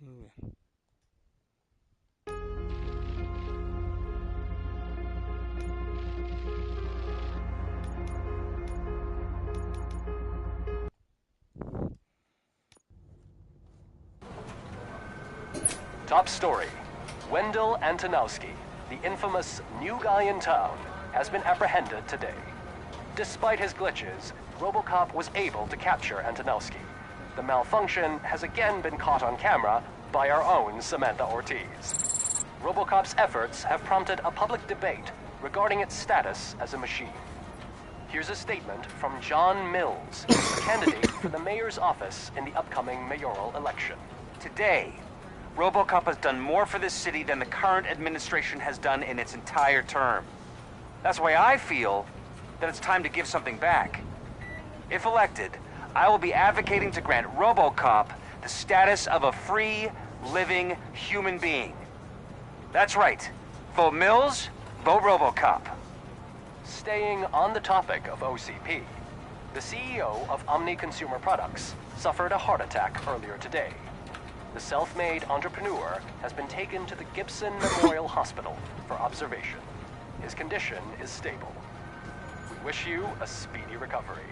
Muy bien. Top story. Wendell Antonowski, the infamous new guy in town, has been apprehended today. Despite his glitches, RoboCop was able to capture Antonowski. The malfunction has again been caught on camera by our own Samantha Ortiz. RoboCop's efforts have prompted a public debate regarding its status as a machine. Here's a statement from John Mills, a candidate for the mayor's office in the upcoming mayoral election. Today, RoboCop has done more for this city than the current administration has done in its entire term. That's why I feel that it's time to give something back. If elected, I will be advocating to grant RoboCop the status of a free, living human being. That's right. Vote Mills, vote RoboCop. Staying on the topic of OCP, the CEO of Omni Consumer Products suffered a heart attack earlier today. The self-made entrepreneur has been taken to the Gibson Memorial Hospital for observation. His condition is stable. We wish you a speedy recovery.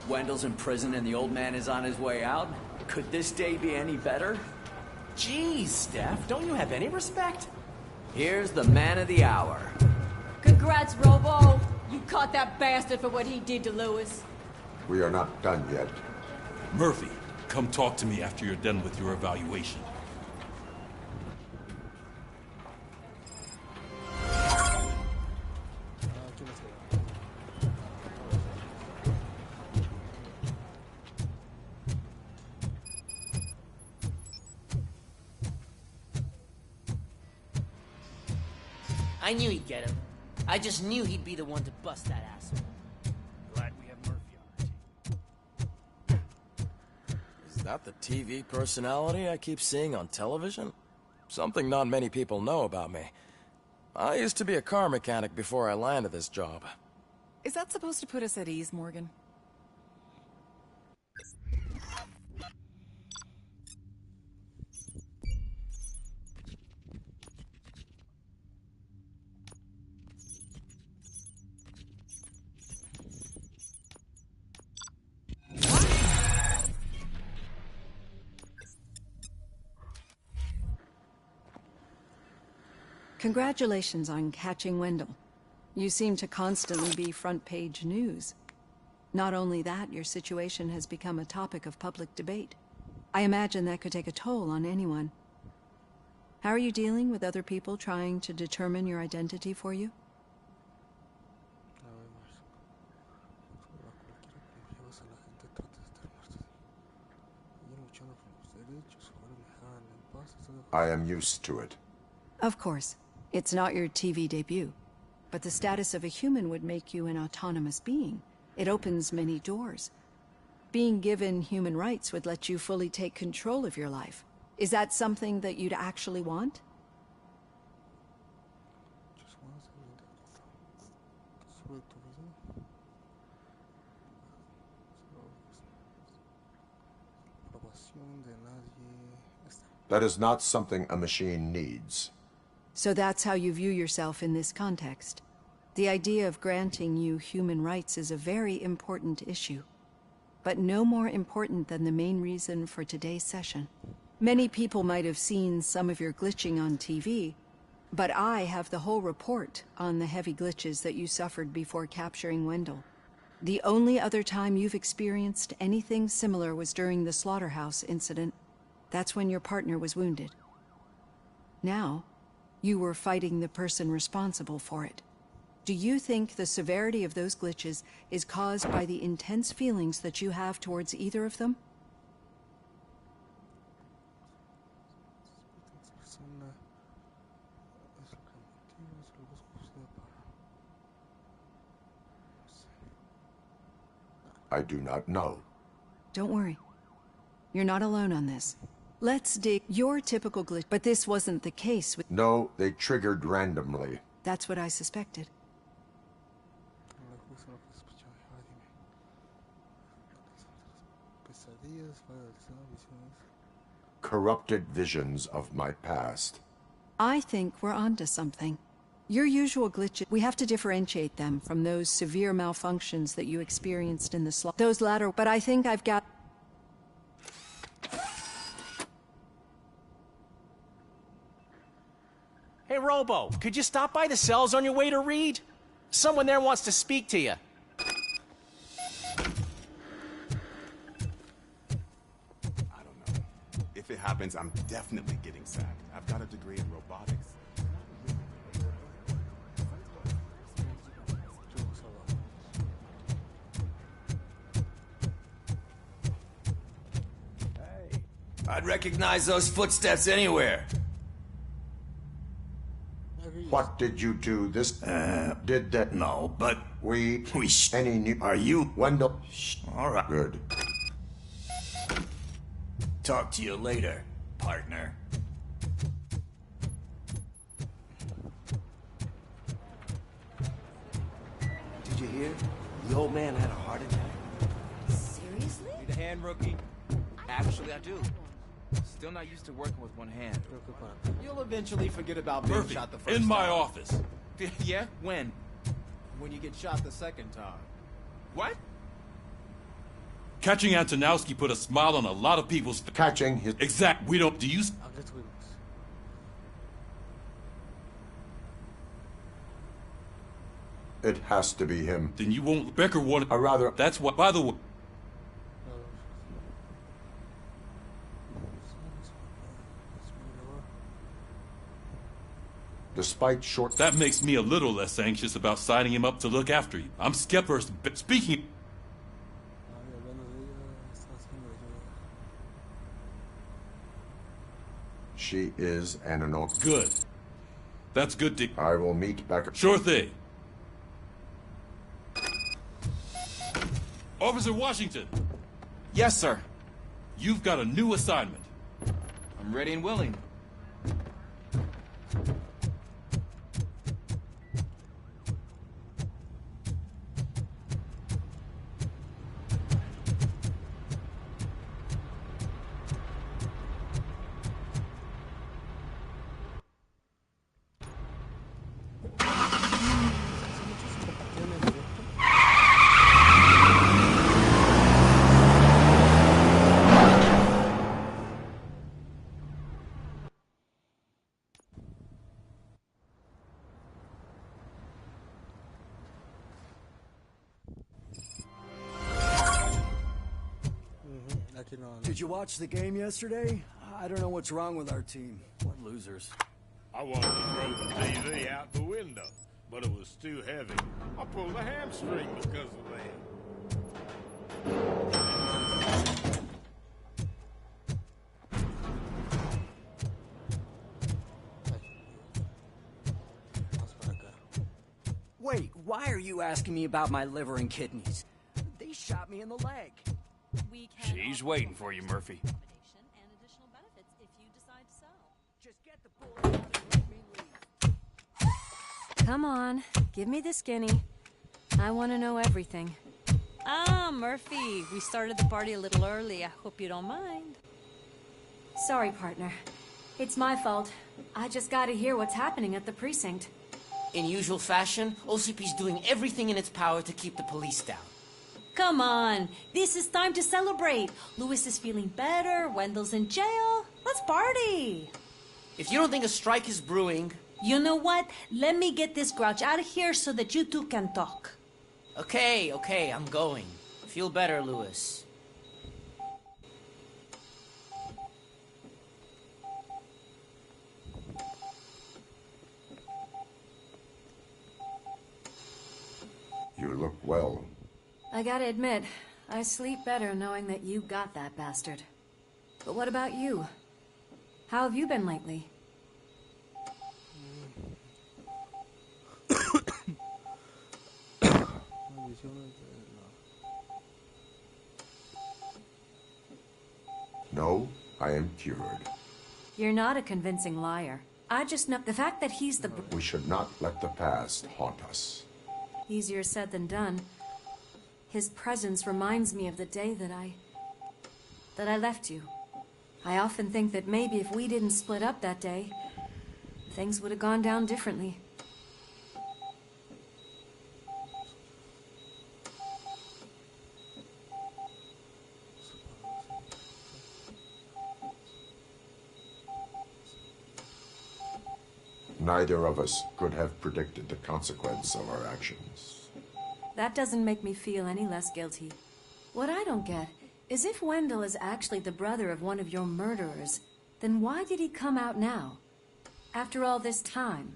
Wendell's in prison and the old man is on his way out. Could this day be any better? Jeez, Steph, don't you have any respect? Here's the man of the hour. Congrats, Robo! You caught that bastard for what he did to Lewis. We are not done yet. Murphy, come talk to me after you're done with your evaluation. I knew he'd get him. I just knew he'd be the one to bust that asshole. Glad we have Murphy on our team. Is that the TV personality I keep seeing on television? Something not many people know about me. I used to be a car mechanic before I landed this job. Is that supposed to put us at ease, Morgan? Congratulations on catching Wendell. You seem to constantly be front-page news. Not only that, your situation has become a topic of public debate. I imagine that could take a toll on anyone. How are you dealing with other people trying to determine your identity for you? I am used to it. Of course. It's not your TV debut. But the status of a human would make you an autonomous being. It opens many doors. Being given human rights would let you fully take control of your life. Is that something that you'd actually want? That is not something a machine needs. So that's how you view yourself in this context. The idea of granting you human rights is a very important issue, but no more important than the main reason for today's session. Many people might have seen some of your glitching on TV, but I have the whole report on the heavy glitches that you suffered before capturing Wendell. The only other time you've experienced anything similar was during the slaughterhouse incident. That's when your partner was wounded. Now, you were fighting the person responsible for it. Do you think the severity of those glitches is caused by the intense feelings that you have towards either of them? I do not know. Don't worry. You're not alone on this. Let's dig your typical glitch, but this wasn't the case with— No, they triggered randomly. That's what I suspected. Corrupted visions of my past. I think we're onto something. Your usual glitches, we have to differentiate them from those severe malfunctions that you experienced in the slot. Those latter, but I think I've got... Hey, Robo, could you stop by the cells on your way to Reed? Someone there wants to speak to you. I don't know. If it happens, I'm definitely getting sacked. I've got a degree in robotics. I'd recognize those footsteps anywhere. What did you do this? Did that? No, but We any new? Are you? Wendell? All right. Good. Talk to you later, partner. Did you hear? The old man had a heart attack. Seriously? Need a hand, rookie? Actually, I do. Still not used to working with one hand. You'll eventually forget about being Murphy, shot the first in my time. office. Yeah? When? When you get shot the second time. What? Catching Antonowski put a smile on a lot of people's faces. Catching his... Exact. We don't... Do you... It has to be him. Then you won't... Becker wanted... Or rather... That's what... By the way... Despite short... That makes me a little less anxious about signing him up to look after you. I'm skeptical. Speaking... She is an anomaly. Good. That's good to... I will meet Becker. Sure thing. Officer Washington, Yes, sir. you've got a new assignment. I'm ready and willing. Did you watch the game yesterday? I don't know what's wrong with our team. What losers. I wanted to throw the TV out the window, but it was too heavy. I pulled a hamstring because of that. Wait, why are you asking me about my liver and kidneys? They shot me in the leg. She's waiting for you, Murphy. Just get the bull out and let me leave. Come on, give me the skinny. I want to know everything. Ah, Murphy, we started the party a little early. I hope you don't mind. Sorry, partner. It's my fault. I just gotta hear what's happening at the precinct. In usual fashion, OCP's doing everything in its power to keep the police down. Come on, this is time to celebrate. Louis is feeling better, Wendell's in jail. Let's party. If you don't think a strike is brewing... You know what? Let me get this grouch out of here so that you two can talk. Okay, I'm going. Feel better, Louis. You look well. I gotta admit, I sleep better knowing that you got that bastard. But what about you? How have you been lately? No, I am cured. You're not a convincing liar. I just know the fact that he's the... We should not let the past haunt us. Easier said than done. His presence reminds me of the day that I... that I left you. I often think that maybe if we didn't split up that day, things would have gone down differently. Neither of us could have predicted the consequence of our actions. That doesn't make me feel any less guilty. What I don't get is if Wendell is actually the brother of one of your murderers, then why did he come out now? After all this time?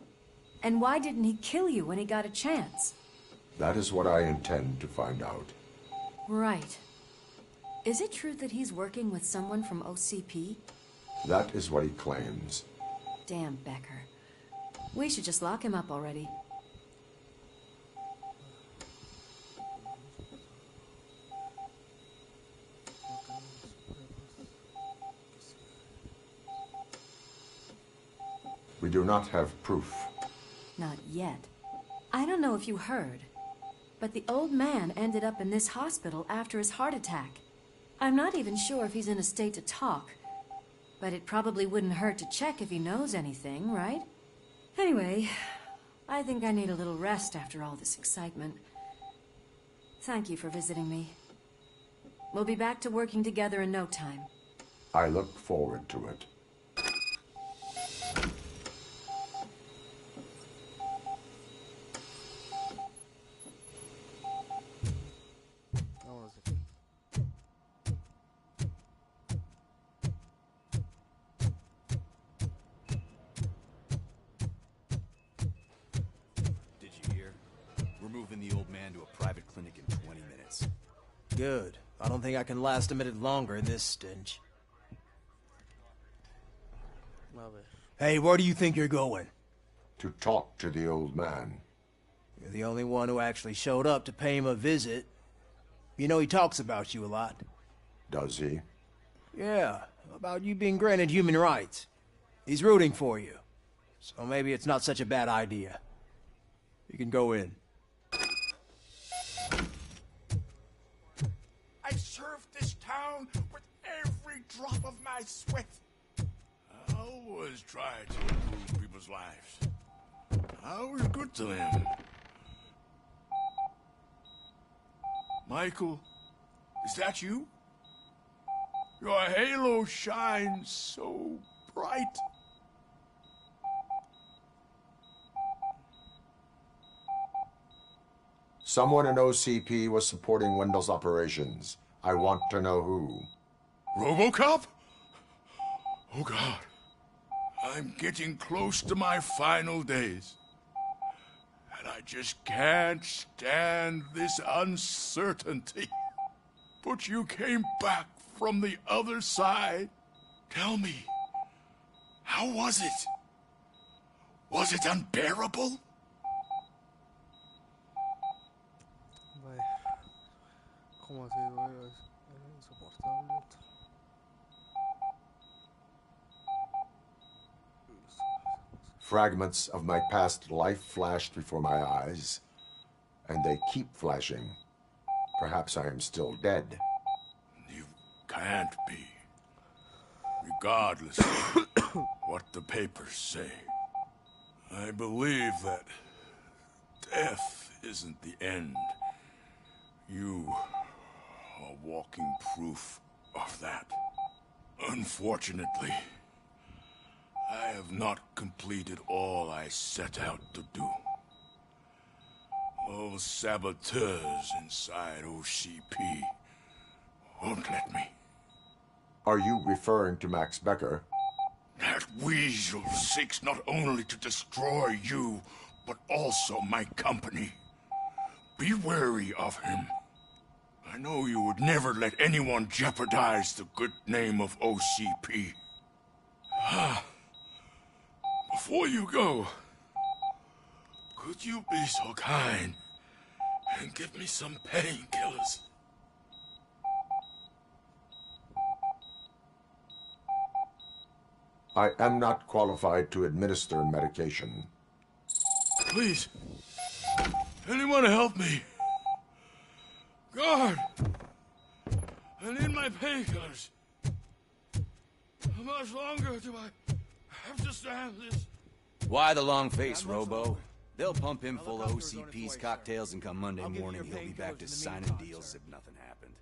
And why didn't he kill you when he got a chance? That is what I intend to find out. Right. Is it true that he's working with someone from OCP? That is what he claims. Damn Becker. We should just lock him up already. We do not have proof. Not yet. I don't know if you heard, but the old man ended up in this hospital after his heart attack. I'm not even sure if he's in a state to talk, but it probably wouldn't hurt to check if he knows anything, right? Anyway, I think I need a little rest after all this excitement. Thank you for visiting me. We'll be back to working together in no time. I look forward to it. Good. I don't think I can last a minute longer in this stench. Hey, where do you think you're going? To talk to the old man. You're the only one who actually showed up to pay him a visit. You know he talks about you a lot. Does he? Yeah, about you being granted human rights. He's rooting for you. So maybe it's not such a bad idea. You can go in. I served this town with every drop of my sweat. I always tried to improve people's lives. I was good to them. Michael, is that you? Your halo shines so bright. Someone in OCP was supporting Wendell's operations. I want to know who. RoboCop? Oh God. I'm getting close to my final days. And I just can't stand this uncertainty. But you came back from the other side. Tell me, how was it? Was it unbearable? ¿Cómo así, güey? Es insoportable. Fragments of my past life flashed before my eyes, and they keep flashing. Perhaps I am still dead. You can't be. Regardless of what the papers say. I believe that death isn't the end. You are walking proof of that. Unfortunately, I have not completed all I set out to do. Those saboteurs inside OCP won't let me. Are you referring to Max Becker? That weasel seeks not only to destroy you, but also my company. Be wary of him. I know you would never let anyone jeopardize the good name of OCP. Before you go, could you be so kind and give me some painkillers? I am not qualified to administer medication. Please, anyone help me? Guard! I need my painkillers. How much longer do I have to stand this? Why the long face, Robo? They'll pump him full of OCP's cocktails, and come Monday morning he'll be back to signing deals if nothing happened.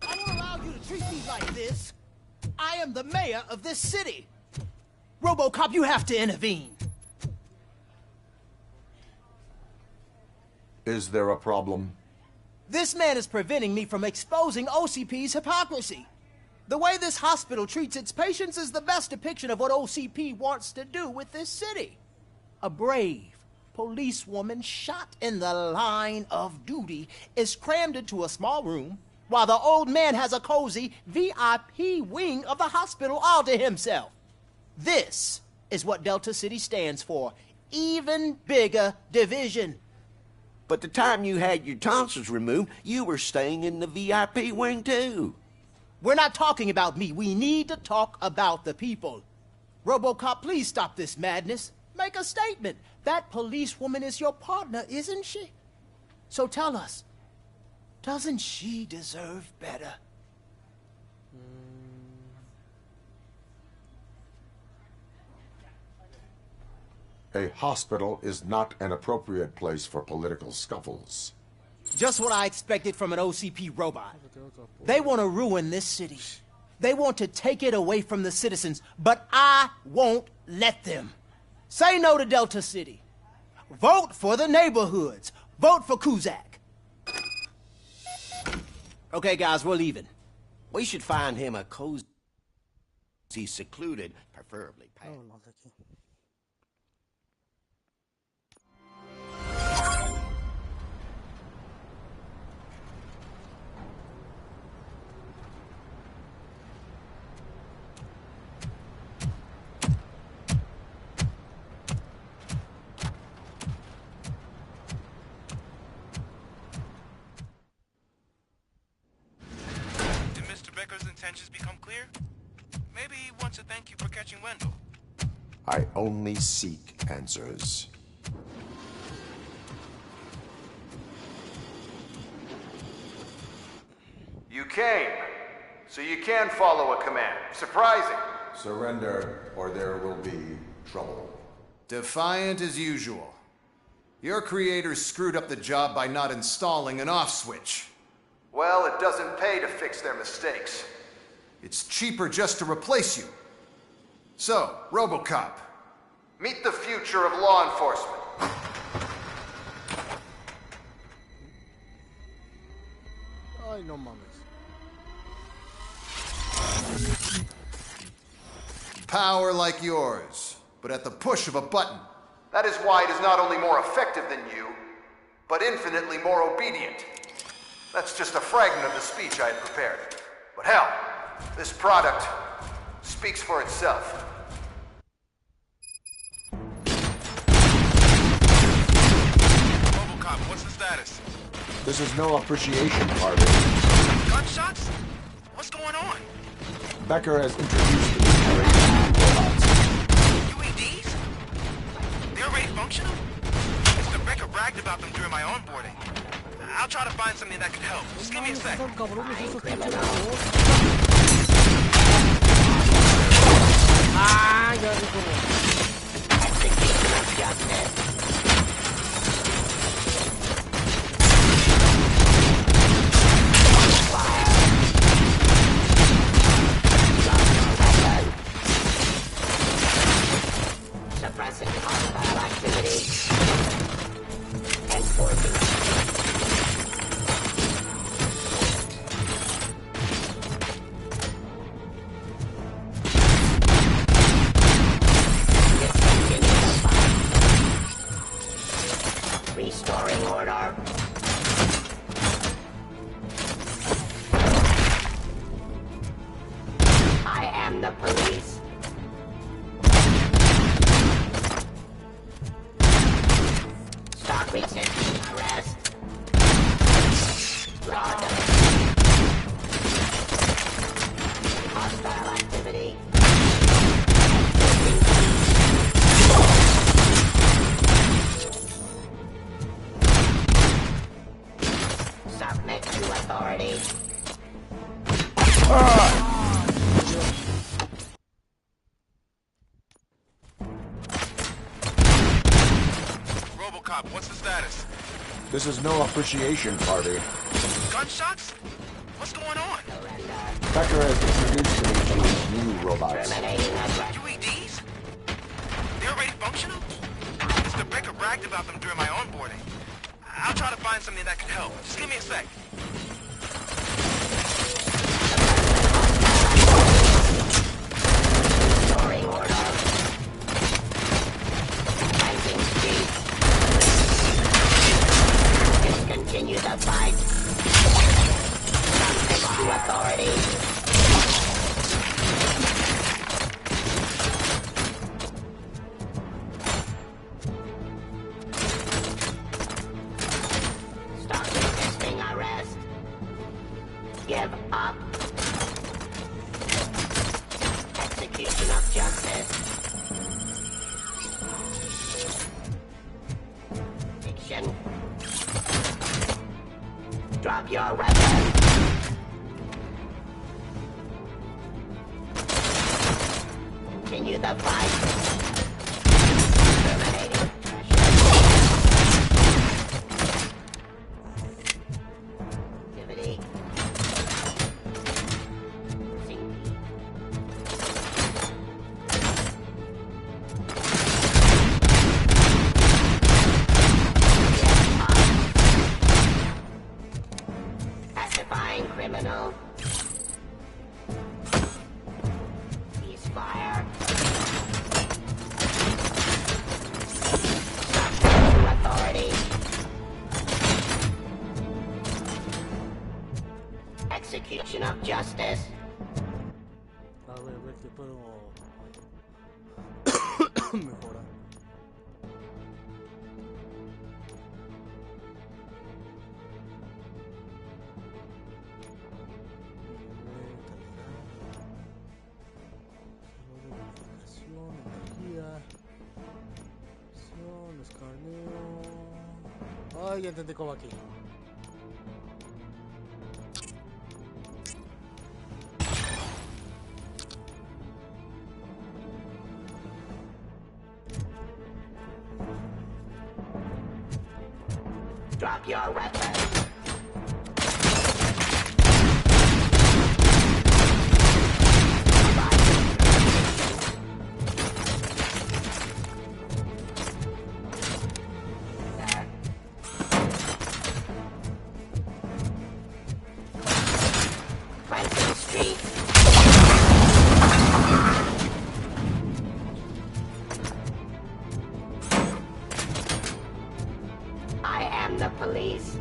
I won't allow you to treat me like this. I am the mayor of this city. RoboCop, you have to intervene. Is there a problem? This man is preventing me from exposing OCP's hypocrisy. The way this hospital treats its patients is the best depiction of what OCP wants to do with this city. A brave policewoman shot in the line of duty is crammed into a small room while the old man has a cozy VIP wing of the hospital all to himself. This is what Delta City stands for. Even bigger division. But the time you had your tonsils removed, you were staying in the VIP wing too. We're not talking about me. We need to talk about the people. RoboCop, please stop this madness. Make a statement. That policewoman is your partner, isn't she? So tell us, doesn't she deserve better? A hospital is not an appropriate place for political scuffles. Just what I expected from an OCP robot. They want to ruin this city. They want to take it away from the citizens, but I won't let them. Say no to Delta City. Vote for the neighborhoods. Vote for Kuzak. Okay, guys, we're leaving. We should find him a cozy, secluded, preferably pad. Intentions become clear? Maybe he wants to thank you for catching Wendell. I only seek answers. You came, so you can follow a command. Surprising. Surrender, or there will be trouble. Defiant as usual. Your creators screwed up the job by not installing an off switch. Well, it doesn't pay to fix their mistakes. It's cheaper just to replace you. So, RoboCop, meet the future of law enforcement. Ay, no mames. Power like yours, but at the push of a button. That is why it is not only more effective than you, but infinitely more obedient. That's just a fragment of the speech I had prepared. But hell, this product speaks for itself. RoboCop, what's the status? This is no appreciation party. Gunshots? What's going on? Becker has introduced the generation of robots. UEDs? They're already functional? Mr. Becker bragged about them during my onboarding. I'll try to find something that could help. Just give me a sec. Ah, ya dijo. Execution of justice. Suppressing hostile activity. Enforcing. Restoring order. I am the police. RoboCop. What's the status? This is no appreciation party. Gunshots? What's going on? Becker has introduced me to his new robots. UEDs? They're already functional? Mr. Becker bragged about them during my onboarding. I'll try to find something that could help. Just give me a sec. Discontinue the fight. Subject to authority. Stop resisting arrest. Give up. Execution of justice. Fiction. Drop your weapon. Continue the fight. Terminating activity. Pacifying criminal. Ceasefire. Subject to authority. Execution of justice. A ver qué puedo mejorar. Escaneo. Ay, ya entendí cómo aquí. Drop your weapon. Franklin Street. I am the police.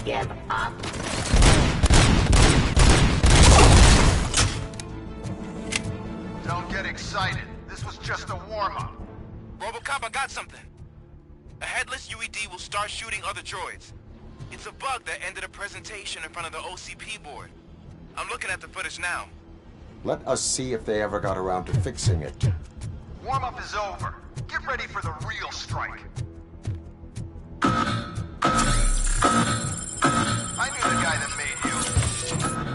Give up. Don't get excited. This was just a warm-up. RoboCop, I got something. A headless UED will start shooting other droids. It's a bug that ended a presentation in front of the OCP board. I'm looking at the footage now. Let us see if they ever got around to fixing it. Warm-up is over. Get ready for the real strike. I knew the guy that made you.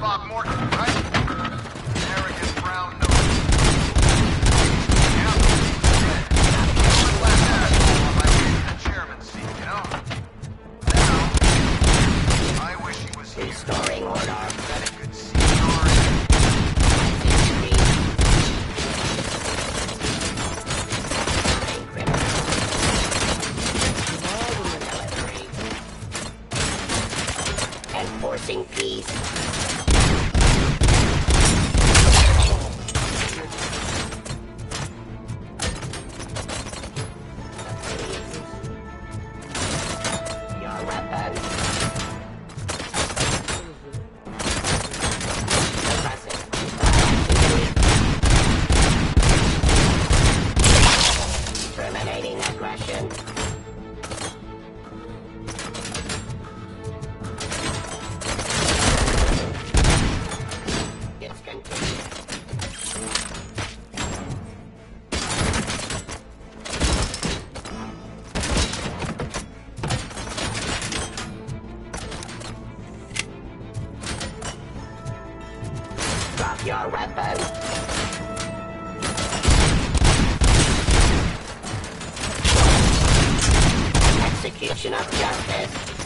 Bob Morton, right? Arrogant brown nose. Yeah, dead. Last asshole on my way to the chairman's seat, you know? Now, I wish he was here. Restoring order. That I could see enforcing peace. Your weapon. Terminating aggression. your weapon. Execution of justice.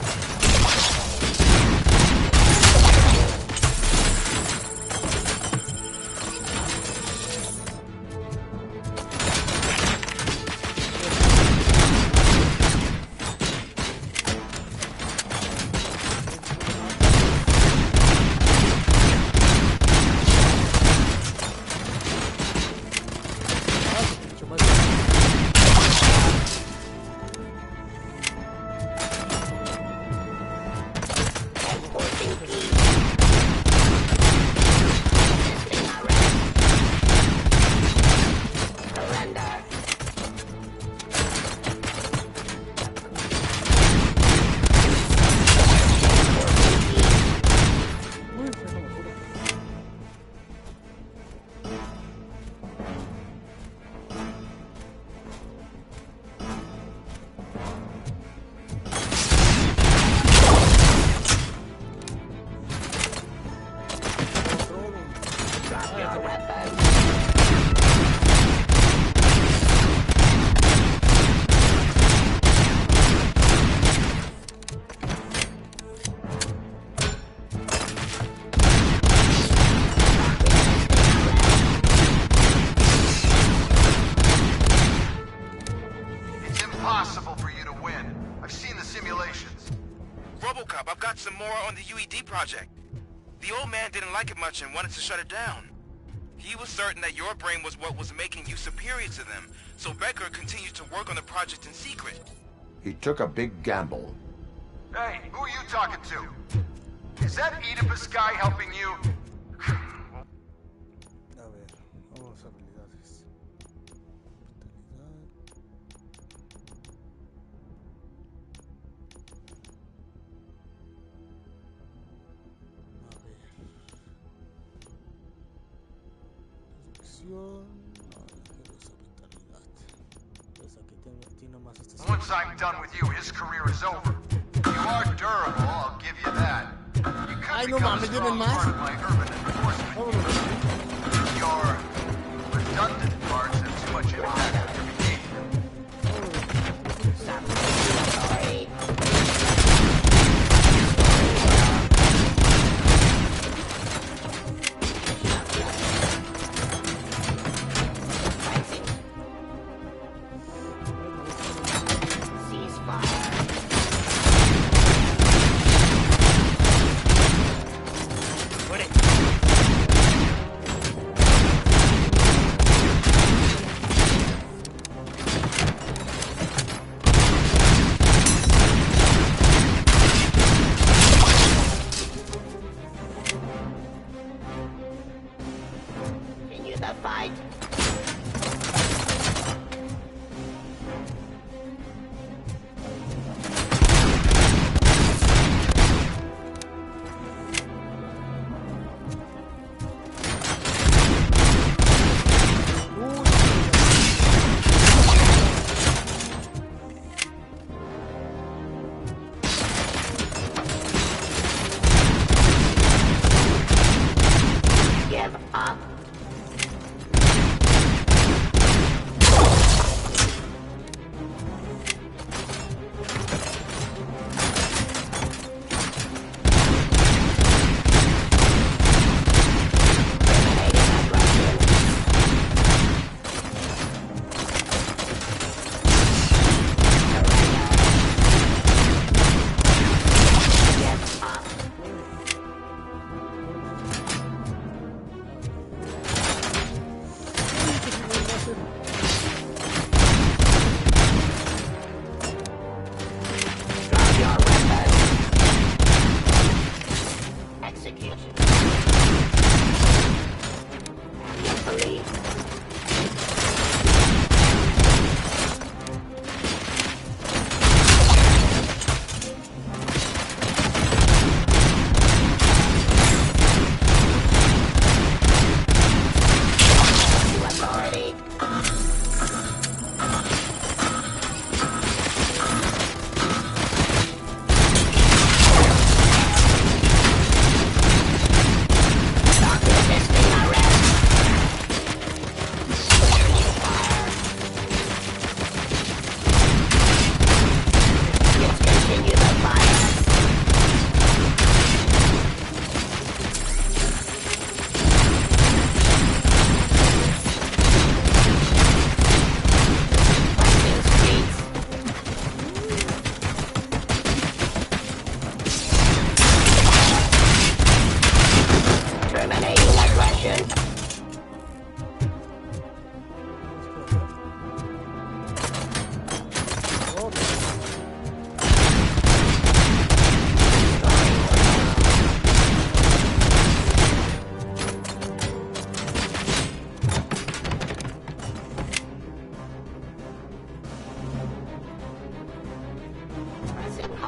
some more on the UED project. The old man didn't like it much and wanted to shut it down. He was certain that your brain was what was making you superior to them, so Becker continued to work on the project in secret. He took a big gamble. Hey, who are you talking to? Is that Oedipus guy helping you? A ver, vamos a habilidades. Vitalidad. Once I'm done with you, his career is over. You are durable, I'll give you that. You could become a strong part of my urban enforcement. Your redundant parts have too much impact on your behavior.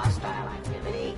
Hostile activity.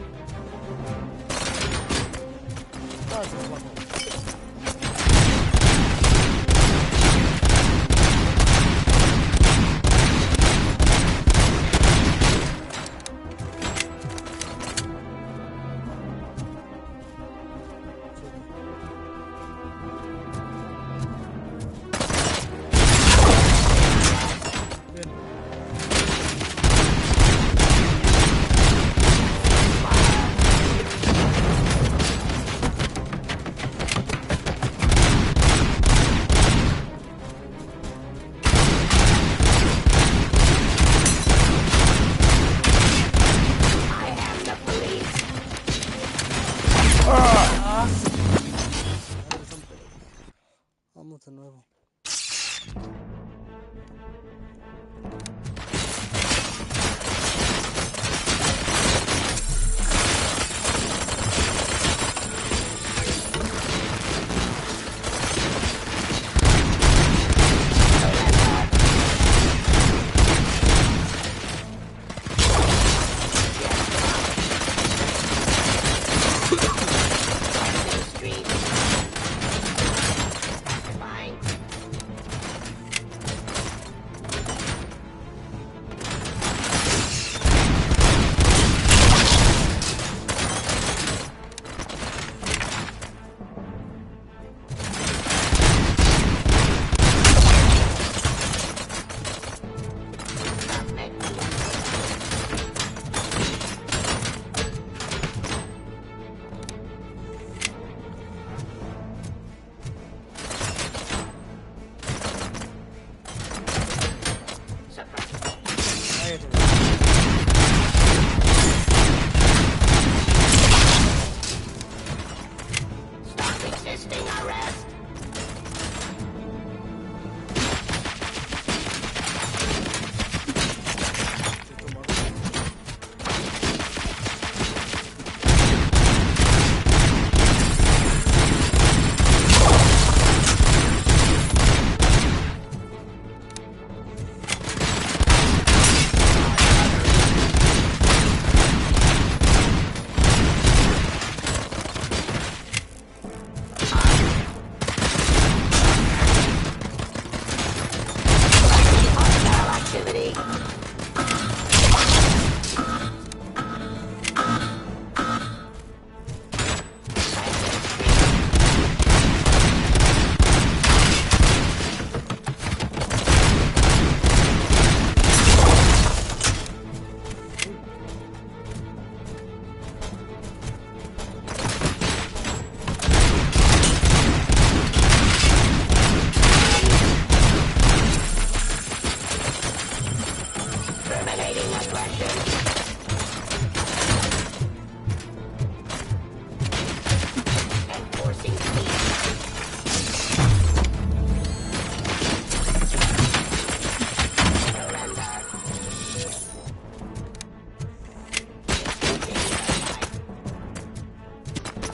Vamos de nuevo.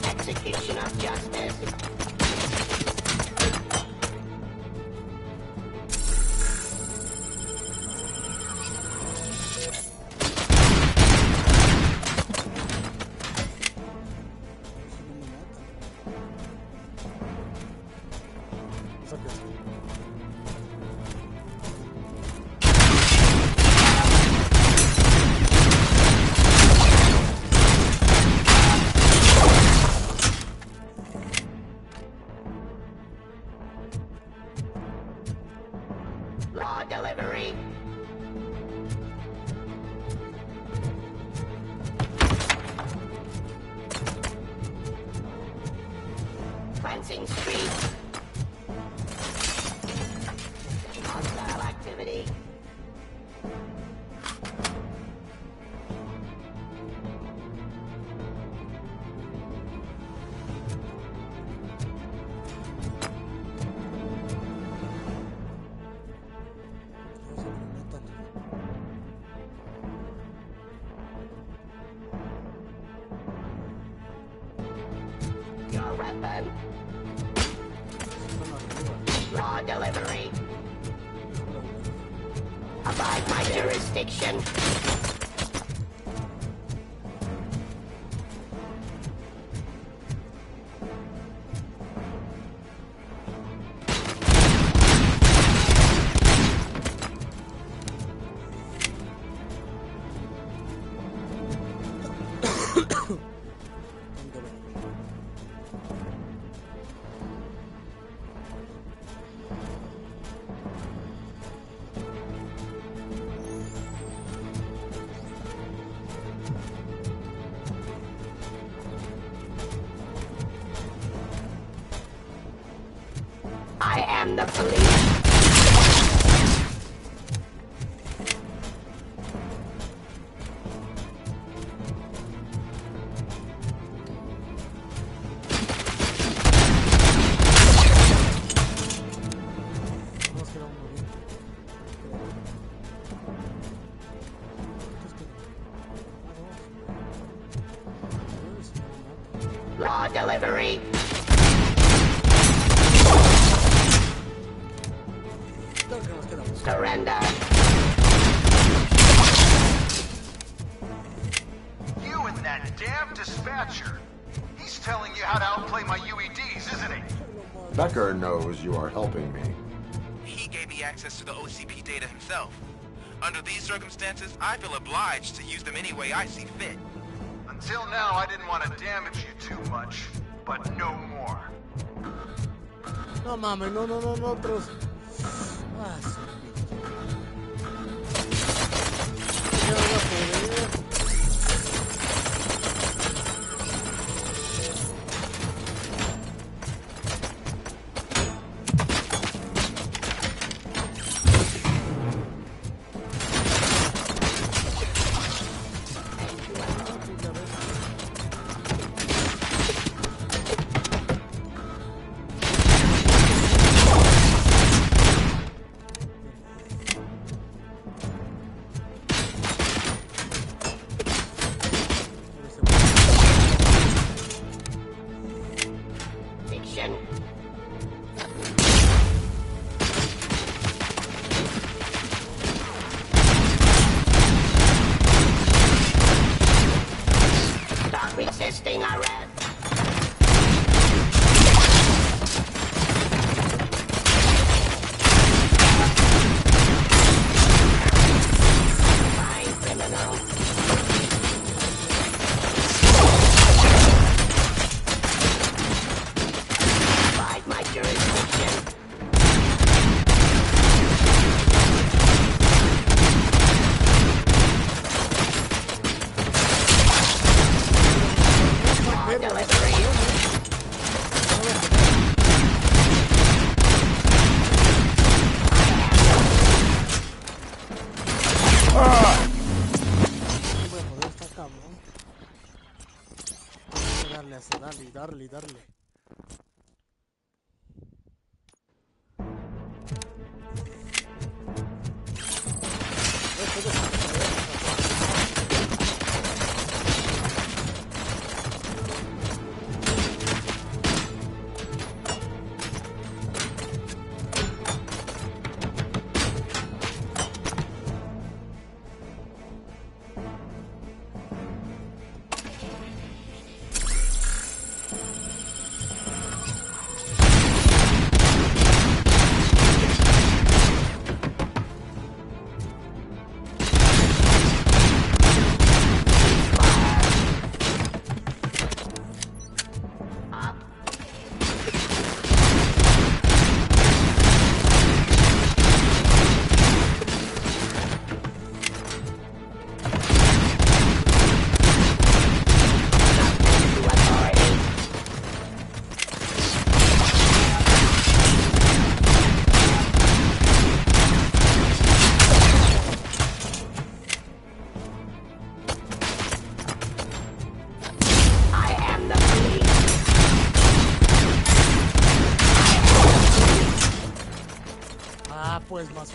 Execution of justice. Law delivery. Cleansing streets. Hostile activity. Your weapon. Law delivery. Abide my jurisdiction. I am the police. Raw delivery. Surrender. You and that damn dispatcher. He's telling you how to outplay my UEDs, isn't he? Becker knows you are helping me. He gave me access to the OCP data himself. Under these circumstances, I feel obliged to use them any way I see fit. Until now, I didn't want to damage you too much, but no more. No mames, no, pero... Ah, sí. Ya voy a poder. Resisting arrest. Fine, criminal. Abide my jurisdiction. Darle. Pues más.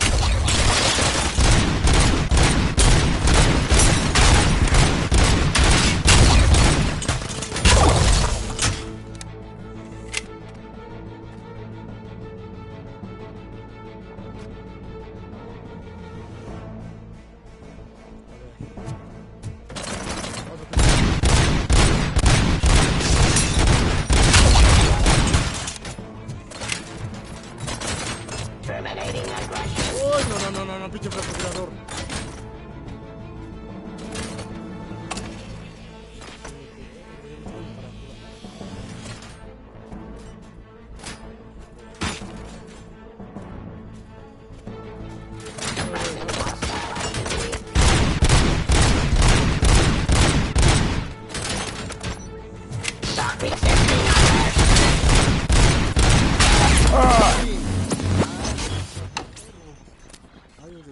No, pinche francotirador.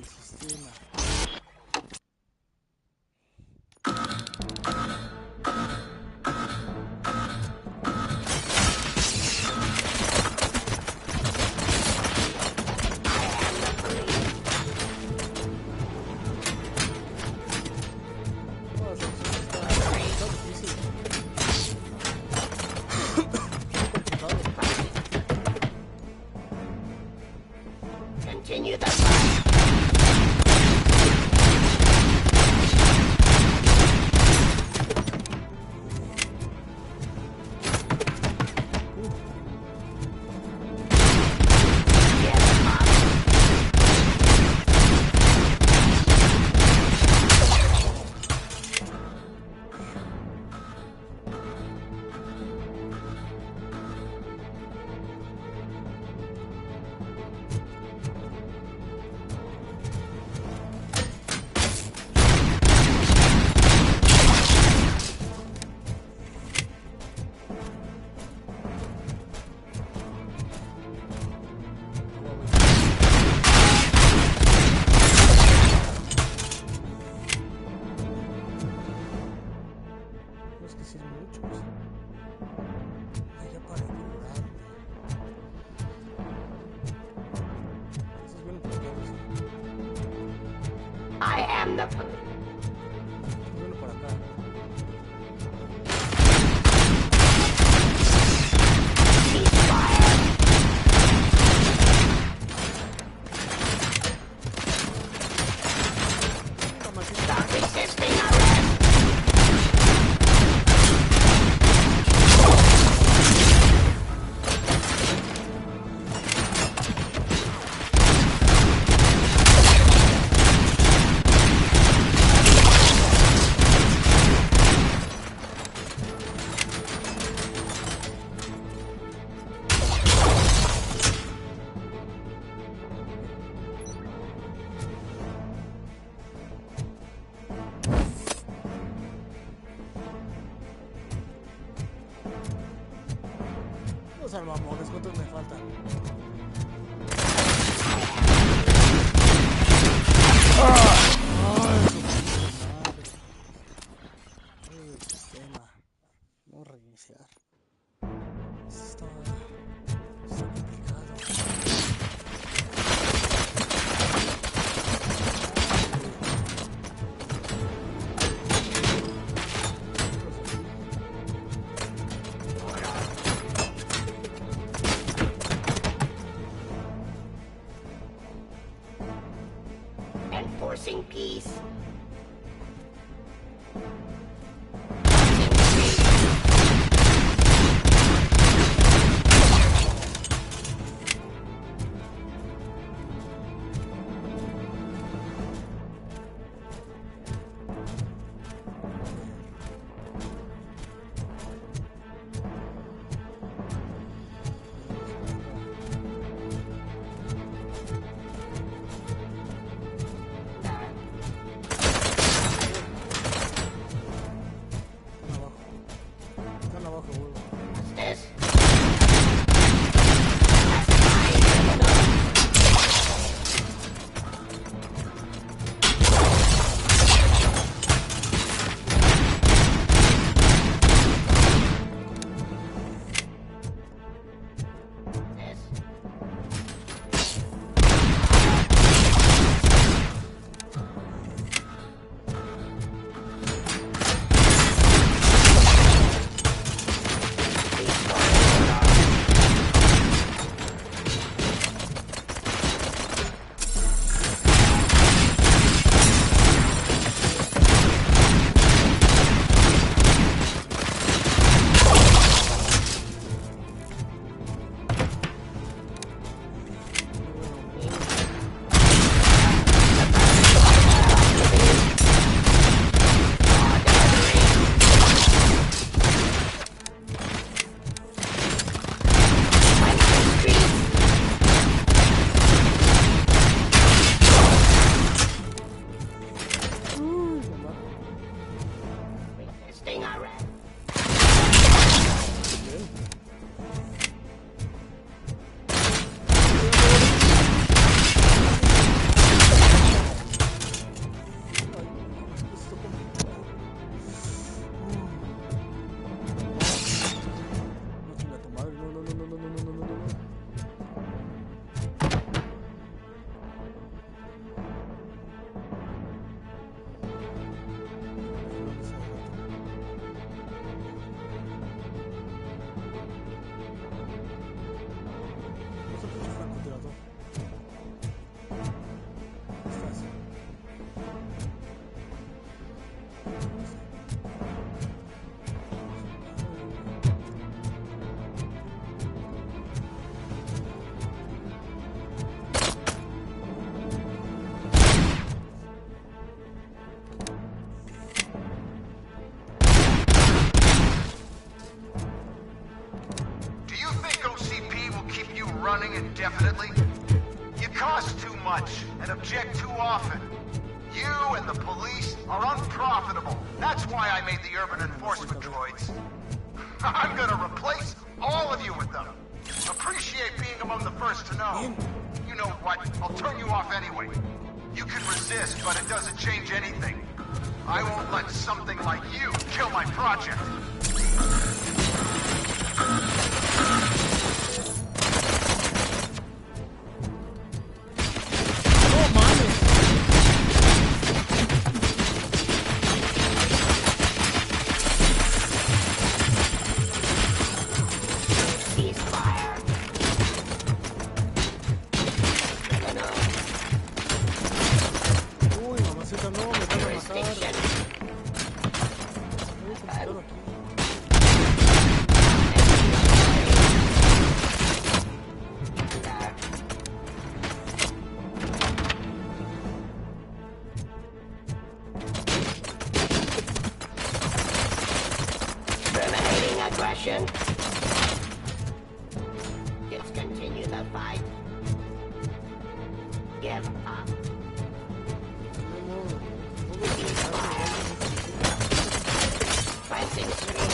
del sistema. Continue the fight. I am the police. Stop resisting arrest. Los salvamones, ¿cuántos me faltan? El sistema. Vamos a reiniciar. Esto está complicado. Enforcing peace. indefinitely? You cost too much and object too often. You and the police are unprofitable. That's why I made the urban enforcement droids. I'm gonna replace all of you with them. Appreciate being among the first to know. You know what? I'll turn you off anyway. You can resist, but it doesn't change anything. I won't let something like you kill my project. Discontinue the fight. Give up. Ceasefire. Pressing screen.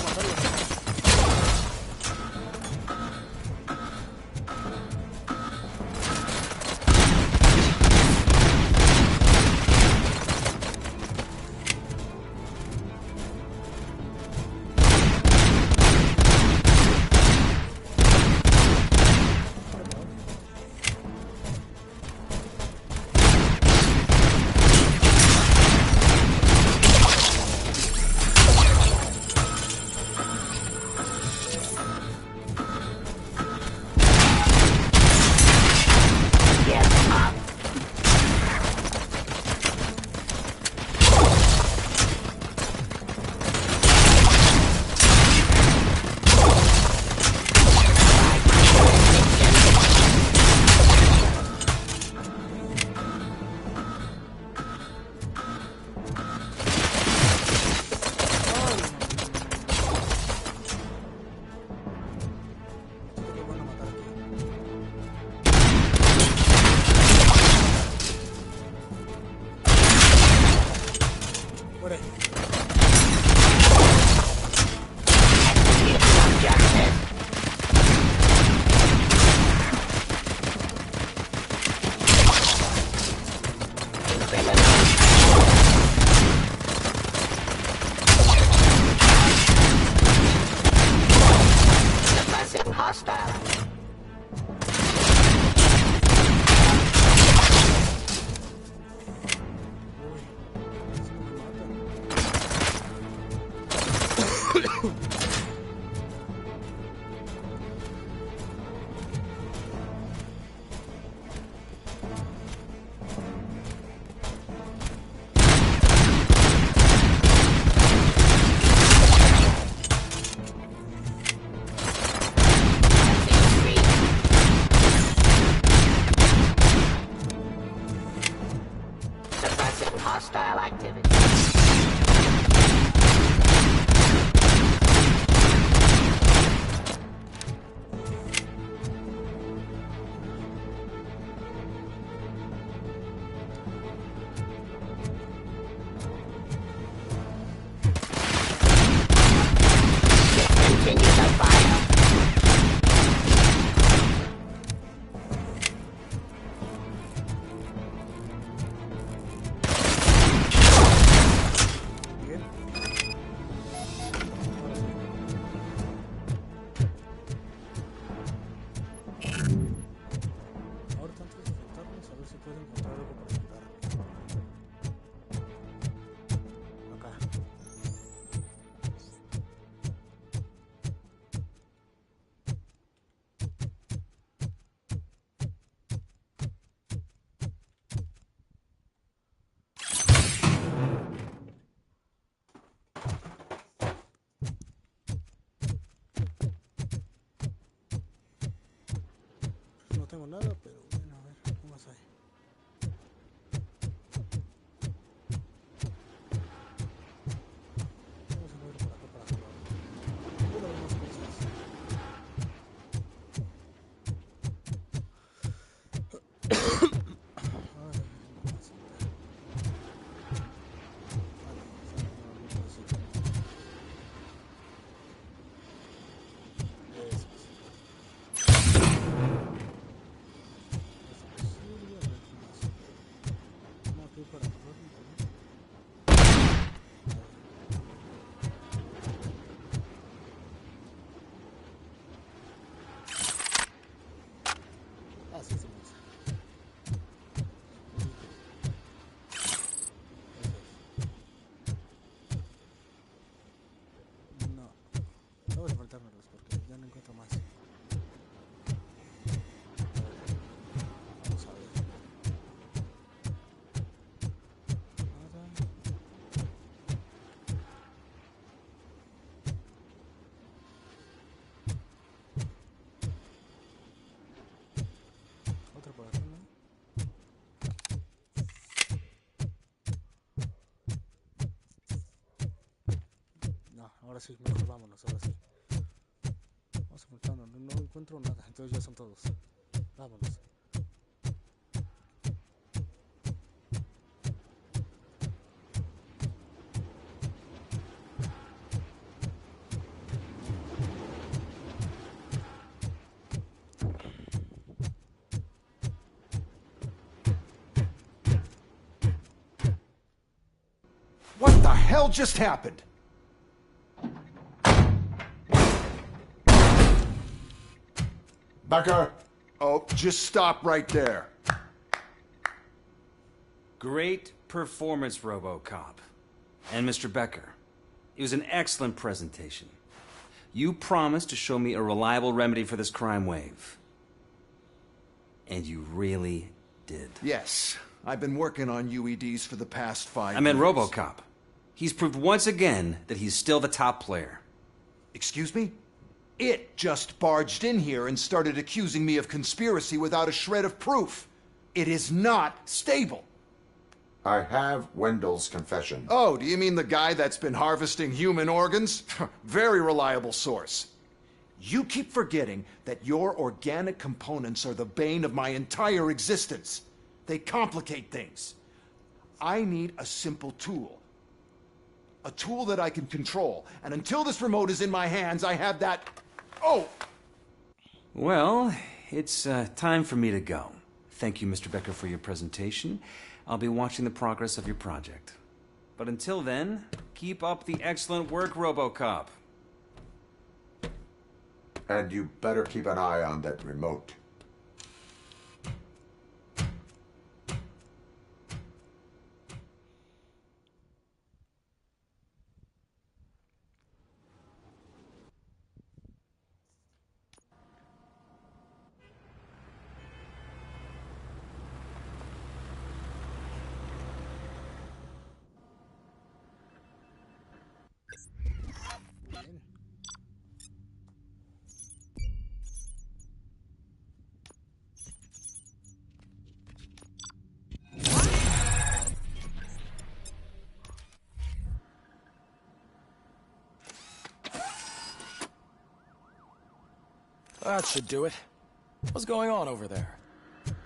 Hostile activity. Continue the fire. No tengo nada, pero bueno, a ver, ¿qué más hay? Vamos a ver por acá para abajo. Voy a ver más cosas. Ah, sí, sí me dice. No. Vamos a faltármelos porque ya no encuentro más. Vamos a ver. Nada. Otro por aquí, ¿no? No, ahora sí, mejor vámonos, ahora sí. Vamos apuntando, no encuentro nada, entonces ya son todos. Vámonos. What the hell just happened? Becker! Oh, just stop right there. Great performance, RoboCop. And Mr. Becker, it was an excellent presentation. You promised to show me a reliable remedy for this crime wave. And you really did. Yes, I've been working on UEDs for the past 5 years. I meant RoboCop. He's proved once again that he's still the top player. Excuse me? It just barged in here and started accusing me of conspiracy without a shred of proof. It is not stable. I have Wendell's confession. Oh, do you mean the guy that's been harvesting human organs? Very reliable source. You keep forgetting that your organic components are the bane of my entire existence. They complicate things. I need a simple tool. A tool that I can control. And until this remote is in my hands, I have that... Oh! Well, it's time for me to go. Thank you, Mr. Becker, for your presentation. I'll be watching the progress of your project. But until then, keep up the excellent work, RoboCop. And you better keep an eye on that remote. That should do it. What's going on over there?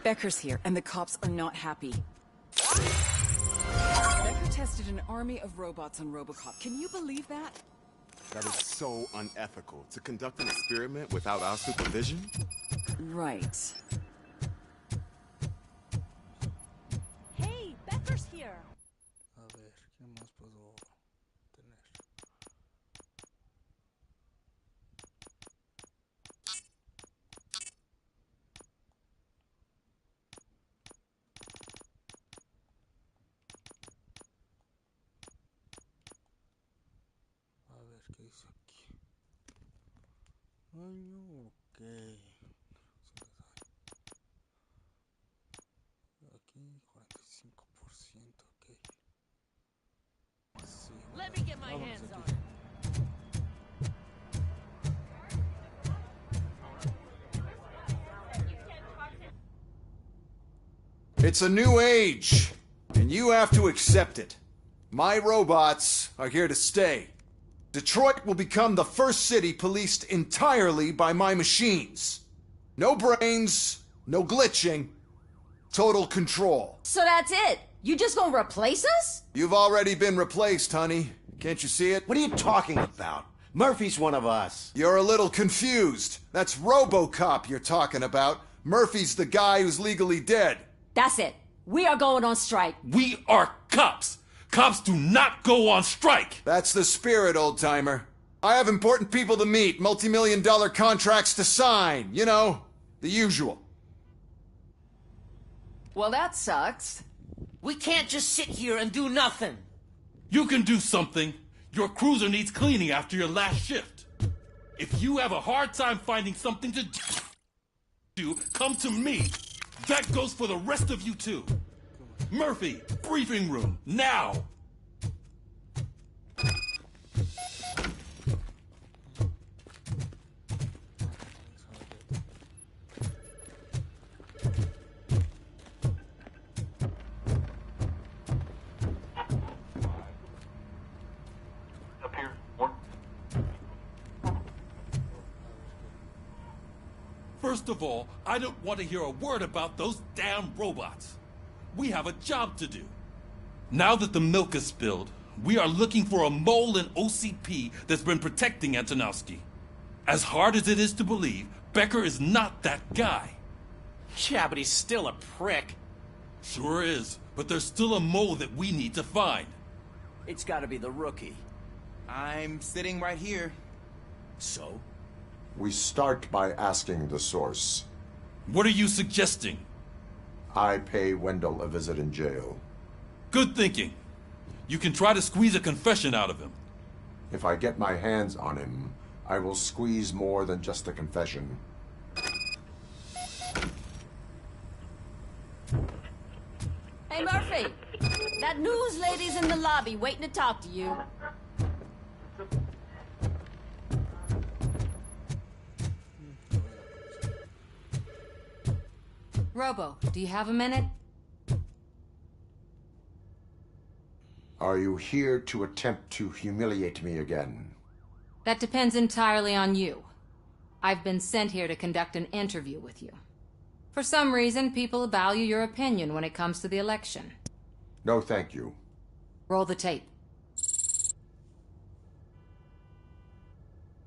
Becker's here, and the cops are not happy. Becker tested an army of robots on RoboCop. Can you believe that? That is so unethical. To conduct an experiment without our supervision? Right. Hey, Becker's here. A ver, ¿qué más puedo tener? A ver, ¿qué dice aquí? Año, ok. Aquí, 45%, ok. Sí. Let me get my Vámonos hands aquí. on it. It's a new age, and you have to accept it. My robots are here to stay. Detroit will become the first city policed entirely by my machines. No brains, no glitching, total control. So that's it? You just gonna replace us? You've already been replaced, honey. Can't you see it? What are you talking about? Murphy's one of us. You're a little confused. That's RoboCop you're talking about. Murphy's the guy who's legally dead. That's it. We are going on strike. We are cops. Cops do not go on strike. That's the spirit, old-timer. I have important people to meet, multi-million-dollar contracts to sign. You know, the usual. Well, that sucks. We can't just sit here and do nothing. You can do something. Your cruiser needs cleaning after your last shift. If you have a hard time finding something to do, come to me. That goes for the rest of you too. Murphy, briefing room, now! First of all, I don't want to hear a word about those damn robots. We have a job to do. Now that the milk is spilled, we are looking for a mole in OCP that's been protecting Antonowski. As hard as it is to believe, Becker is not that guy. Yeah, but he's still a prick. Sure is, but there's still a mole that we need to find. It's gotta be the rookie. I'm sitting right here. So? We start by asking the source. What are you suggesting? I pay Wendell a visit in jail. Good thinking. You can try to squeeze a confession out of him. If I get my hands on him, I will squeeze more than just a confession. Hey, Murphy! That news lady's in the lobby waiting to talk to you. Robo, do you have a minute? Are you here to attempt to humiliate me again? That depends entirely on you. I've been sent here to conduct an interview with you. For some reason, people value your opinion when it comes to the election. No, thank you. Roll the tape.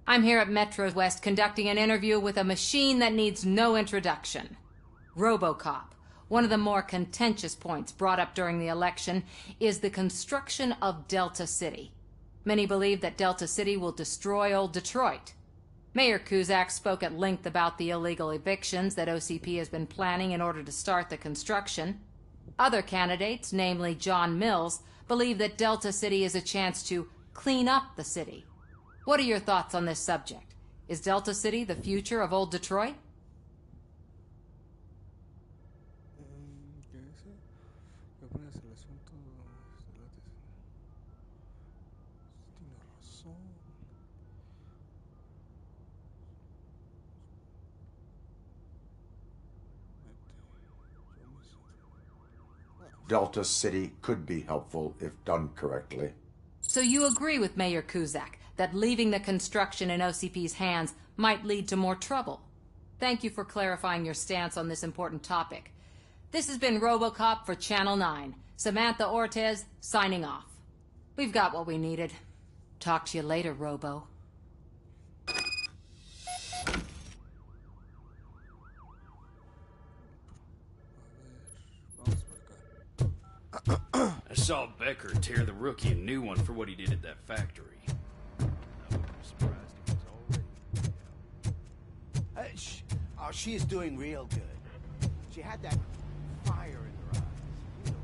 I'm here at Metro West conducting an interview with a machine that needs no introduction. RoboCop. One of the more contentious points brought up during the election is the construction of Delta City. Many believe that Delta City will destroy old Detroit. Mayor Cusack spoke at length about the illegal evictions that OCP has been planning in order to start the construction. Other candidates, namely John Mills, believe that Delta City is a chance to clean up the city. What are your thoughts on this subject? Is Delta City the future of old Detroit? Delta City could be helpful if done correctly. So you agree with Mayor Cusack that leaving the construction in OCP's hands might lead to more trouble? Thank you for clarifying your stance on this important topic. This has been RoboCop for Channel 9. Samantha Ortez, signing off. We've got what we needed. Talk to you later, Robo. I saw Becker tear the rookie a new one for what he did at that factory. Oh, she is doing real good. She had that fire in her eyes. You know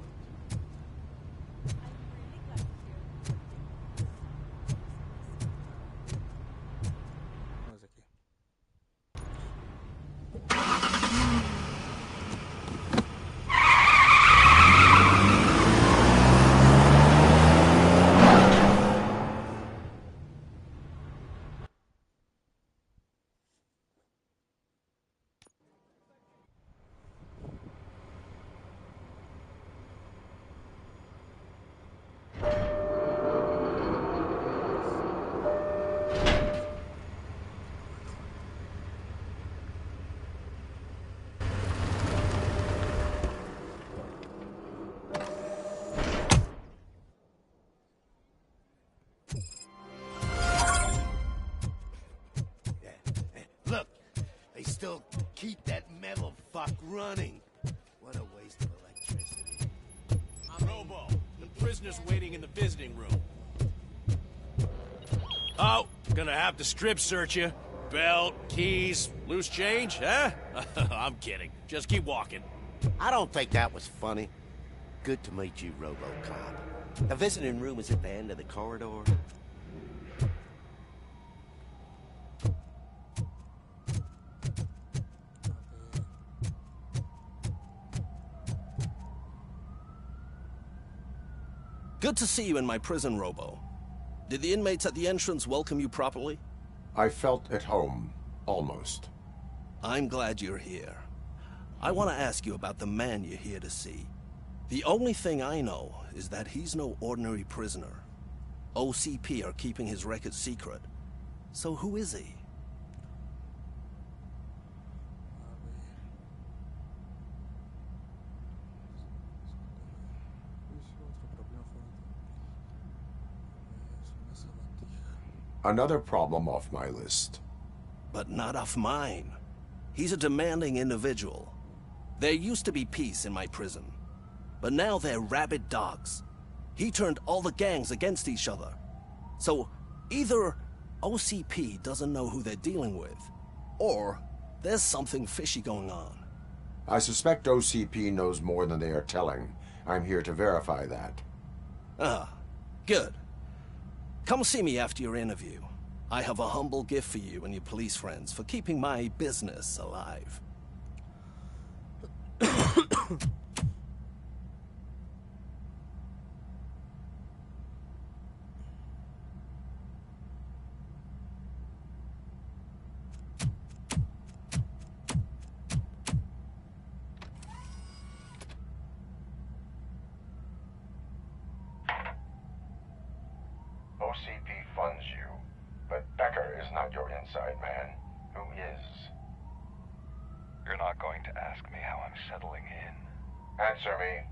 Still keep that metal fuck running. What a waste of electricity. prisoners waiting in the visiting room. Oh, gonna have to strip search you. Belt, keys, loose change, huh? I'm kidding. Just keep walking. I don't think that was funny. Good to meet you, RoboCop. The visiting room is at the end of the corridor. Good to see you in my prison, Robo. Did the inmates at the entrance welcome you properly? I felt at home, almost. I'm glad you're here. I want to ask you about the man you're here to see. The only thing I know is that he's no ordinary prisoner. OCP are keeping his record secret. So who is he? Another problem off my list. But not off mine. He's a demanding individual. There used to be peace in my prison. But now they're rabid dogs. He turned all the gangs against each other. So either OCP doesn't know who they're dealing with, or there's something fishy going on. I suspect OCP knows more than they are telling. I'm here to verify that. Ah, good. Come see me after your interview. I have a humble gift for you and your police friends for keeping my business alive. OCP funds you, but Becker is not your inside man. Who is? You're not going to ask me how I'm settling in. Answer me.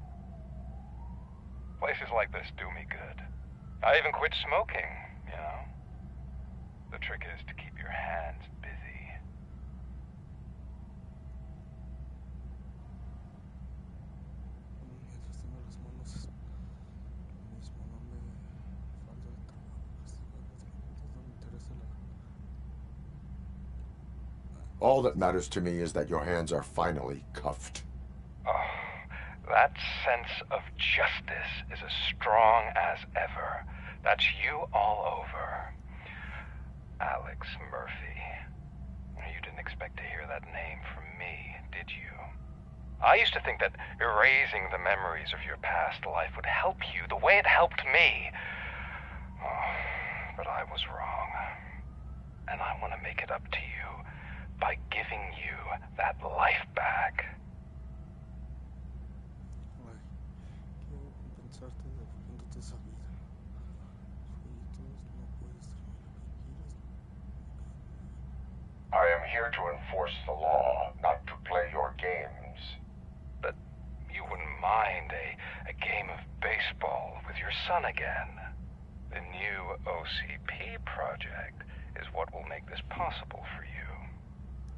Places like this do me good. I even quit smoking, you know. The trick is to keep your hands busy. All that matters to me is that your hands are finally cuffed. Oh, that sense of justice is as strong as ever. That's you all over. Alex Murphy. You didn't expect to hear that name from me, did you? I used to think that erasing the memories of your past life would help you the way it helped me. Oh, but I was wrong. And I want to make it up to you by giving you that life back. I am here to enforce the law, not to play your games. But you wouldn't mind a game of baseball with your son again. The new OCP project is what will make this possible for you.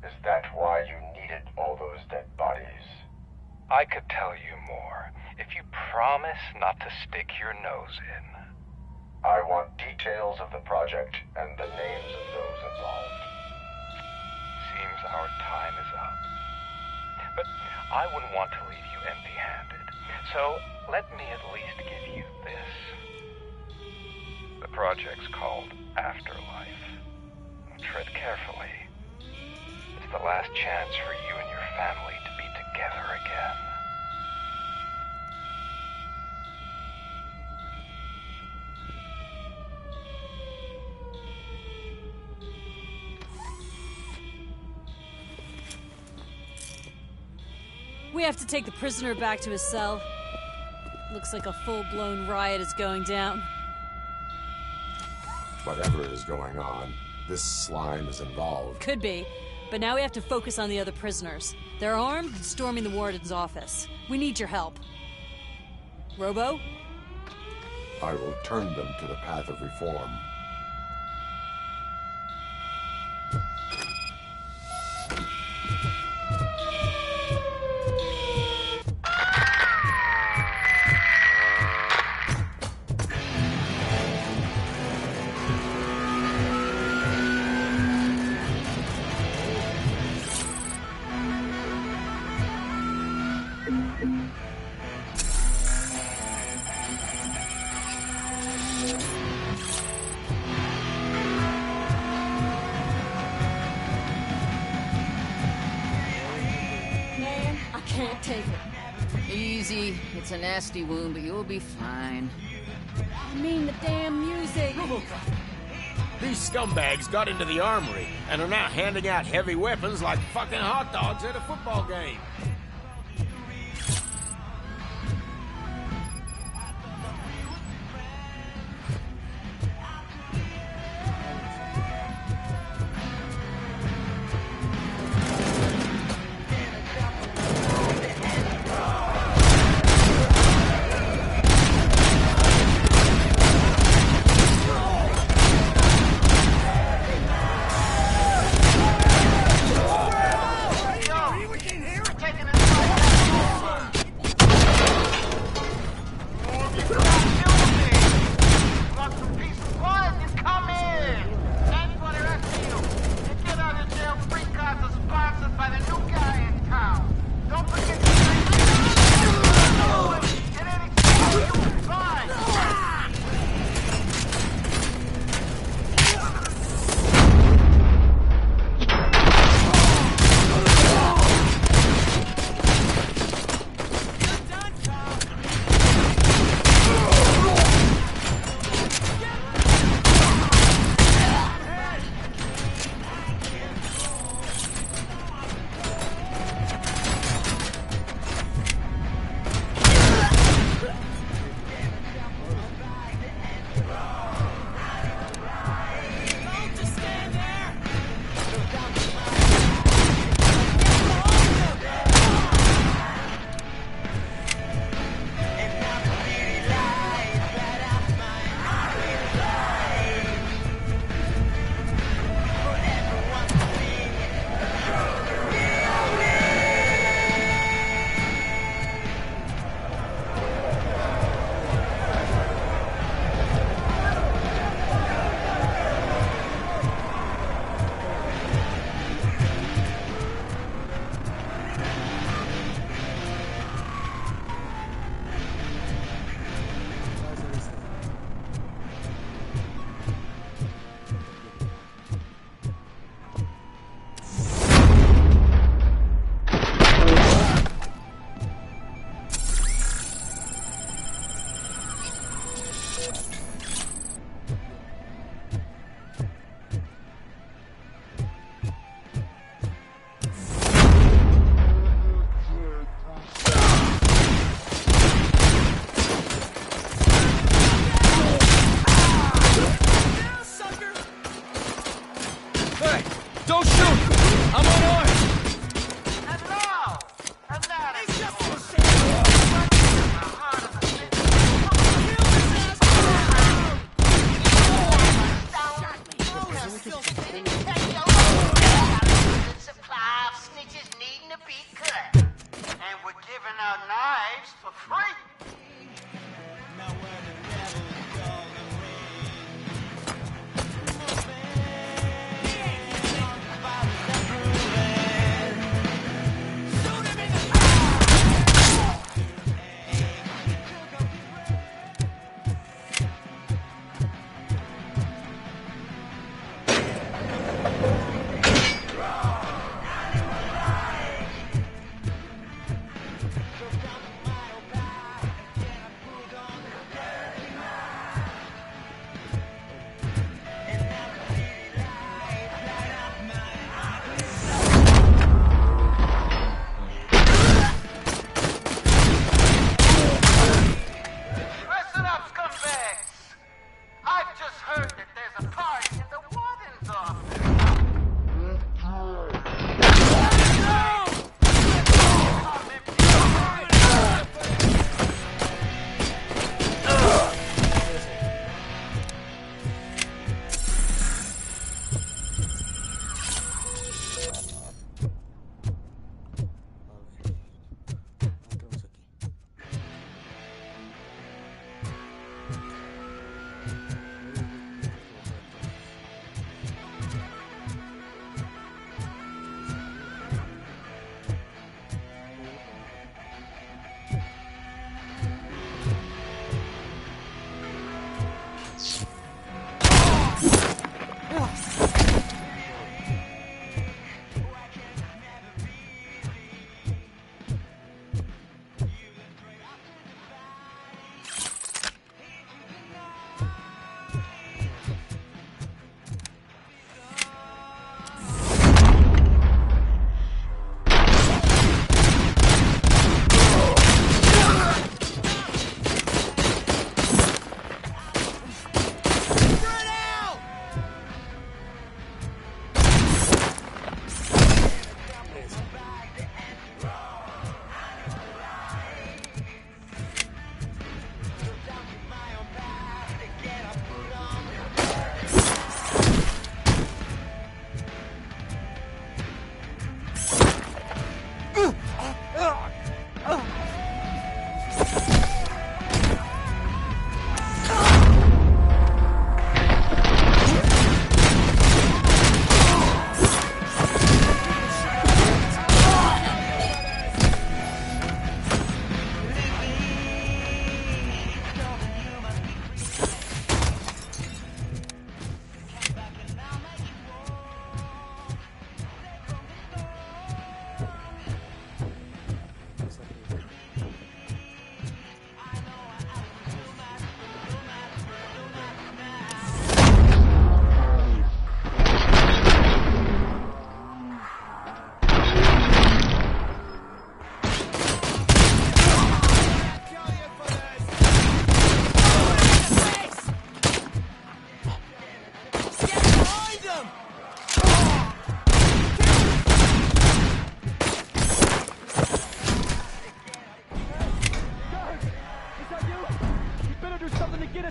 Is that why you needed all those dead bodies? I could tell you more if you promise not to stick your nose in. I want details of the project and the names of those involved. Seems our time is up. But I wouldn't want to leave you empty-handed. So let me at least give you this. The project's called Afterlife. Tread carefully. It's the last chance for you and your family to be together again. We have to take the prisoner back to his cell. Looks like a full-blown riot is going down. Whatever is going on, this slime is involved. Could be. But now we have to focus on the other prisoners. They're armed and storming the warden's office. We need your help. Robo? I will turn them to the path of reform. take it. Easy. It's a nasty wound, but you'll be fine. I mean the damn music. These scumbags got into the armory and are now handing out heavy weapons like fucking hot dogs at a football game.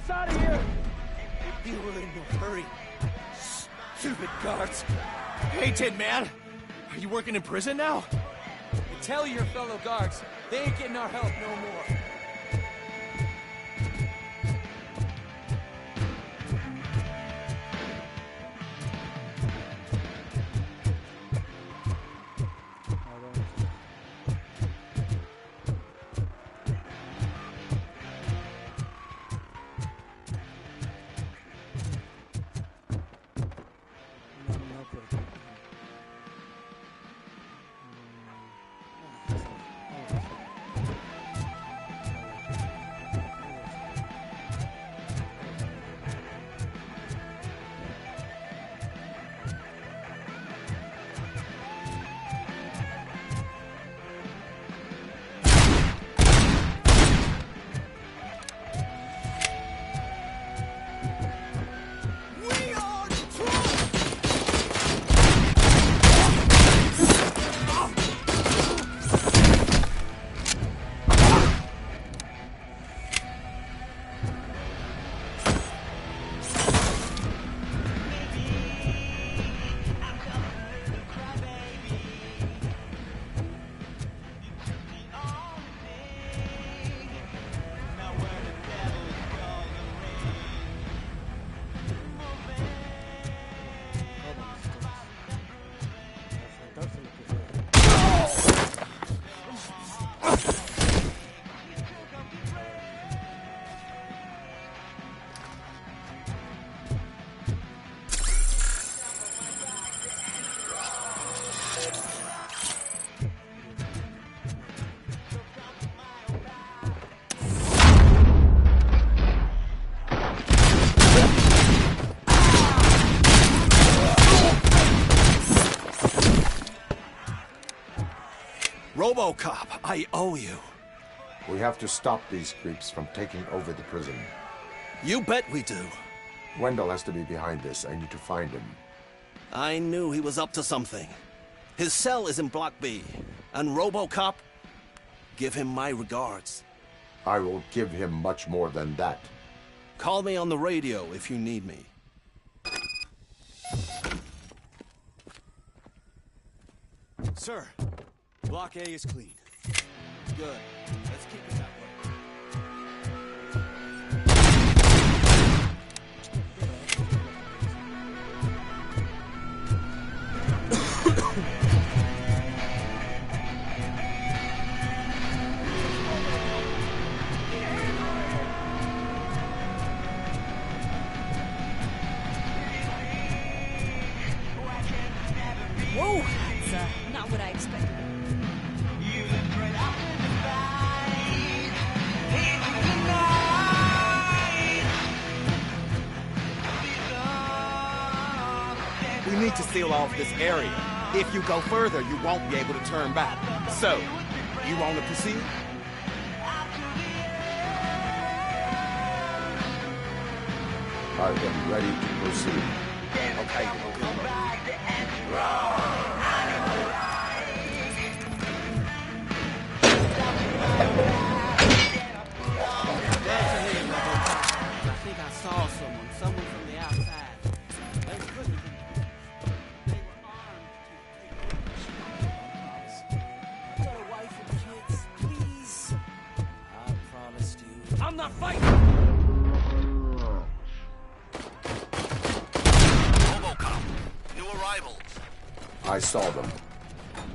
us out of here! You were in no hurry. Stupid guards. Hey, Tin Man. Are you working in prison now? Tell your fellow guards, they ain't getting our help no more. RoboCop, I owe you. We have to stop these creeps from taking over the prison. You bet we do. Wendell has to be behind this. I need to find him. I knew he was up to something. His cell is in Block B. And RoboCop, give him my regards. I will give him much more than that. Call me on the radio if you need me. Sir, Block A is clean. Good. Let's keep it that way. Whoa! That's not what I expected. We need to seal off this area. If you go further, you won't be able to turn back. So, you want to proceed? I am ready to proceed. Okay. I think I saw someone from the outside. They couldn't. They were armed. Get away from kids, please. I promised you. I'm not fighting. RoboCop, new arrivals. I saw them.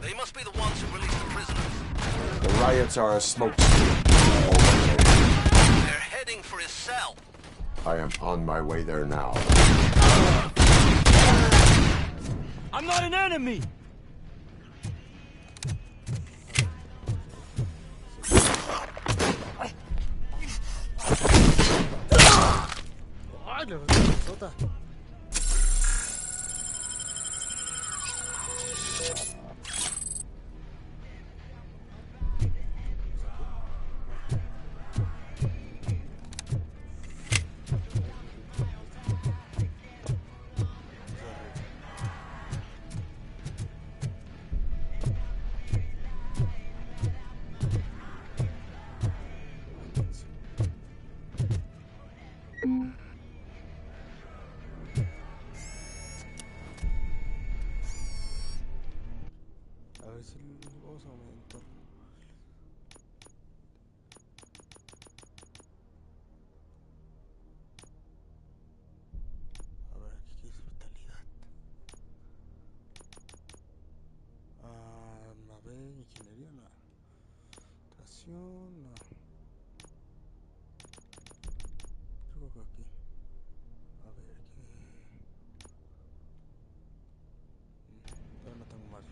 They must be the ones who released the prisoners. The riots are a smokescreen. They're heading for his cell. I am on my way there now. I'm not an enemy. Ay, le sota. A ver si vamos a aumentar. A ver, ¿qué es brutalidad? A ver, ingeniería, no. Tracción, no. Creo que aquí. A ver, ¿qué? Todavía no tengo más.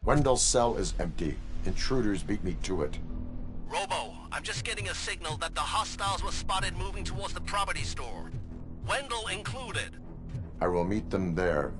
Wendell's cell is empty. Intruders beat me to it. Robo, I'm just getting a signal that the hostiles were spotted moving towards the property store. Wendell included. I will meet them there.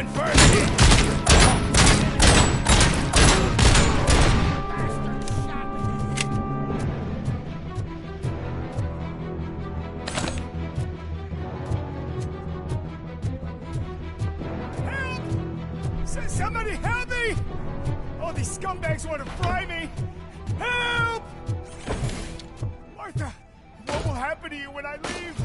coming for me! Somebody help me! Oh, these scumbags want to fry me! Help! Martha, what will happen to you when I leave?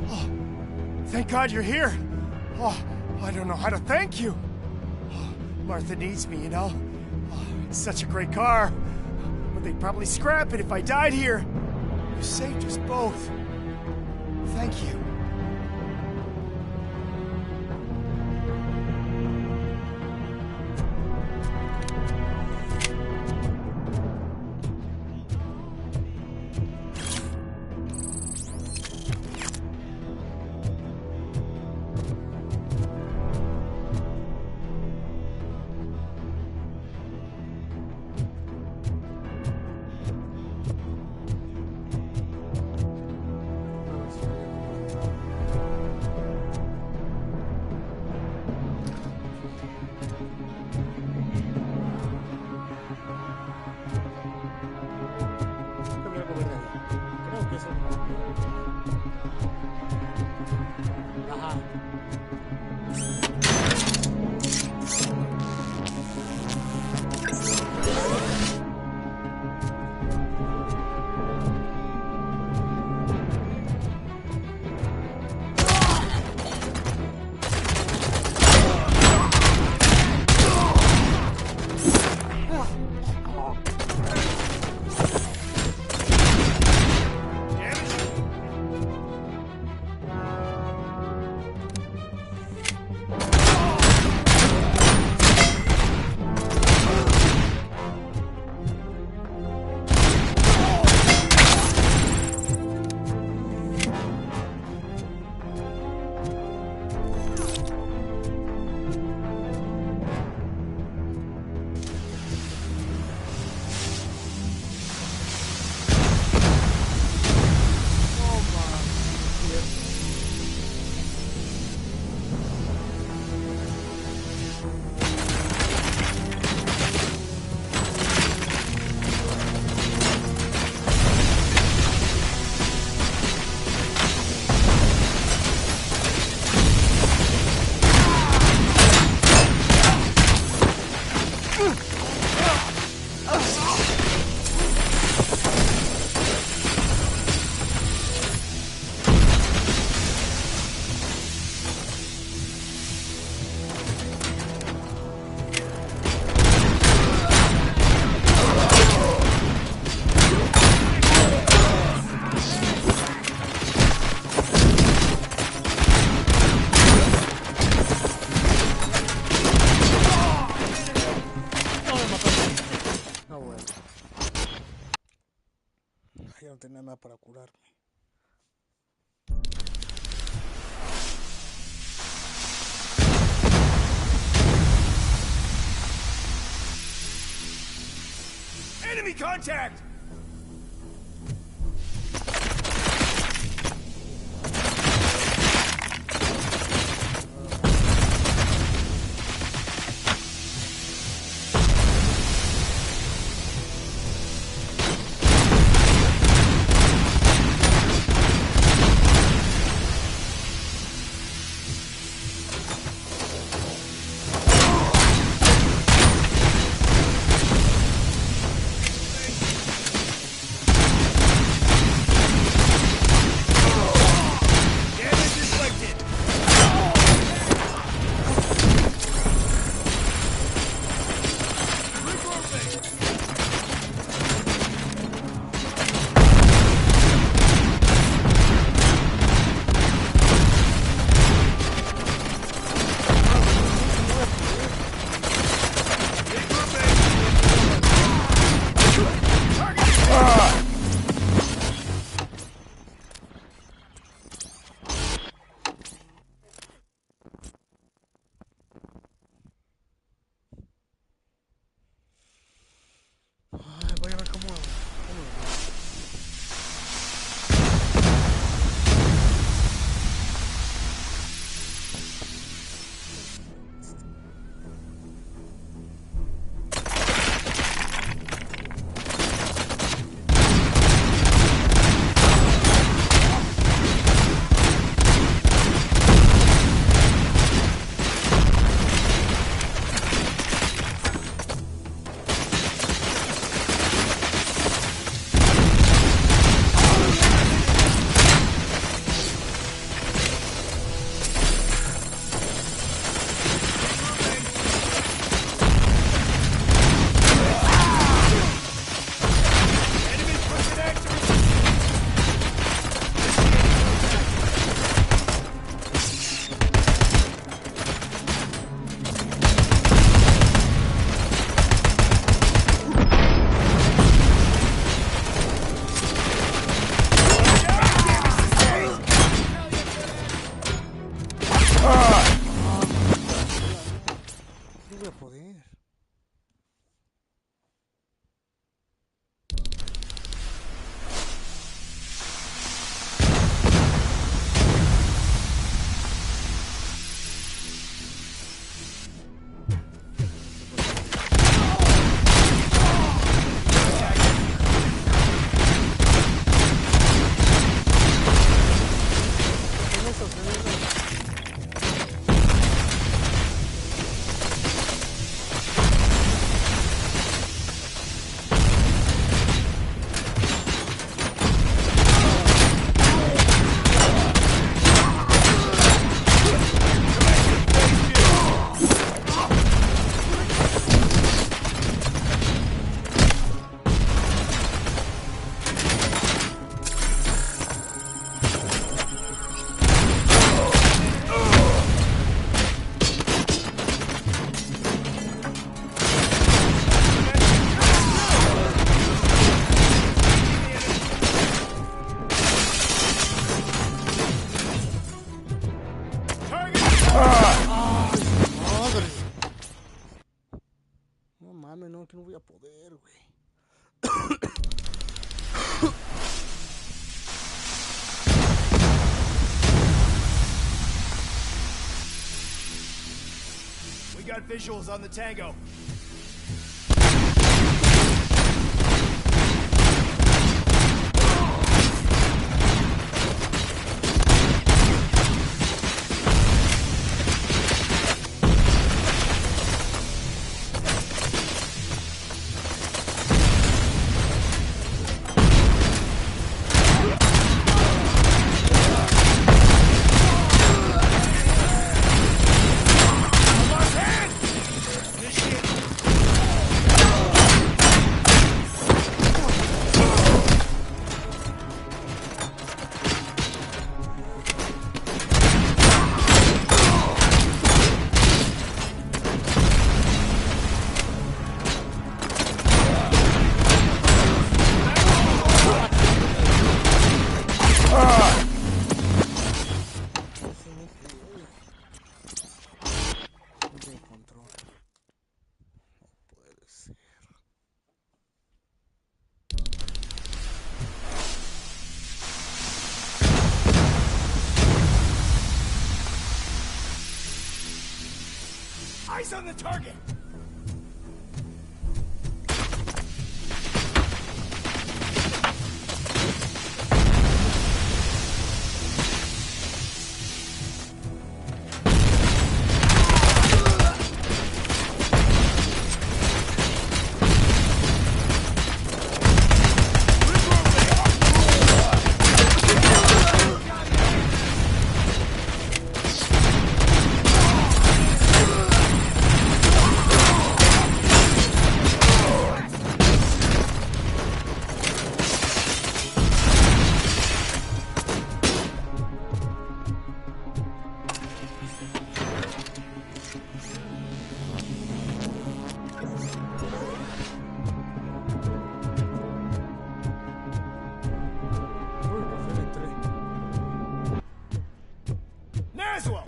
Oh, thank God you're here. Oh, I don't know how to thank you. Oh, Martha needs me, you know. Oh, it's such a great car. But they'd probably scrap it if I died here. You saved us both. Thank you. No tenía nada para curarme. Enemy contact! no, que no voy a poder, güey. We got visuals on the Tango. Eyes on the target!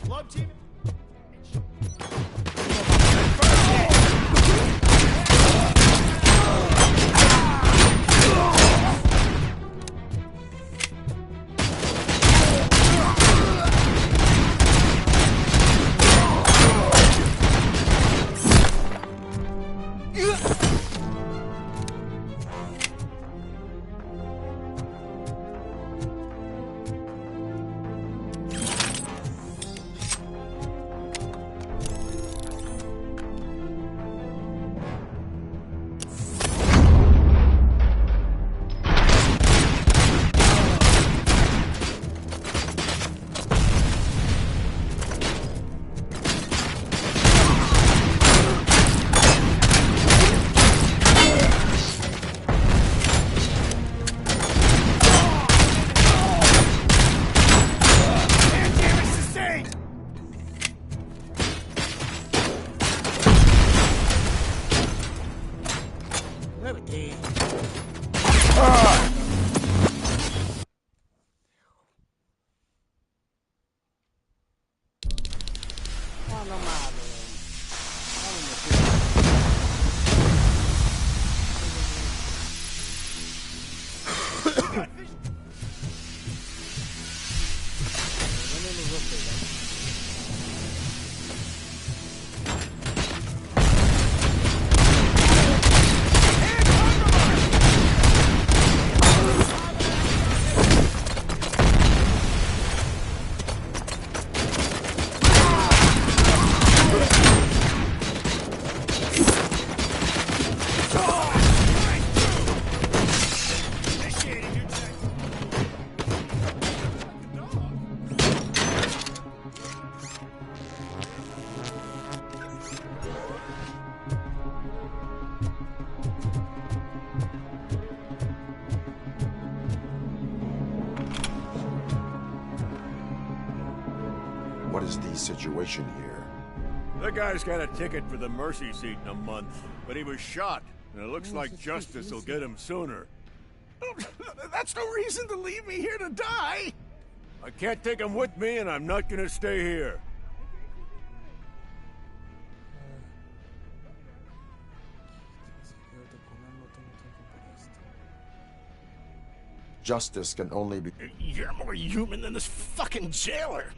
Love team. What is the situation here? The guy's got a ticket for the mercy seat in a month, but he was shot, and it looks like justice will get him sooner. That's no reason to leave me here to die! I can't take him with me, and I'm not gonna stay here. justice can only be... You're more human than this fucking jailer.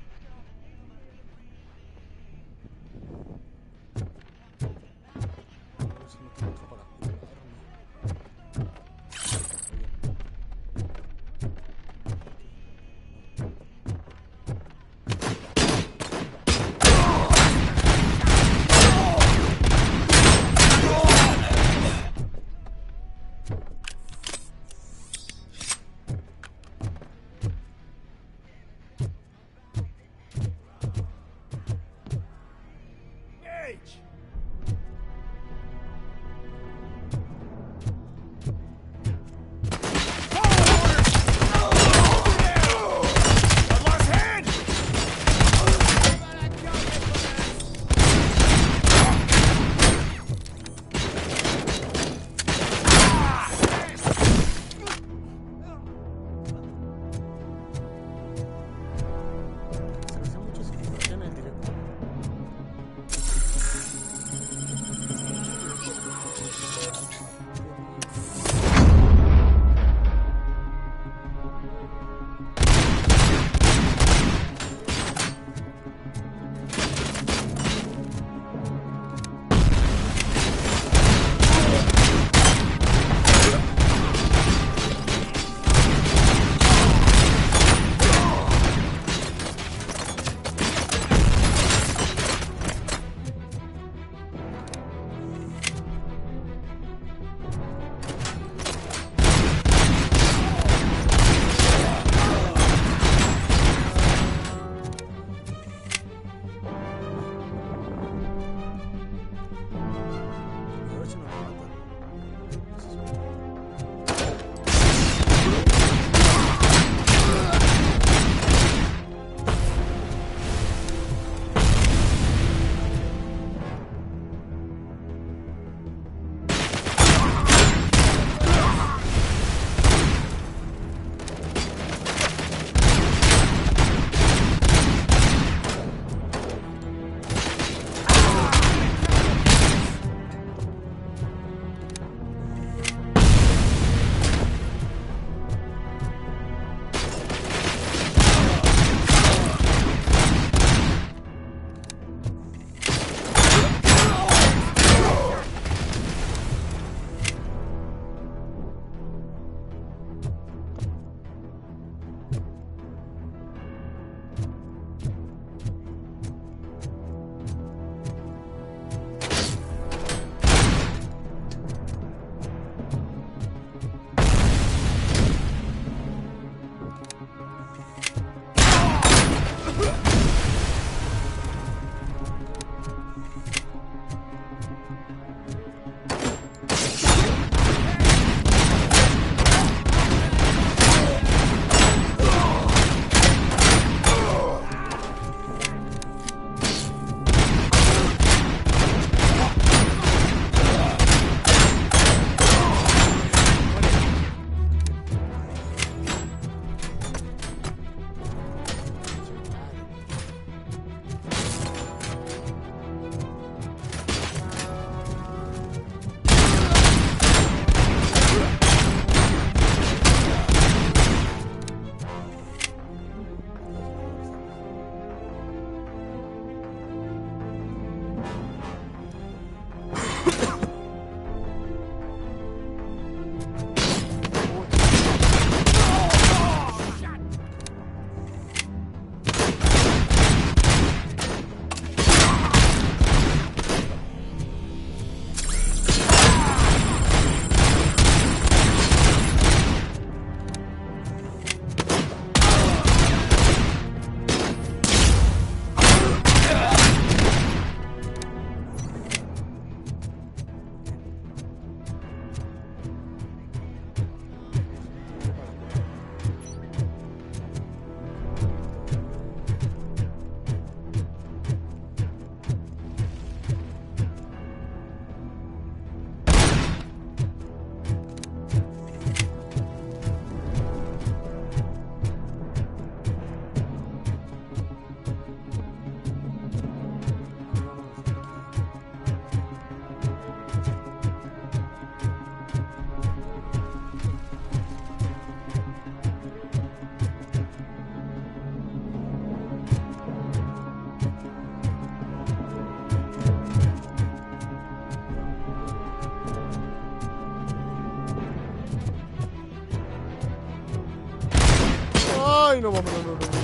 Ay, no, vamos, no.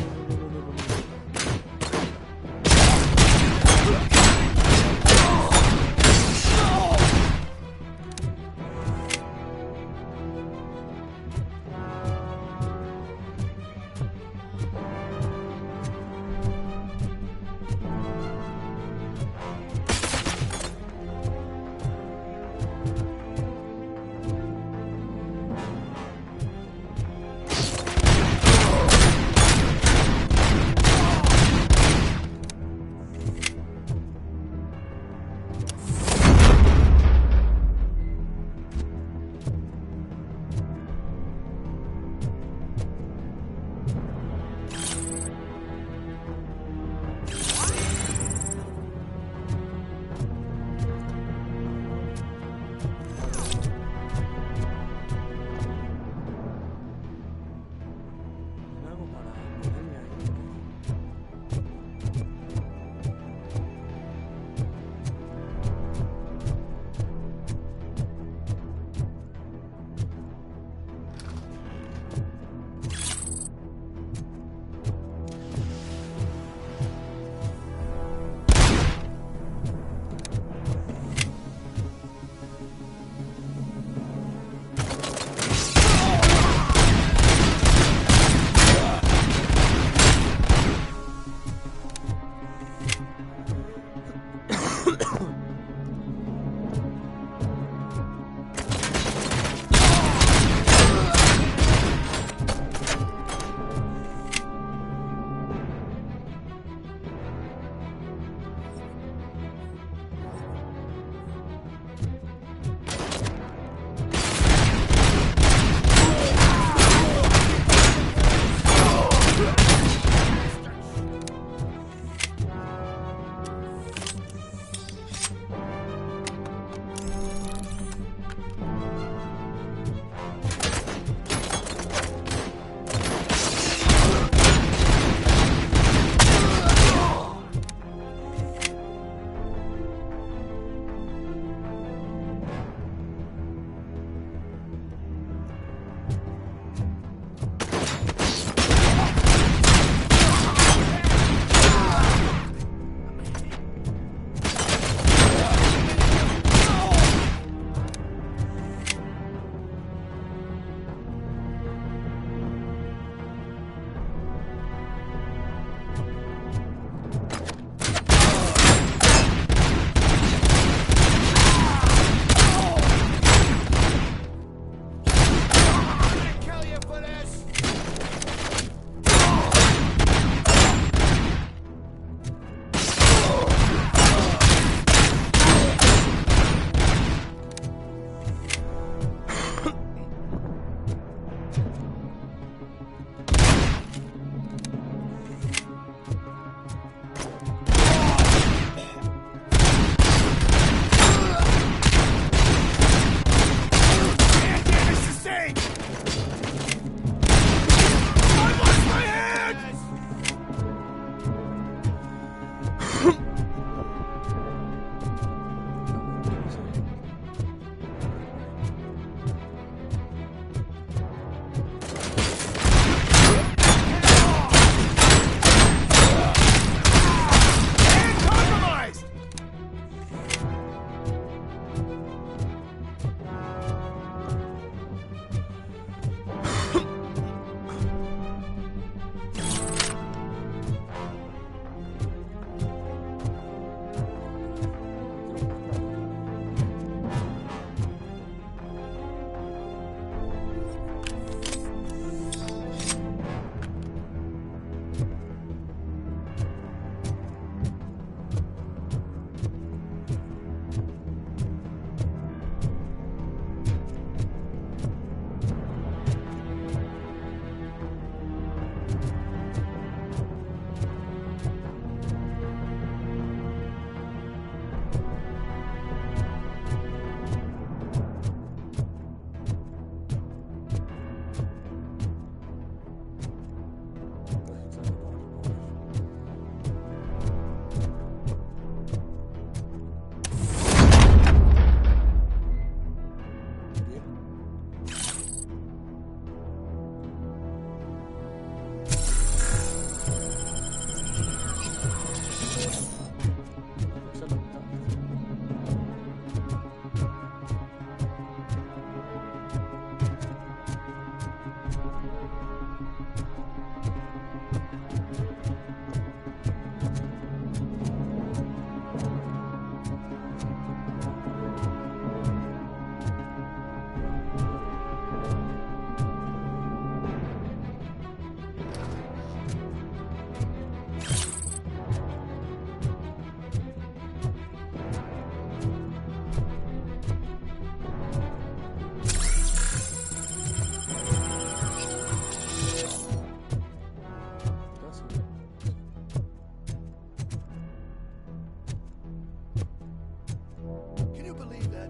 Can you believe that?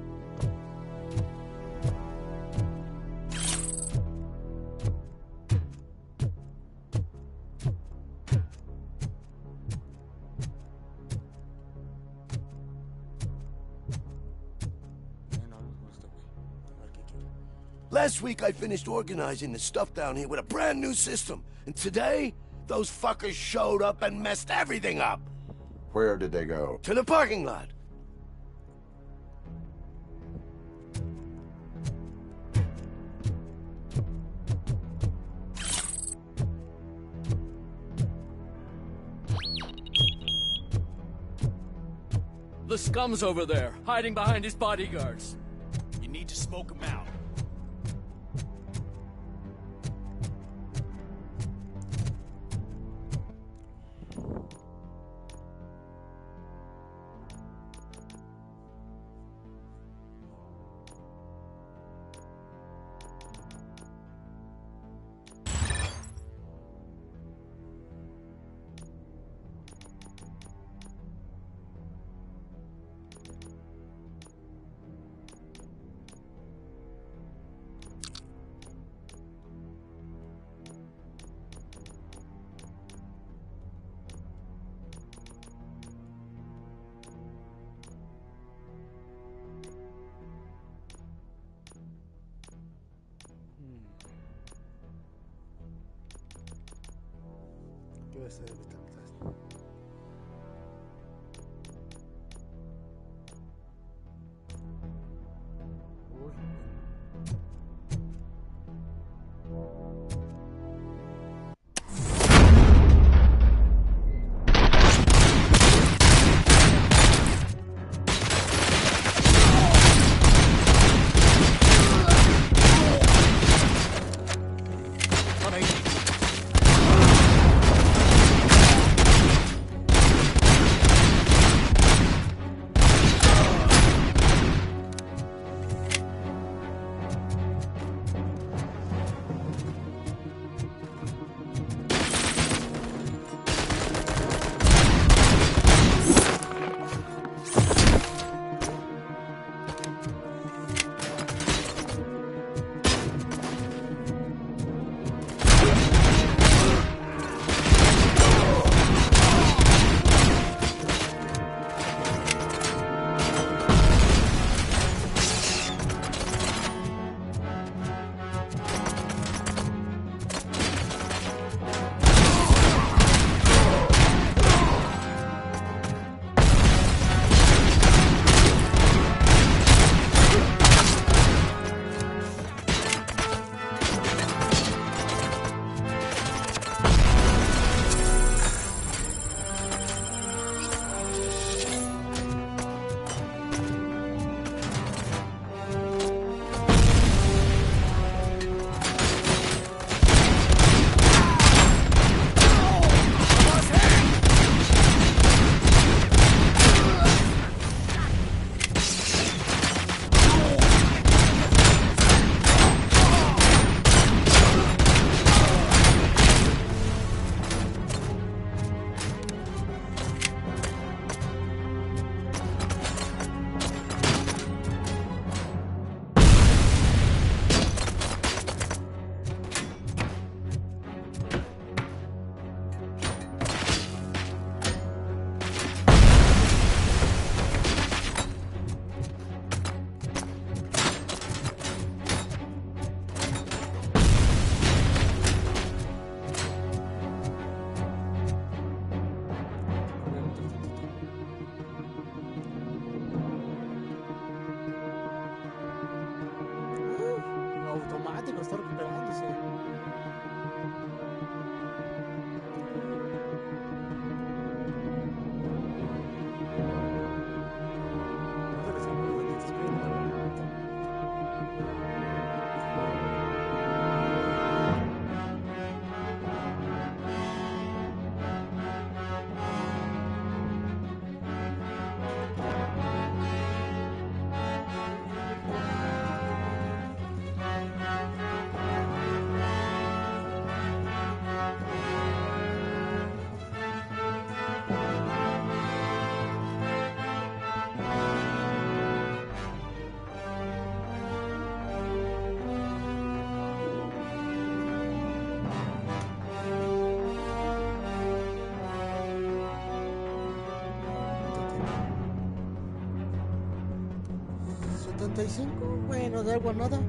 Last week I finished organizing the stuff down here with a brand new system. And today, those fuckers showed up and messed everything up. Where did they go? To the parking lot. The scum's over there, hiding behind his bodyguards. You need to smoke him out. Debe ser bastante. 65. Bueno, de agua nada.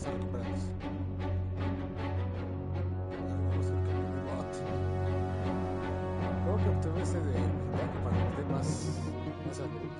está recuperándose. Vamos a ir con el bot. Creo que obtuve ese de vigilante para meter más salud.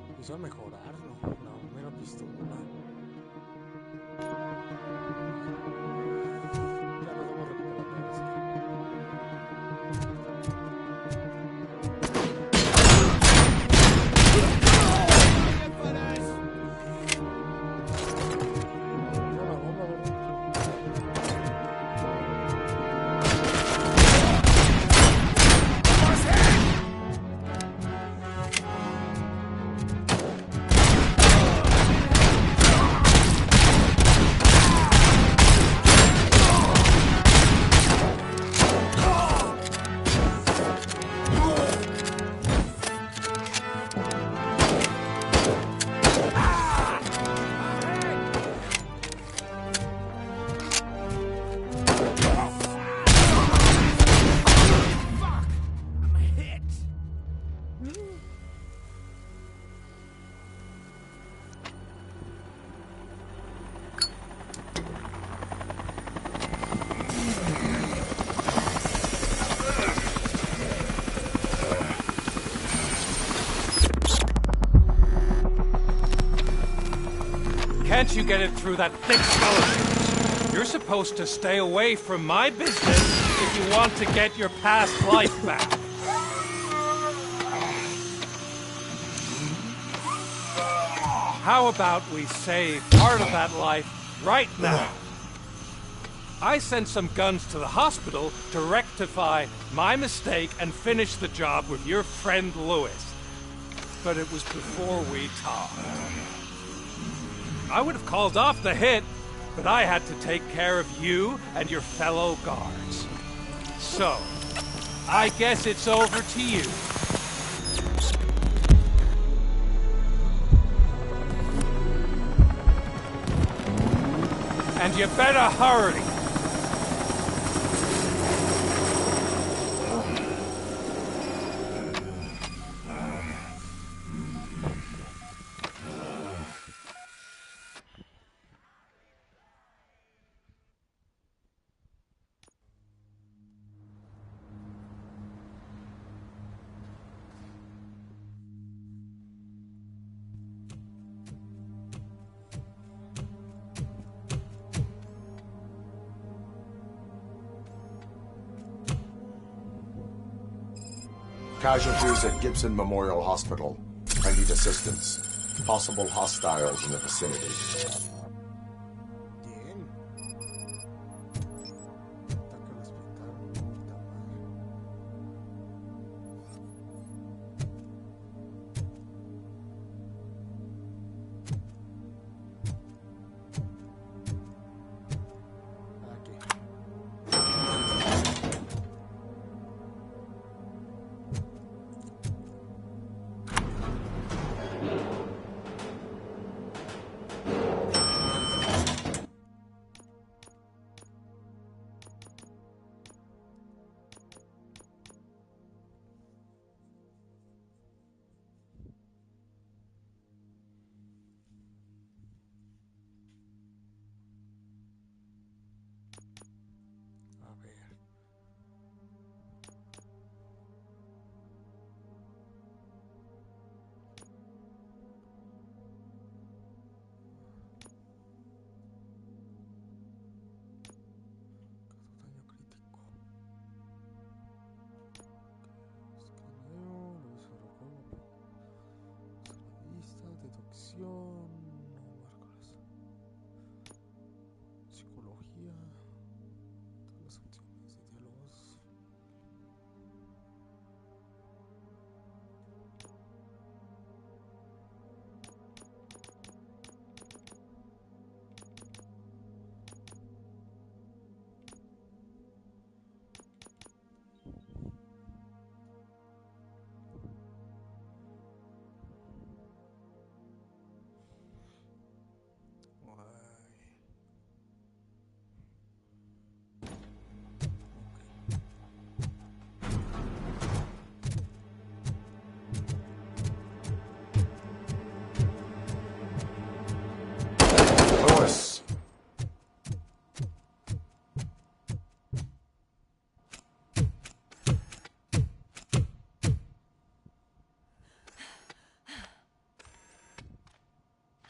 Empezó a mejorarlo, la mera pistola. Ya nos vamos recuperando ahora sí. Can't you get it through that thick skeleton? You're supposed to stay away from my business if you want to get your past life back. How about we save part of that life right now? I sent some guns to the hospital to rectify my mistake and finish the job with your friend Lewis. But it was before we talked. I would have called off the hit, but I had to take care of you and your fellow guards. So, I guess it's over to you. And you better hurry. Casualties at Gibson Memorial Hospital. I need assistance. Possible hostiles in the vicinity.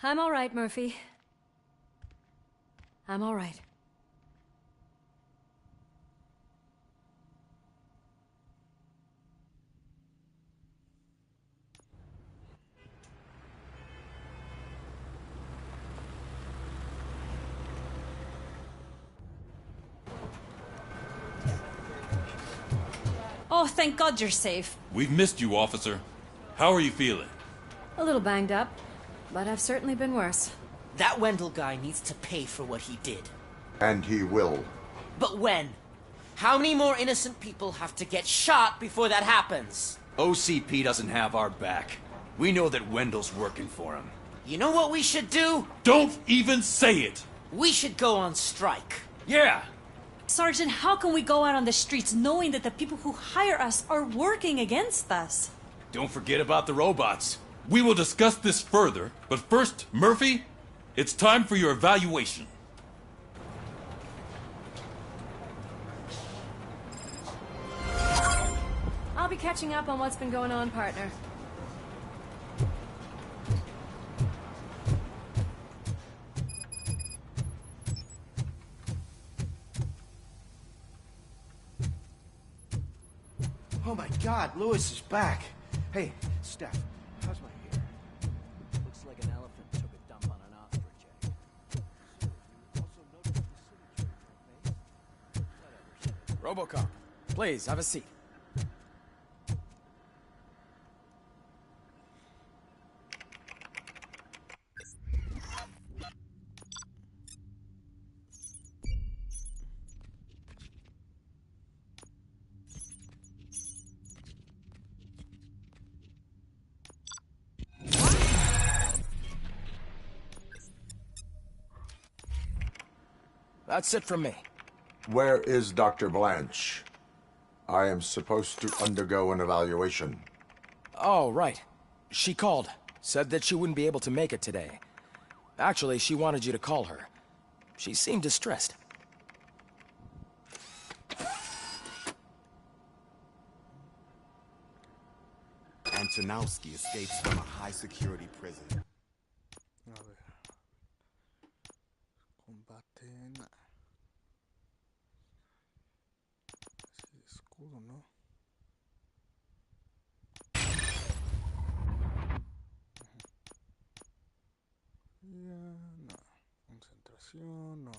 I'm all right, Murphy. I'm all right. Oh, thank God you're safe. We've missed you, officer. How are you feeling? A little banged up, but I've certainly been worse. That Wendell guy needs to pay for what he did. And he will. But when? How many more innocent people have to get shot before that happens? OCP doesn't have our back. We know that Wendell's working for him. You know what we should do? Don't even say it! We should go on strike. Yeah! Sergeant, how can we go out on the streets knowing that the people who hire us are working against us? Don't forget about the robots. We will discuss this further, but first, Murphy, it's time for your evaluation. I'll be catching up on what's been going on, partner. Oh my God, Lewis is back. Hey, Steph, how's my hair? Looks like an elephant took a dump on an ostrich egg. Robocop, please, have a seat. That's it from me. Where is Dr. Blanche? I am supposed to undergo an evaluation. Oh, right. She called. Said that she wouldn't be able to make it today. Actually, she wanted you to call her. She seemed distressed. Antonowski escapes from a high-security prison. A ver. Combaten. Sí, escudo, ¿no? Ya, no. Concentración, no.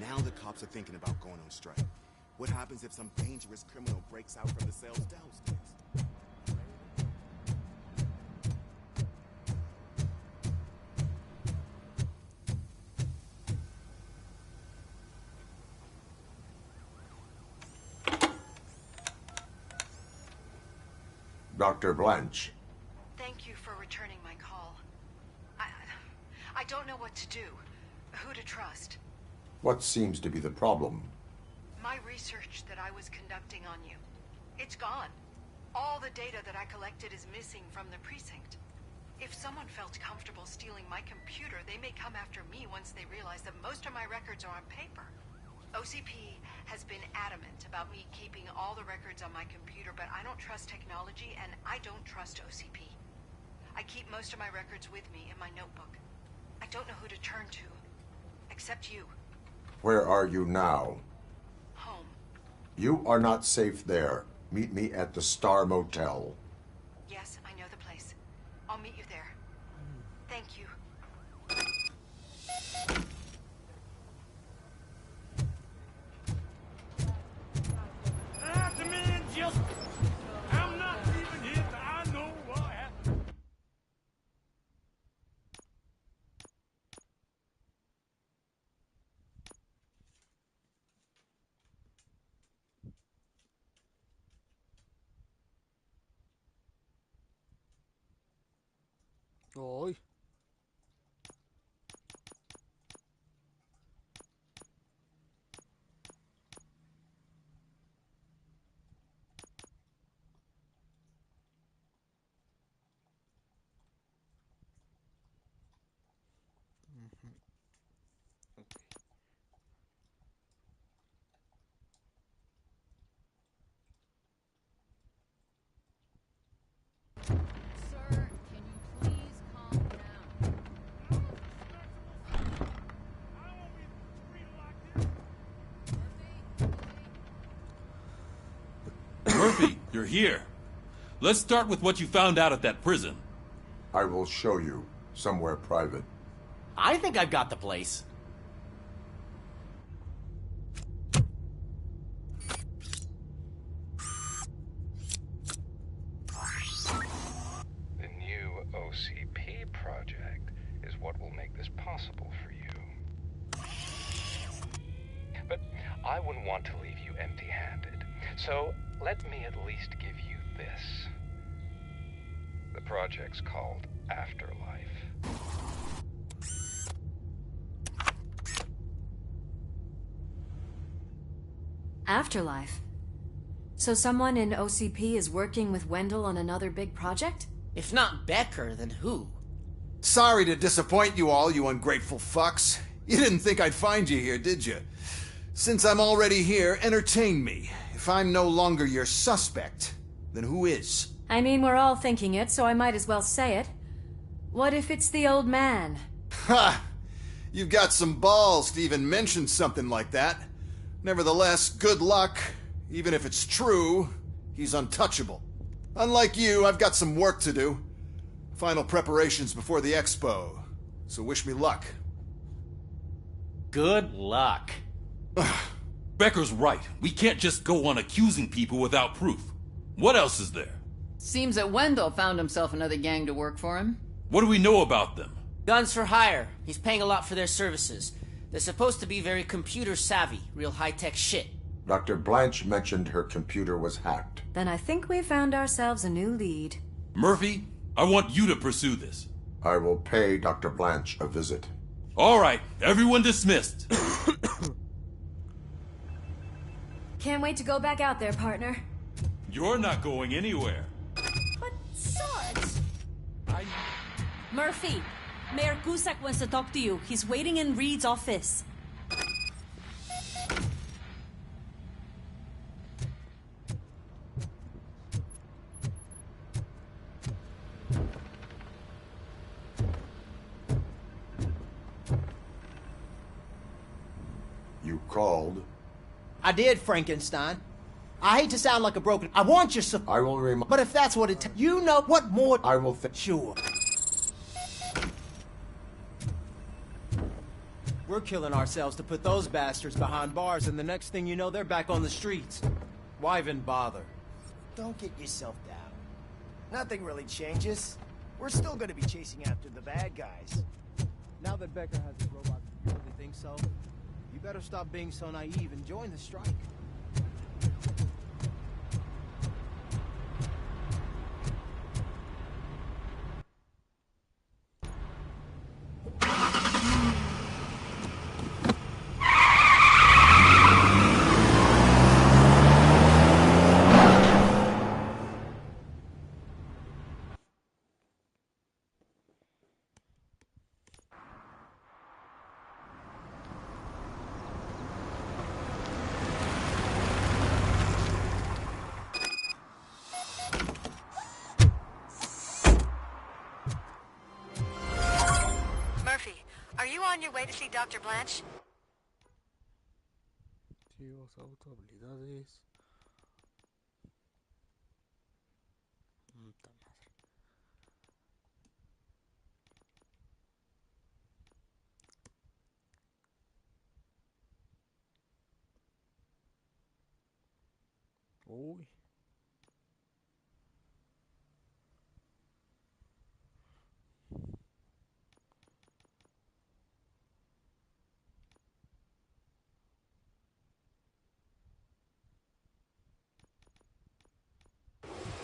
Now the cops are thinking about going on strike. What happens if some dangerous criminal breaks out from the cells downstairs? Dr. Blanche. Thank you for returning my call. I don't know what to do, who to trust. What seems to be the problem? My research that I was conducting on you, it's gone. All the data that I collected is missing from the precinct. If someone felt comfortable stealing my computer, they may come after me once they realize that most of my records are on paper. OCP has been adamant about me keeping all the records on my computer, but I don't trust technology and I don't trust OCP. I keep most of my records with me in my notebook. I don't know who to turn to, except you. Where are you now? Home. You are not safe there. Meet me at the Star Motel. Yes, I know the place. I'll meet you there. Thank you. The man just... I'm not even here, but I know what happened. Uy. Murphy, you're here. Let's start with what you found out at that prison. I will show you somewhere private. I think I've got the place. The new OCP project is what will make this possible for you. But I wouldn't want to leave you empty-handed. So let me at least give you this. The project's called Afterlife. Afterlife? So someone in OCP is working with Wendell on another big project? If not Becker, then who? Sorry to disappoint you all, you ungrateful fucks. You didn't think I'd find you here, did you? Since I'm already here, entertain me. If I'm no longer your suspect, then who is? I mean, we're all thinking it, so I might as well say it. What if it's the old man? Ha! You've got some balls to even mention something like that. Nevertheless, good luck. Even if it's true, he's untouchable. Unlike you, I've got some work to do. Final preparations before the expo. So wish me luck. Good luck. Becker's right. We can't just go on accusing people without proof. What else is there? Seems that Wendell found himself another gang to work for him. What do we know about them? Guns for hire. He's paying a lot for their services. They're supposed to be very computer savvy, real high-tech shit. Dr. Blanche mentioned her computer was hacked. Then I think we found ourselves a new lead. Murphy, I want you to pursue this. I will pay Dr. Blanche a visit. All right, everyone dismissed. Can't wait to go back out there, partner. You're not going anywhere. But, Sarge... Murphy, Mayor Cusack wants to talk to you. He's waiting in Reed's office. You called? I did, Frankenstein. I hate to sound like a broken... I want your support. I will remind... But if that's what it takes... You know what more... I will Sure. We're killing ourselves to put those bastards behind bars, and the next thing you know, they're back on the streets. Why even bother? Don't get yourself down. Nothing really changes. We're still gonna be chasing after the bad guys. Now that Becker has his robot, you really think so? You better stop being so naive and join the strike. Are you on your way to see Dr. Blanche? Dios, auto, habilidades. Puta madre. Uy.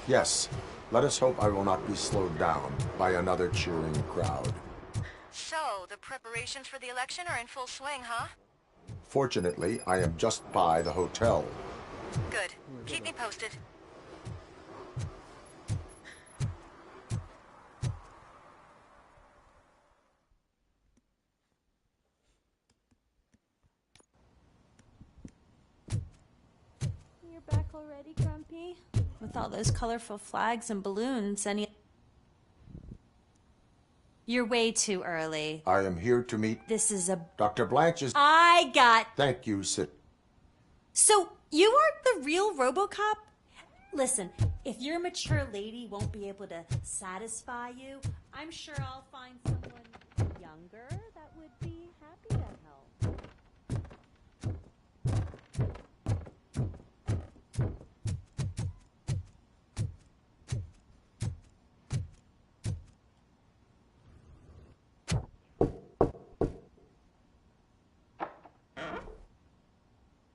Yes, Let us hope I will not be slowed down by another cheering crowd. So, the preparations for the election are in full swing, huh? Fortunately, I am just by the hotel. Good. Keep me posted. You're back already, Grumpy? With all those colorful flags and balloons, and you're way too early. I am here to meet... This is a... Dr. Blanche is... I got... Thank you, Sid. So, you aren't the real RoboCop? Listen, if your mature lady won't be able to satisfy you, I'm sure I'll find someone younger that would be happy to help.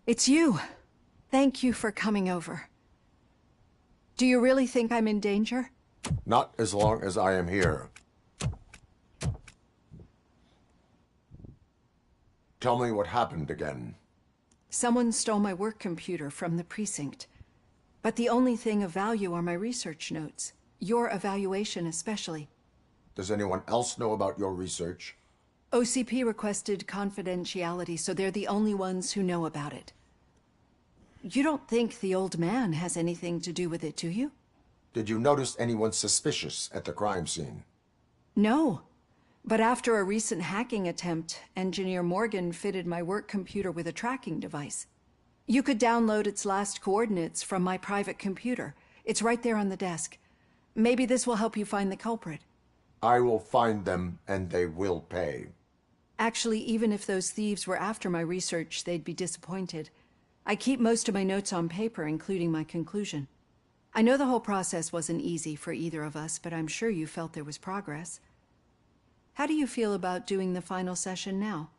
It's you. Thank you for coming over. Do you really think I'm in danger? Not as long as I am here. Tell me what happened again. Someone stole my work computer from the precinct. But the only thing of value are my research notes. Your evaluation especially. Does anyone else know about your research? OCP requested confidentiality, so they're the only ones who know about it. You don't think the old man has anything to do with it, do you? Did you notice anyone suspicious at the crime scene? No. But after a recent hacking attempt, Engineer Morgan fitted my work computer with a tracking device. You could download its last coordinates from my private computer. It's right there on the desk. Maybe this will help you find the culprit. I will find them, and they will pay. Actually, even if those thieves were after my research, they'd be disappointed. I keep most of my notes on paper, including my conclusion. I know the whole process wasn't easy for either of us, but I'm sure you felt there was progress. How do you feel about doing the final session now?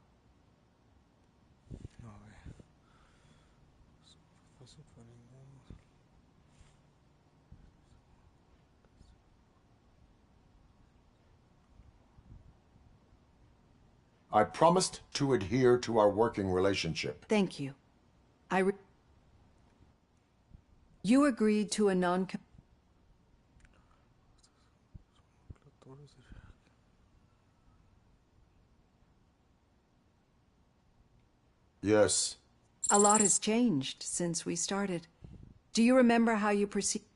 I promised to adhere to our working relationship. Thank you. You agreed to a non- Yes. A lot has changed since we started. Do you remember how you perceived?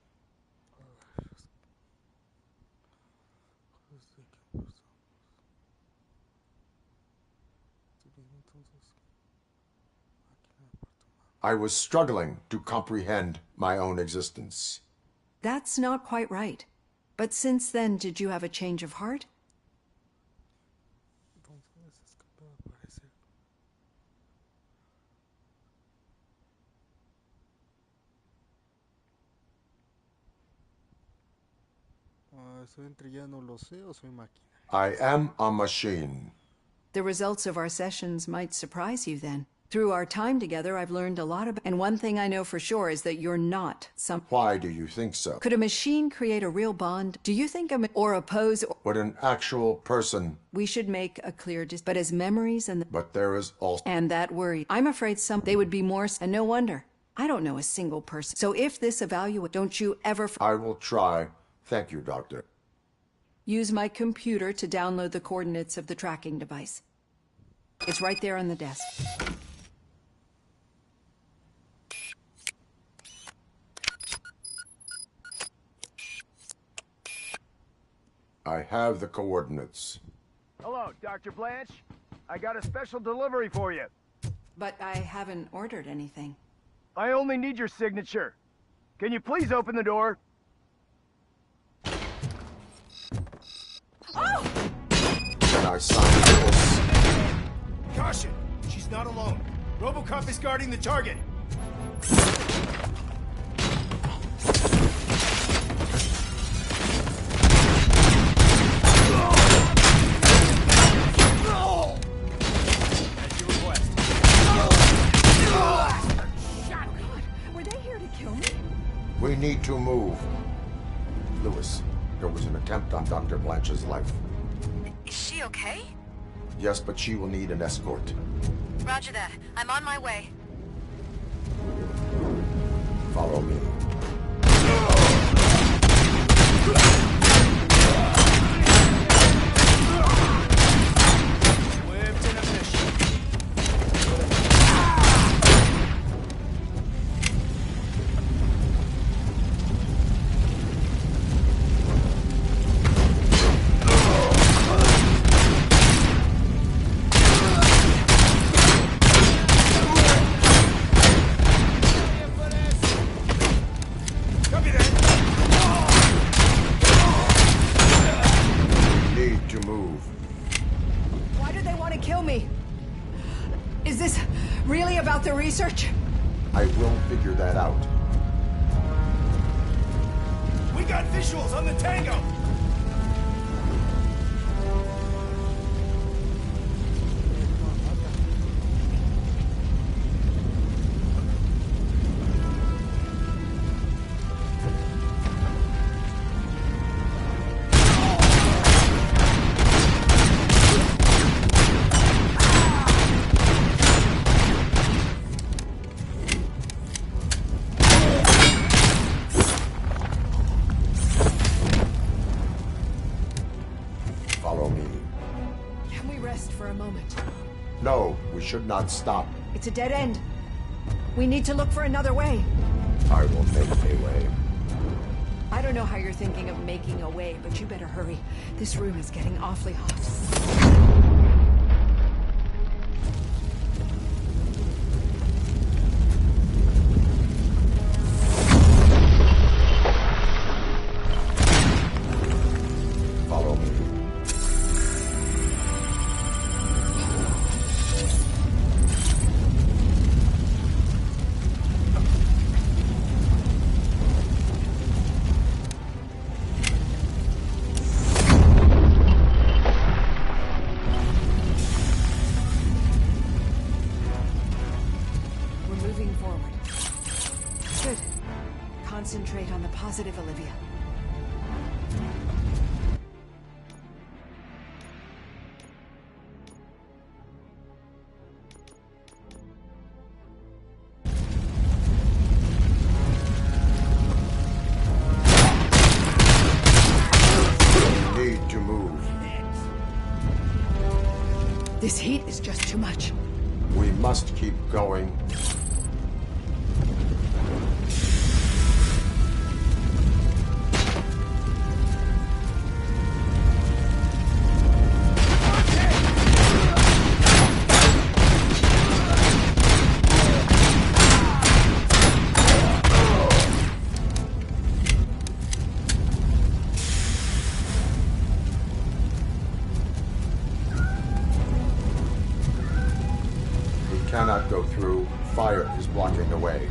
I was struggling to comprehend my own existence. That's not quite right. But since then, did you have a change of heart? I am a machine. The results of our sessions might surprise you then. Through our time together, I've learned a lot about... And one thing I know for sure is that you're not some... Why do you think so? Could a machine create a real bond? Do you think or oppose... Would an actual person... We should make a clear... But as memories and... But there is also... And that worry. I'm afraid they would be more... And no wonder. I don't know a single person. So if this evaluate... Don't you ever... I will try. Thank you, Doctor. Use my computer to download the coordinates of the tracking device. It's right there on the desk. I have the coordinates. Hello, Dr. Blanche. I got a special delivery for you. But I haven't ordered anything. I only need your signature. Can you please open the door? Oh! Can I sign this? Caution! She's not alone. RoboCop is guarding the target. Were they here to kill me? We need to move. Lewis, there was an attempt on Dr. Blanche's life. Is she okay? Yes, but she will need an escort. Roger that. I'm on my way. Follow me. Why do they want to kill me? Is this really about the research? I will figure that out. We got visuals on the Tango! Follow me. Can we rest for a moment? No, we should not stop. It's a dead end. We need to look for another way. I will make a way. I don't know how you're thinking of making a way, but you better hurry. This room is getting awfully hot. Follow me. We're moving forward. Good. Concentrate on the positive, Olivia. Need to move. This heat is just too much. We must keep going. We cannot go through. Fire is blocking the way.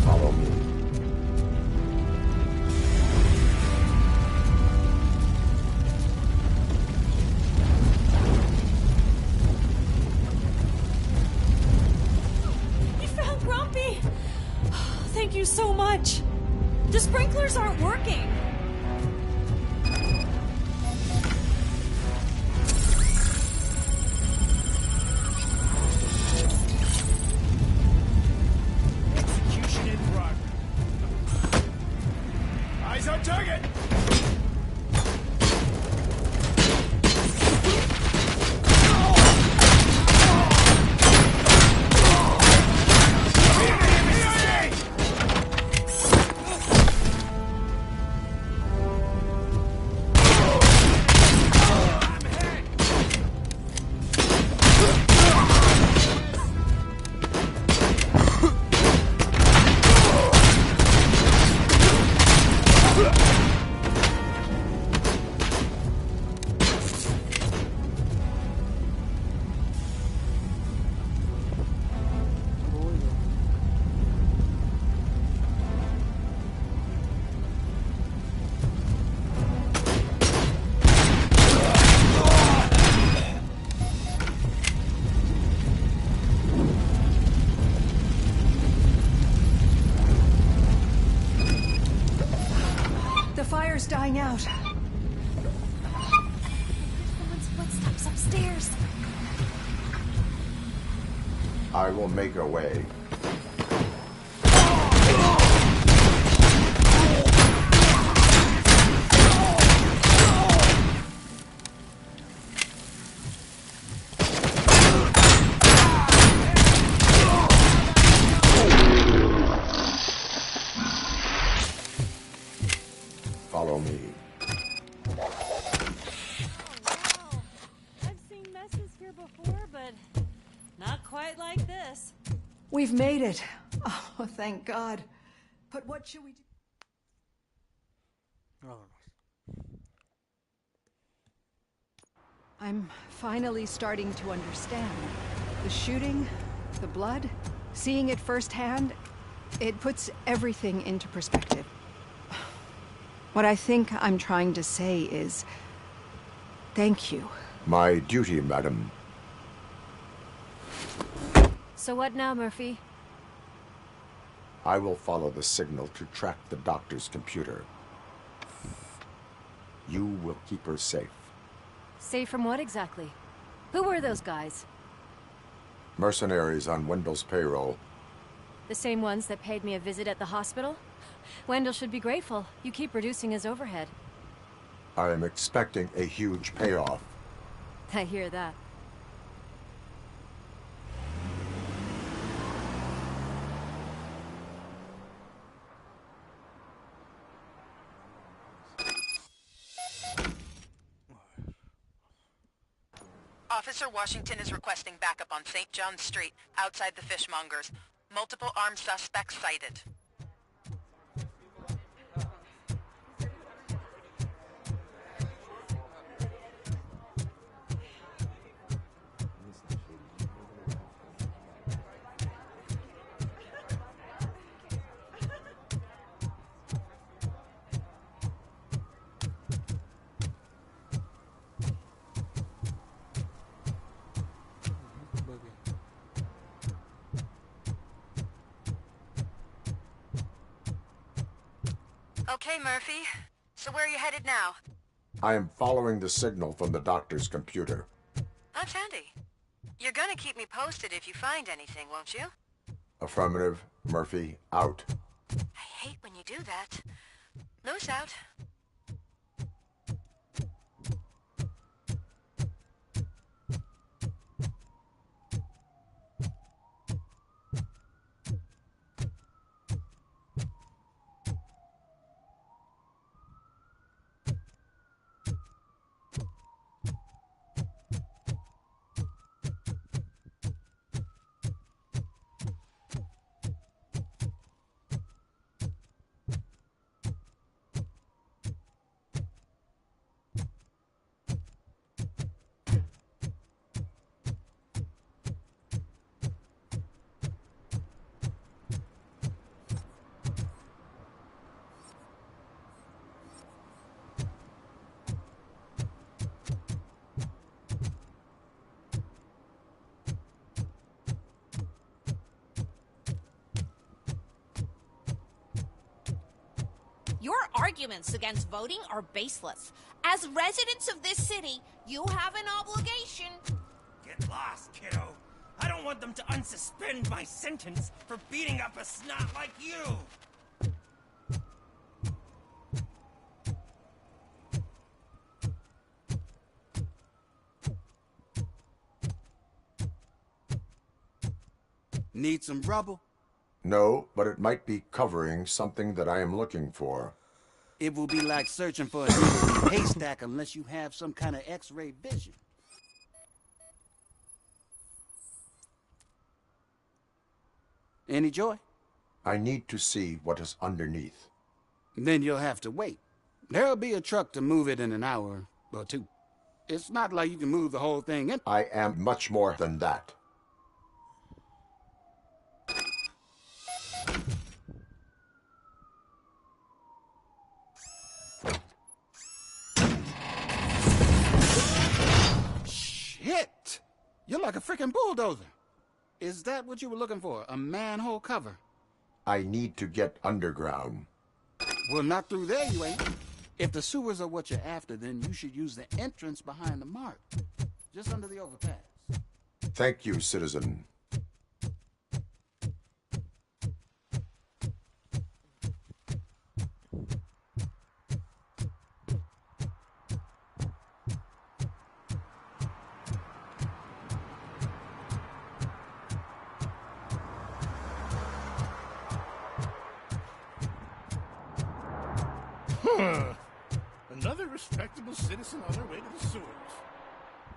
Follow me. You found Grumpy! Thank you so much. The sprinklers aren't working. Execution in progress. Eyes on target! fire's dying out. Someone's footsteps upstairs. I will make a way. Follow me. I've seen messes here before, but not quite like this. We've made it. Oh, thank God. But what should we do? I'm finally starting to understand. The shooting, the blood, seeing it firsthand, it puts everything into perspective. What I think I'm trying to say is, thank you. My duty, madam. So what now, Murphy? I will follow the signal to track the doctor's computer. You will keep her safe. Safe from what exactly? Who were those guys? Mercenaries on Wendell's payroll. The same ones that paid me a visit at the hospital? Wendell should be grateful. You keep reducing his overhead. I am expecting a huge payoff. I hear that. Officer Washington is requesting backup on St. John's Street, outside the fishmongers. Multiple armed suspects sighted. Okay, Murphy. So where are you headed now? I am following the signal from the doctor's computer. That's handy. You're gonna keep me posted if you find anything, won't you? Affirmative. Murphy, out. I hate when you do that. Loose out. Your arguments against voting are baseless. As residents of this city, you have an obligation. Get lost, kiddo. I don't want them to unsuspend my sentence for beating up a snot like you. Need some rubble? No, but it might be covering something that I am looking for. It will be like searching for a needle in a haystack unless you have some kind of X-ray vision. Any joy? I need to see what is underneath. Then you'll have to wait. There'll be a truck to move it in an hour or two. It's not like you can move the whole thing in. I am much more than that. Shit! You're like a freaking bulldozer. Is that what you were looking for? A manhole cover? I need to get underground. Well, not through there, you ain't. If the sewers are what you're after, then you should use the entrance behind the mark, just under the overpass. Thank you, citizen. Another respectable citizen on their way to the sewers.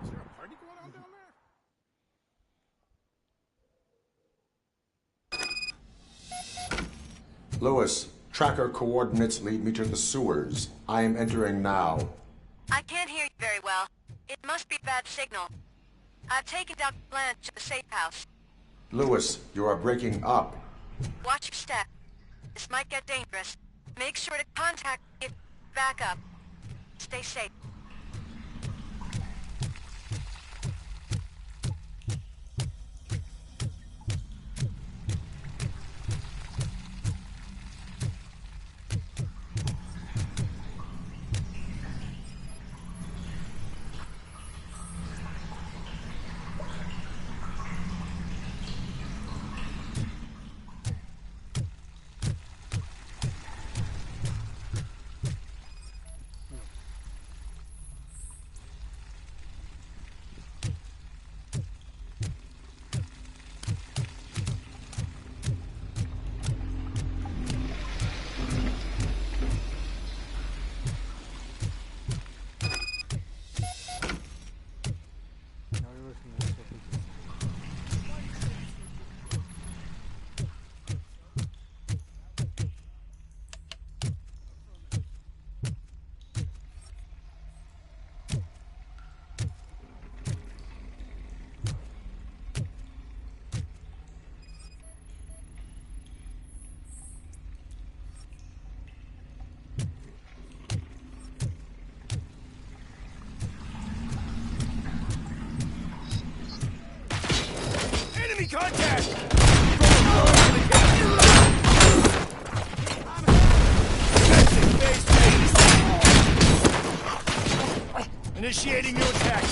Is there a party going on down there? Lewis, tracker coordinates lead me to the sewers. I am entering now. I can't hear you very well. It must be bad signal. I've taken Dr. Blanche to the safe house. Lewis, you are breaking up. Watch your step. This might get dangerous. Make sure to contact me if back up. Stay safe. Enemy contact! Initiating new attack.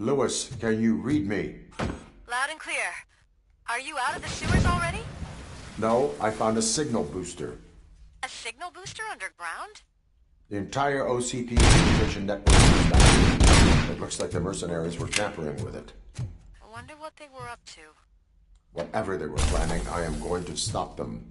Lewis, can you read me? Loud and clear. Are you out of the sewers already? No, I found a signal booster. A signal booster underground? The entire OCP communication network is down. It looks like the mercenaries were tampering with it. I wonder what they were up to. Whatever they were planning, I am going to stop them.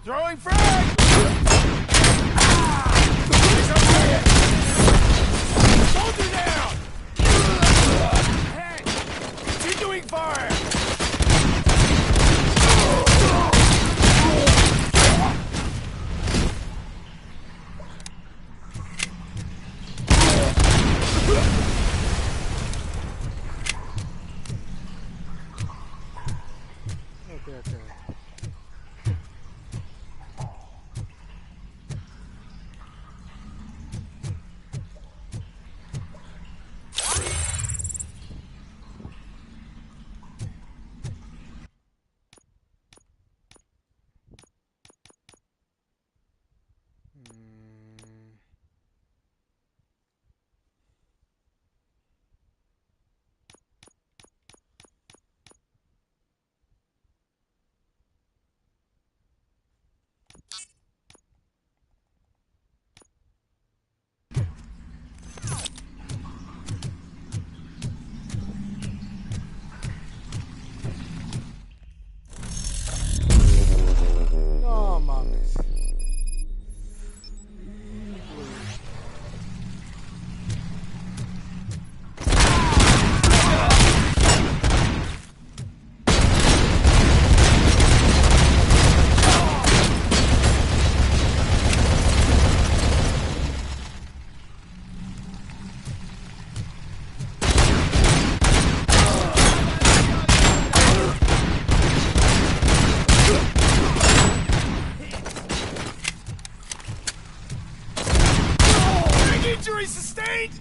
Throwing frag! Soldier down! Hey! Continuing fire! Okay. No mames. Injury sustained!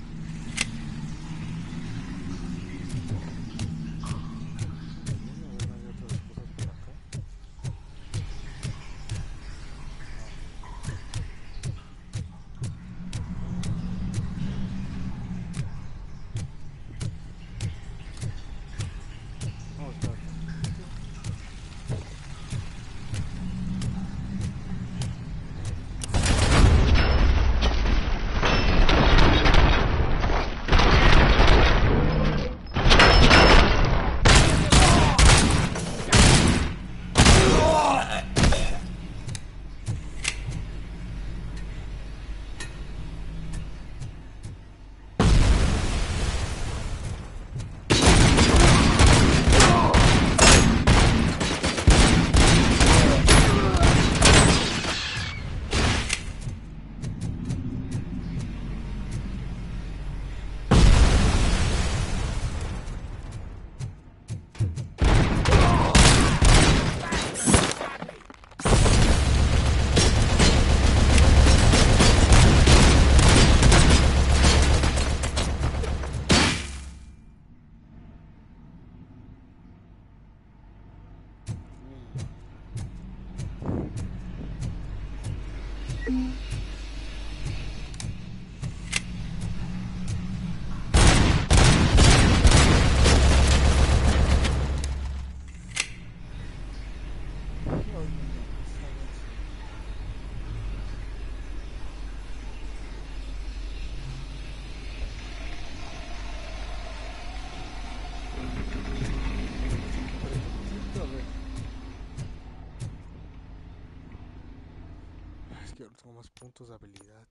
que ahora tengo más puntos de habilidad.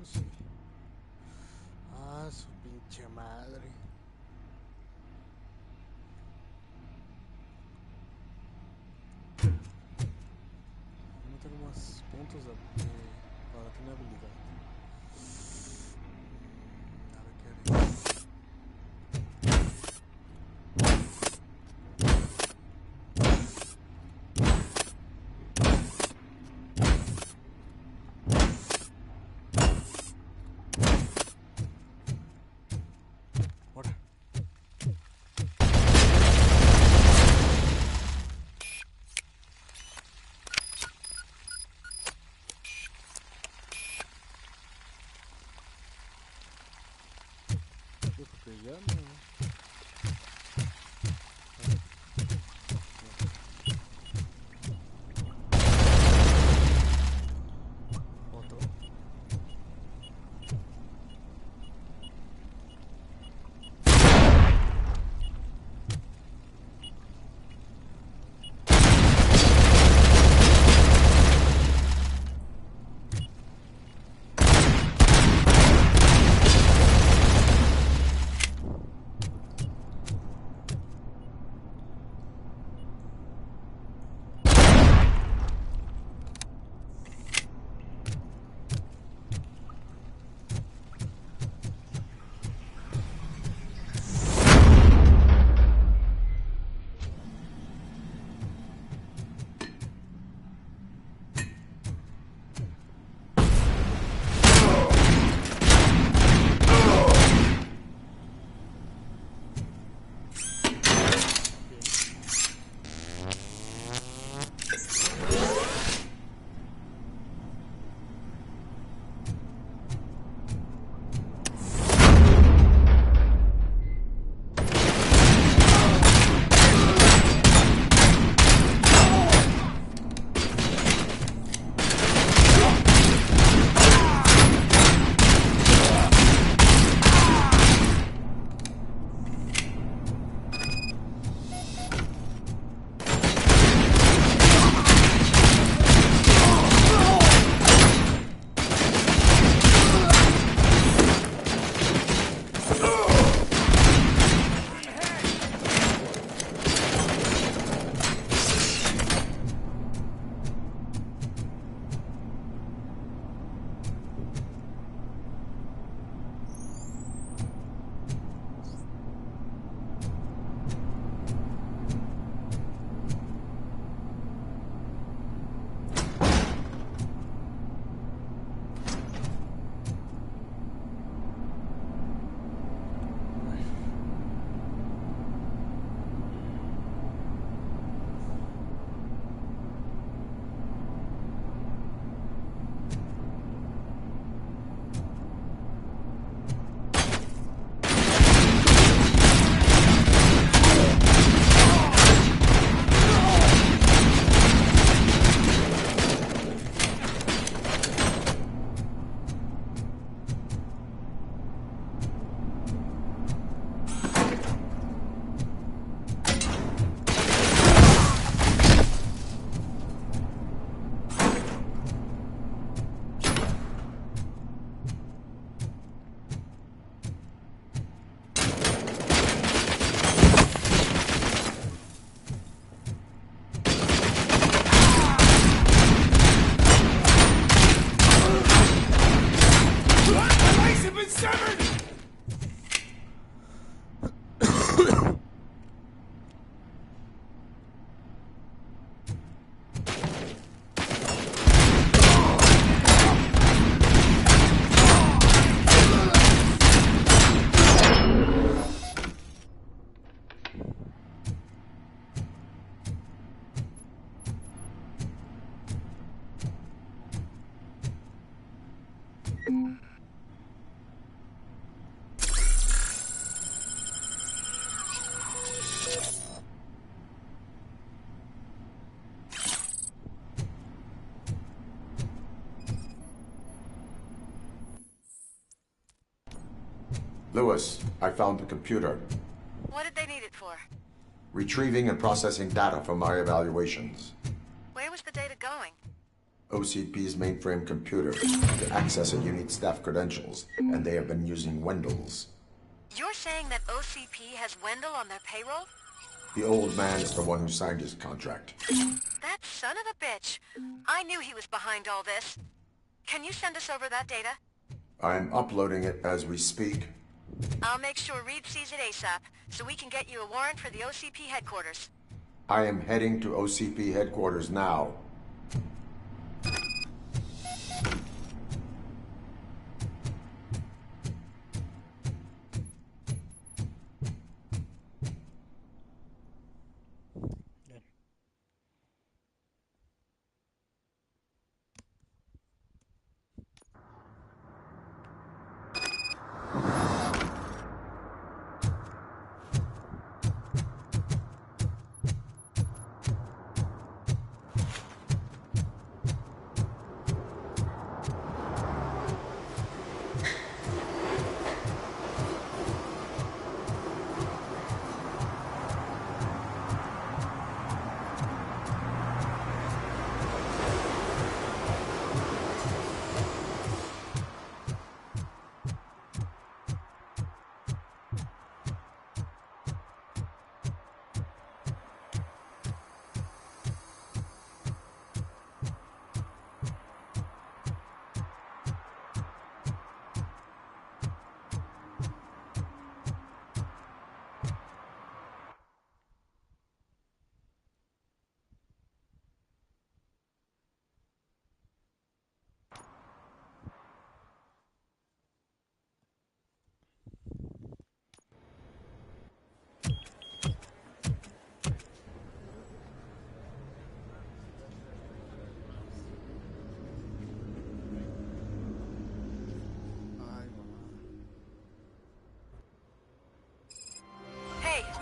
Eso sí. Ah, su pinche madre. No tengo más puntos para tener habilidad. A ver qué haré. Que ya no. Otro. Lewis, I found the computer. What did they need it for? Retrieving and processing data from my evaluations. Where was the data going? OCP's mainframe computer to access a unit's staff credentials, and they have been using Wendell's. You're saying that OCP has Wendell on their payroll? The old man is the one who signed his contract. That son of a bitch. I knew he was behind all this. Can you send us over that data? I'm uploading it as we speak. I'll make sure Reed sees it ASAP, so we can get you a warrant for the OCP headquarters. I am heading to OCP headquarters now.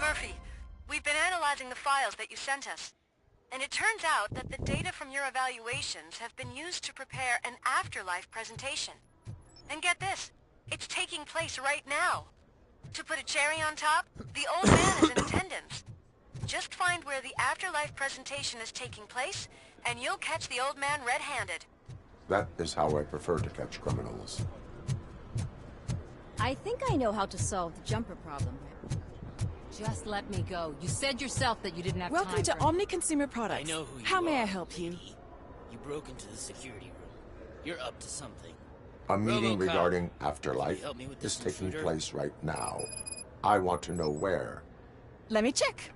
Murphy, we've been analyzing the files that you sent us. And it turns out that the data from your evaluations have been used to prepare an afterlife presentation. And get this, it's taking place right now. To put a cherry on top, the old man is in attendance. Just find where the afterlife presentation is taking place, and you'll catch the old man red-handed. That is how I prefer to catch criminals. I think I know how to solve the jumper problem. Just let me go. You said yourself that you didn't have Welcome time to for... Omni Consumer Products. I know who you How may are, I help you? lady. You broke into the security room. You're up to something. A meeting RoboCop, regarding can afterlife you help me with is this taking intruder? place right now. I want to know where. Let me check.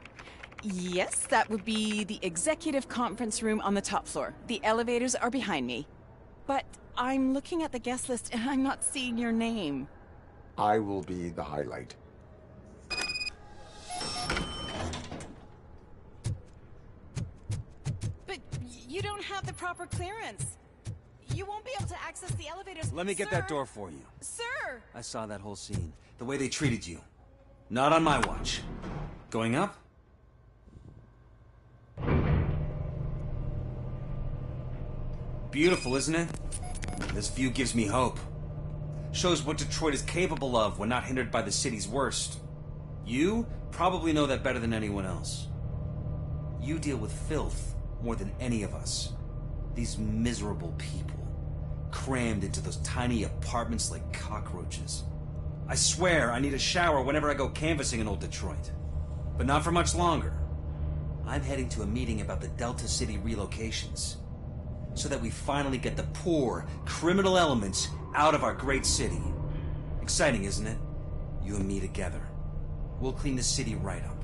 Yes, that would be the executive conference room on the top floor. The elevators are behind me. But I'm looking at the guest list and I'm not seeing your name. I will be the highlight. But you don't have the proper clearance. You won't be able to access the elevators. Let me get that door for you. Sir! I saw that whole scene. The way they treated you. Not on my watch. Going up? Beautiful, isn't it? This view gives me hope. Shows what Detroit is capable of when not hindered by the city's worst. You probably know that better than anyone else. You deal with filth more than any of us. These miserable people, crammed into those tiny apartments like cockroaches. I swear I need a shower whenever I go canvassing in old Detroit. But not for much longer. I'm heading to a meeting about the Delta City relocations. So that we finally get the poor, criminal elements out of our great city. Exciting, isn't it? You and me together. We'll clean the city right up.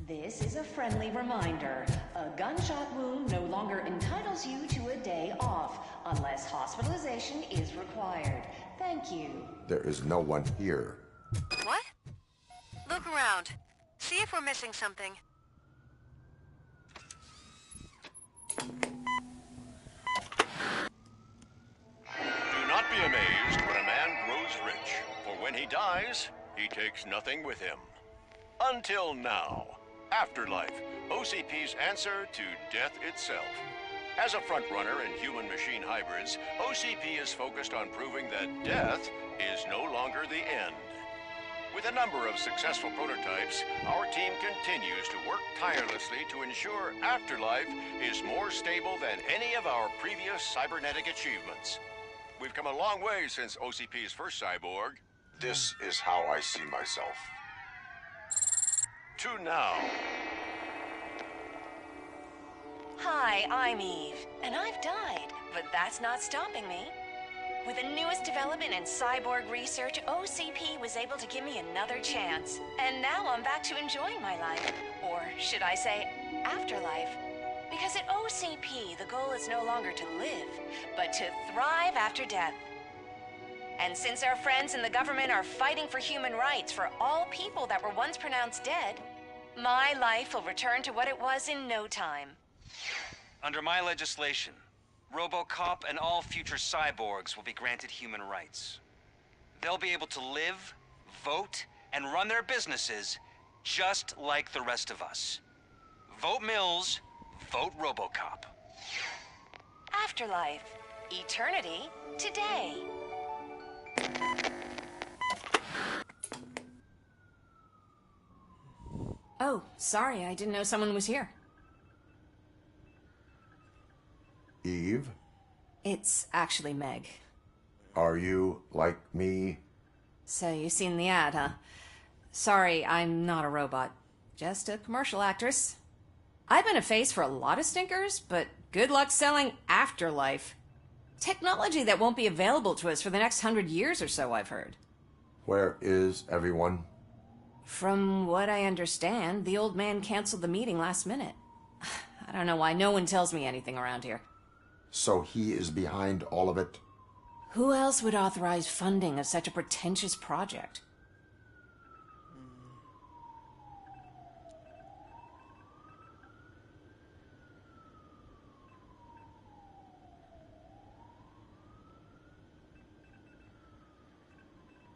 This is a friendly reminder. A gunshot wound no longer entitles you to a day off, unless hospitalization is required. Thank you. There is no one here. What? Look around. See if we're missing something. Do not be amazed when a man grows rich, for when he dies, he takes nothing with him. Until now. Afterlife, OCP's answer to death itself. As a frontrunner in human-machine hybrids, OCP is focused on proving that death is no longer the end. With a number of successful prototypes, our team continues to work tirelessly to ensure Afterlife is more stable than any of our previous cybernetic achievements. We've come a long way since OCP's first cyborg. This is how I see myself. To now. Hi, I'm Eve, and I've died, but that's not stopping me. With the newest development in cyborg research, OCP was able to give me another chance. And now I'm back to enjoying my life. Or should I say, afterlife. Because at OCP, the goal is no longer to live, but to thrive after death. And since our friends in the government are fighting for human rights for all people that were once pronounced dead, my life will return to what it was in no time. Under my legislation, RoboCop and all future cyborgs will be granted human rights. They'll be able to live, vote, and run their businesses just like the rest of us. Vote Mills, vote RoboCop. Afterlife. Eternity. Today. Oh, sorry, I didn't know someone was here. Eve? It's actually Meg. Are you like me? So you've seen the ad, huh? Sorry, I'm not a robot. Just a commercial actress. I've been a face for a lot of stinkers, but good luck selling Afterlife. Technology that won't be available to us for the next 100 years or so, I've heard. Where is everyone? From what I understand, the old man canceled the meeting last minute. I don't know why no one tells me anything around here. So he is behind all of it? Who else would authorize funding of such a pretentious project?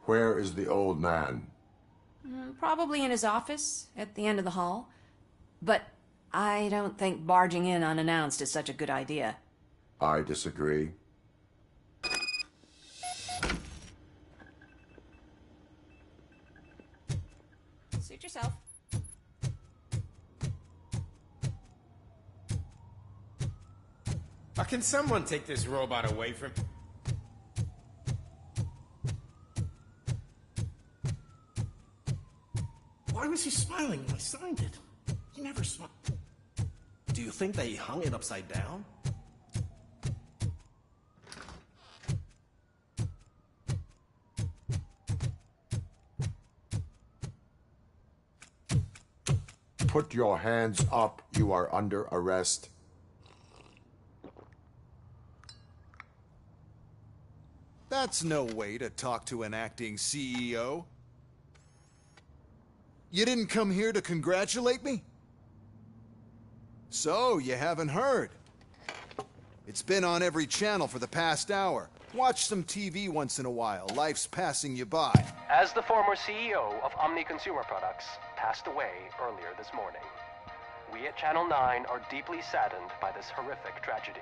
Where is the old man? Probably in his office, at the end of the hall. But I don't think barging in unannounced is such a good idea. I disagree. Suit yourself. Can someone take this robot away from... Why was he smiling when I signed it? He never smiled. Do you think they hung it upside down? Put your hands up. You are under arrest. That's no way to talk to an acting CEO. You didn't come here to congratulate me? So, you haven't heard. It's been on every channel for the past hour. Watch some TV once in a while. Life's passing you by. As the former CEO of Omni Consumer Products passed away earlier this morning, we at Channel 9 are deeply saddened by this horrific tragedy.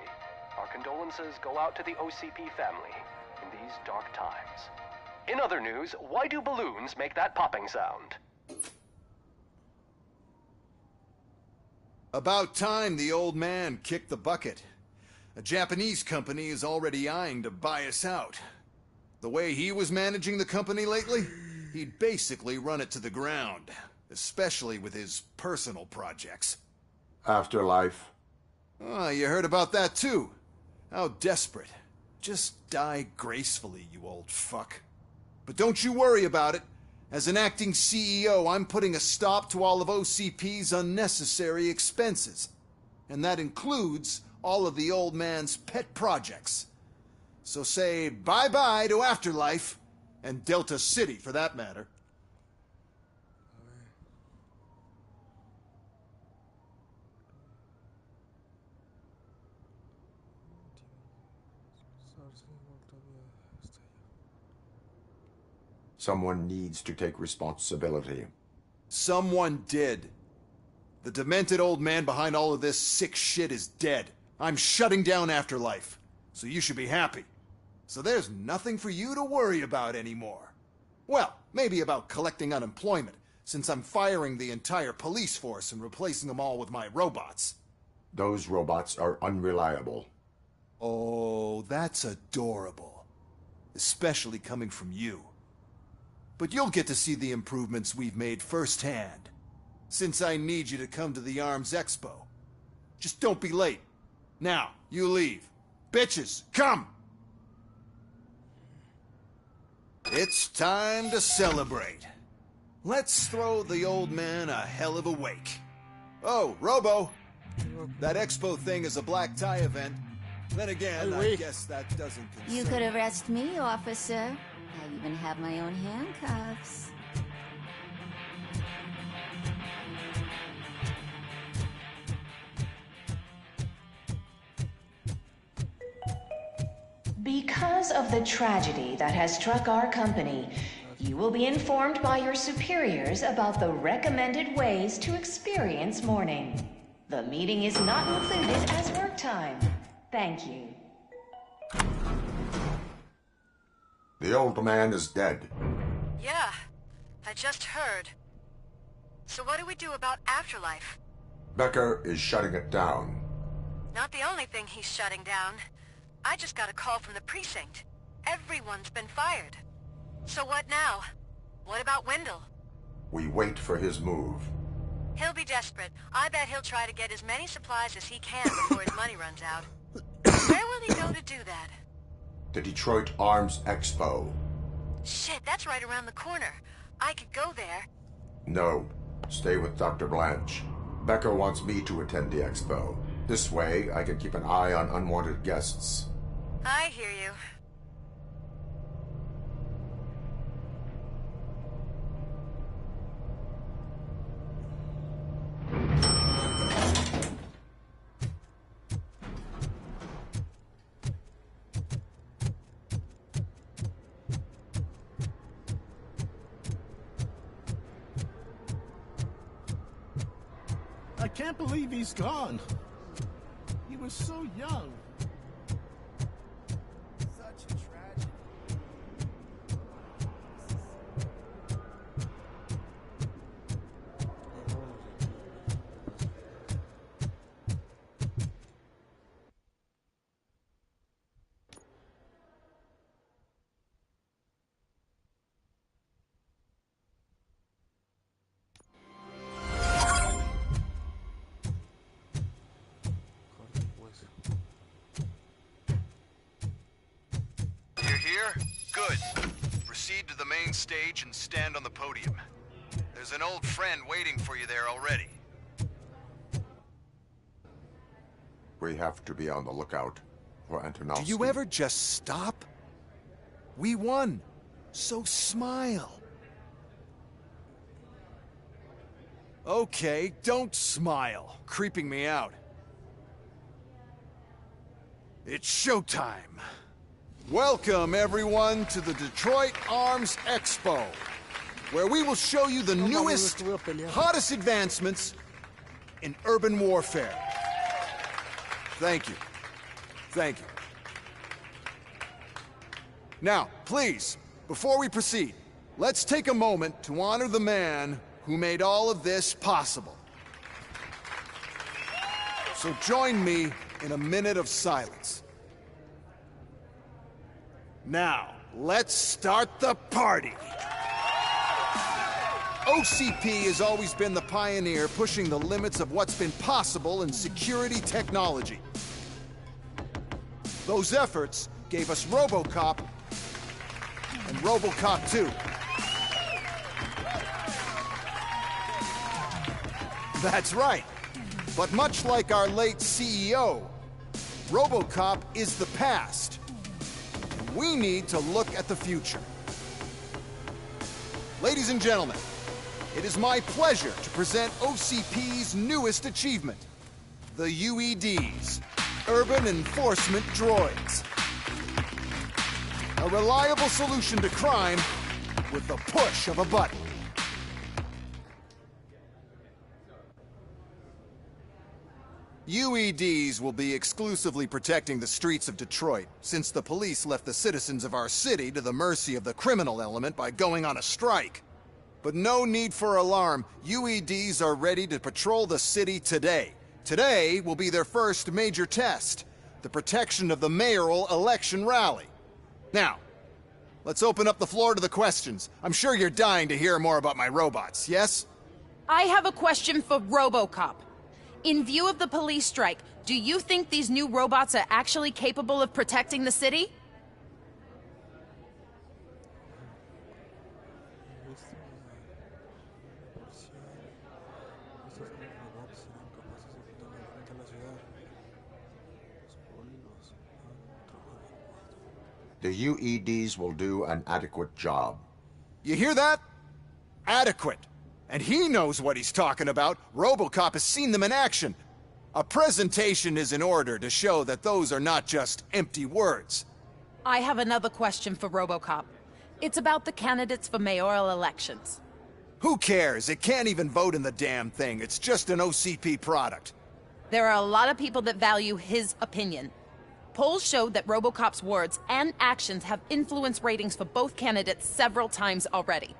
Our condolences go out to the OCP family in these dark times. In other news, why do balloons make that popping sound? About time the old man kicked the bucket. A Japanese company is already eyeing to buy us out. The way he was managing the company lately, he'd basically run it to the ground, especially with his personal projects. Afterlife. Oh, you heard about that too. How desperate. Just die gracefully, you old fuck. But don't you worry about it. As an acting CEO, I'm putting a stop to all of OCP's unnecessary expenses. And that includes all of the old man's pet projects. So say bye-bye to Afterlife, and Delta City for that matter. Someone needs to take responsibility. Someone did. The demented old man behind all of this sick shit is dead. I'm shutting down Afterlife, so you should be happy. So there's nothing for you to worry about anymore. Well, maybe about collecting unemployment, since I'm firing the entire police force and replacing them all with my robots. Those robots are unreliable. Oh, that's adorable. Especially coming from you. But you'll get to see the improvements we've made firsthand, since I need you to come to the Arms Expo. Just don't be late. Now, you leave. Bitches, come! It's time to celebrate. Let's throw the old man a hell of a wake. Oh, Robo! That expo thing is a black tie event. Then again, I guess that doesn't concern You could arrest me, officer. I even have my own handcuffs. Because of the tragedy that has struck our company, you will be informed by your superiors about the recommended ways to experience mourning. The meeting is not included as work time. Thank you. The old man is dead. Yeah, I just heard. So what do we do about Afterlife? Becker is shutting it down. Not the only thing he's shutting down. I just got a call from the precinct. Everyone's been fired. So what now? What about Wendell? We wait for his move. He'll be desperate. I bet he'll try to get as many supplies as he can before his money runs out. Where will he go to do that? The Detroit Arms Expo. Shit, that's right around the corner. I could go there. No. Stay with Dr. Blanche. Becker wants me to attend the expo. This way, I can keep an eye on unwanted guests. I hear you. I can't believe he's gone. He was so young. Such a tragedy. Here? Good. Proceed to the main stage and stand on the podium. There's an old friend waiting for you there already. We have to be on the lookout for Antonovsky. Do you ever just stop? We won. So smile. Okay, don't smile. Creeping me out. It's showtime. Welcome, everyone, to the Detroit Arms Expo, where we will show you the newest, hottest advancements in urban warfare. Thank you. Thank you. Now, please, before we proceed, let's take a moment to honor the man who made all of this possible. So join me in a minute of silence. Now, let's start the party! OCP has always been the pioneer pushing the limits of what's been possible in security technology. Those efforts gave us RoboCop and RoboCop 2. That's right. But much like our late CEO, RoboCop is the past. We need to look at the future. Ladies and gentlemen, it is my pleasure to present OCP's newest achievement, the UEDs, Urban Enforcement Droids. A reliable solution to crime with the push of a button. UEDs will be exclusively protecting the streets of Detroit, since the police left the citizens of our city to the mercy of the criminal element by going on a strike. But no need for alarm. UEDs are ready to patrol the city today. Today will be their first major test, the protection of the mayoral election rally. Now, let's open up the floor to the questions. I'm sure you're dying to hear more about my robots, yes? I have a question for RoboCop. In view of the police strike, do you think these new robots are actually capable of protecting the city? The UEDs will do an adequate job. You hear that? Adequate. And he knows what he's talking about. RoboCop has seen them in action. A presentation is in order to show that those are not just empty words. I have another question for RoboCop. It's about the candidates for mayoral elections. Who cares? It can't even vote in the damn thing. It's just an OCP product. There are a lot of people that value his opinion. Polls showed that RoboCop's words and actions have influenced ratings for both candidates several times already.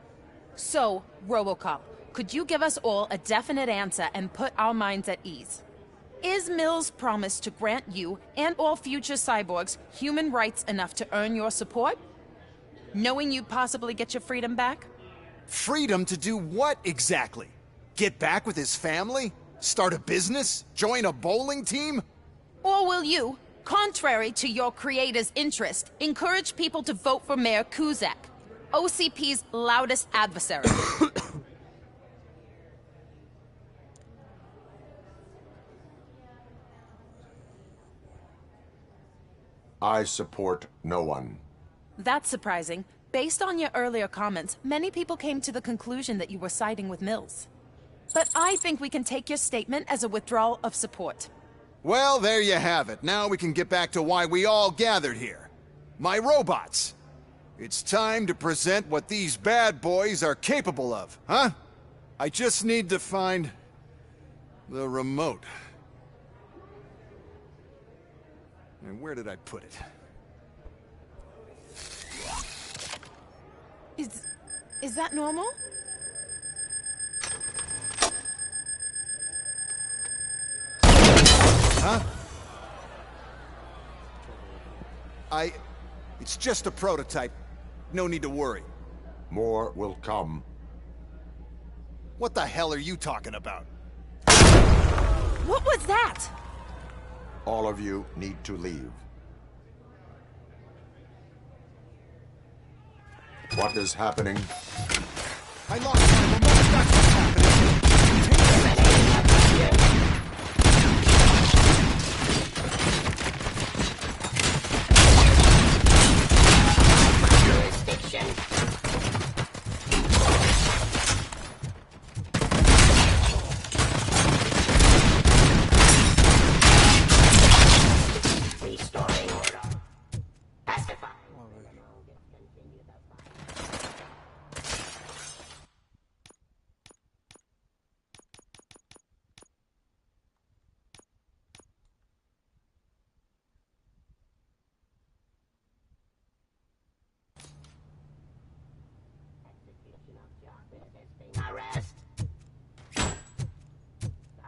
So, RoboCop, could you give us all a definite answer and put our minds at ease? Is Mills' promise to grant you and all future cyborgs human rights enough to earn your support? Knowing you'd possibly get your freedom back? Freedom to do what exactly? Get back with his family? Start a business? Join a bowling team? Or will you, contrary to your creator's interest, encourage people to vote for Mayor Kuzak, OCP's loudest adversary? I support no one. That's surprising. Based on your earlier comments, many people came to the conclusion that you were siding with Mills. But I think we can take your statement as a withdrawal of support. Well, there you have it. Now we can get back to why we all gathered here. My robots. It's time to present what these bad boys are capable of, huh? I just need to find the remote. And where did I put it? Is that normal? Huh? It's just a prototype. No need to worry. More will come. What the hell are you talking about? What was that? All of you need to leave. What is happening? I lost my remote. That's what's happening. Arrest.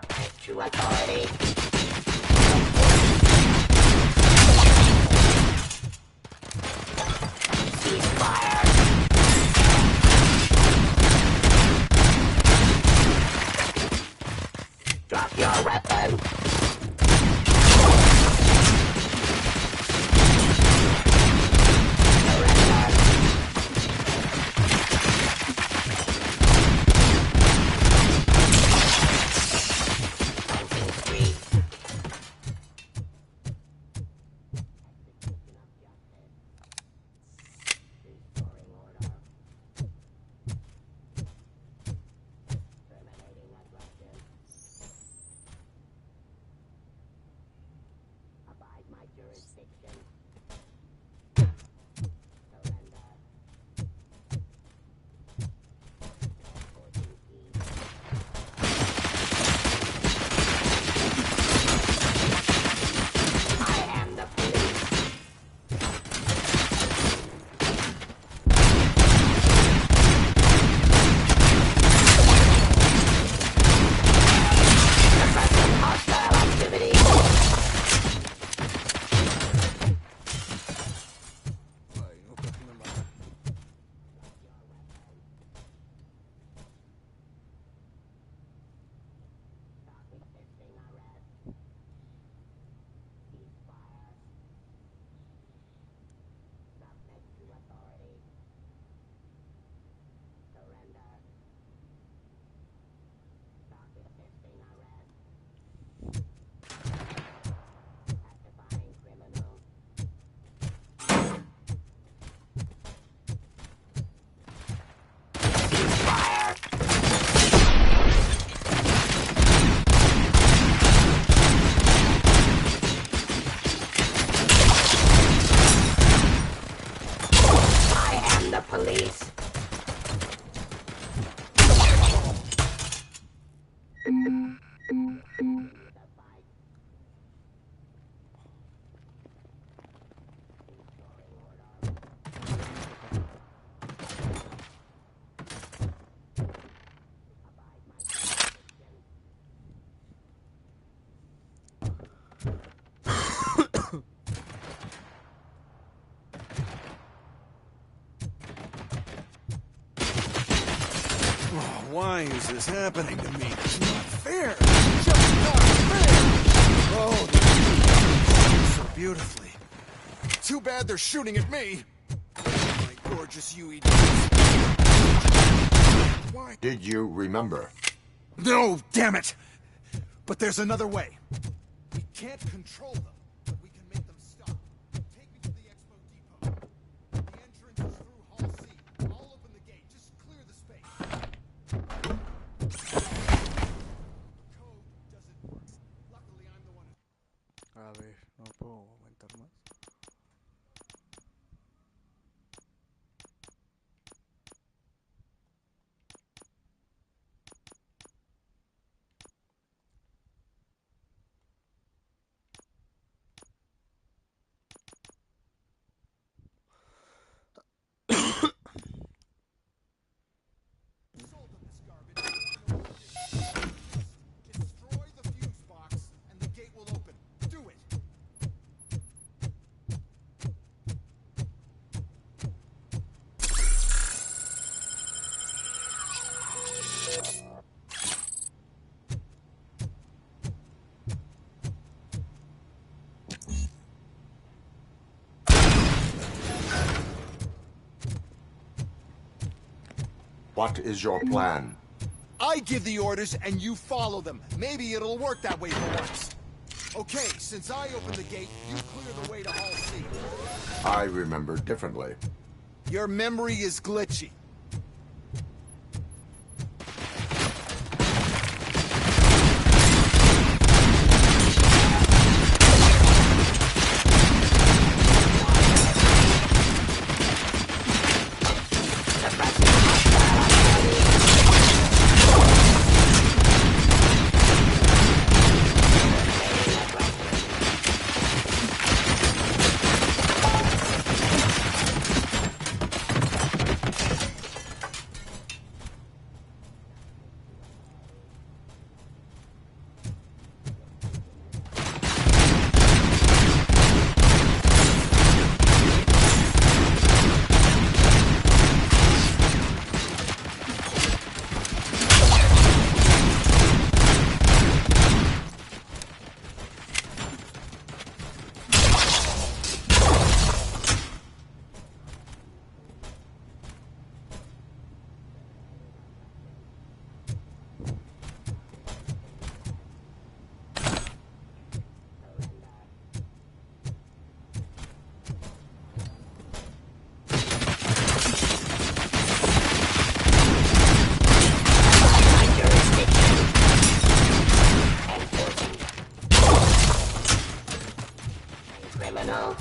Arrest to authority. Cease fire. Drop your weapon. police. Why is this happening to me? It's not fair. Just not fair. Oh, they're so beautifully. Too bad they're shooting at me. My gorgeous UE. Why? Did you remember? No, damn it! But there's another way. We can't control them, but we can make them stop. Take me to the expo depot. The entrance is through Hall C. I'll open the gate. Just clear the space. A ver, no puedo aumentar más. Destroy the fuse box, and the gate will open. Do it. What is your plan? I give the orders and you follow them. Maybe it'll work that way for once. Okay, since I opened the gate, you clear the way to Hall C. I remember differently. Your memory is glitchy. Criminal.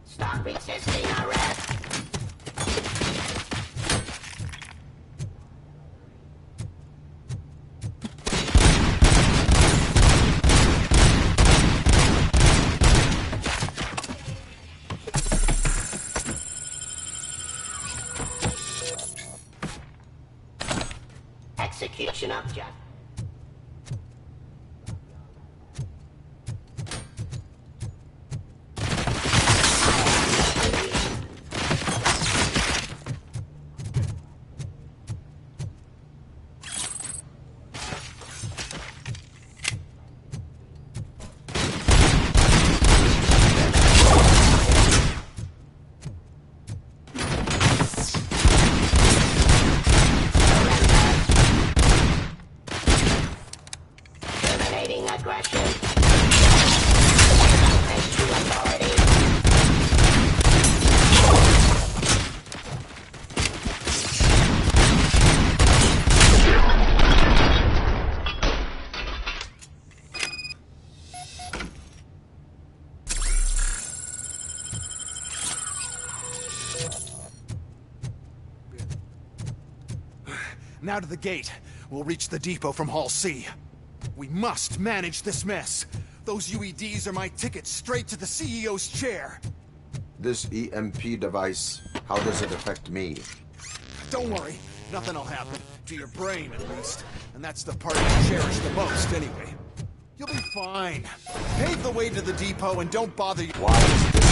Stop resisting arrest. Execution of justice. Now to the gate. We'll reach the depot from Hall C. We must manage this mess. Those UEDs are my ticket straight to the CEO's chair. This EMP device, how does it affect me? Don't worry, nothing'll happen. To your brain, at least. And that's the part you cherish the most, anyway. You'll be fine. Pave the way to the depot and don't bother you. Why is this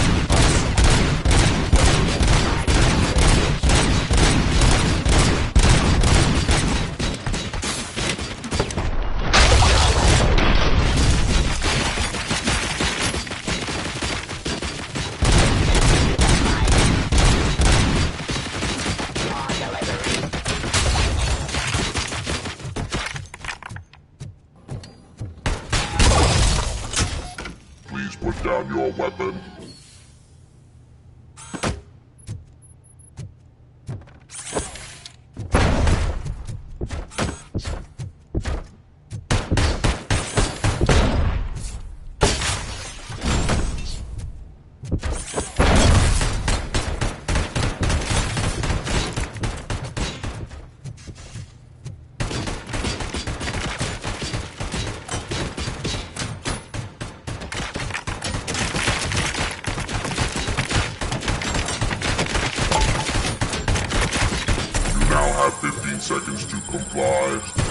Please put down your weapon. Have 15 seconds to comply.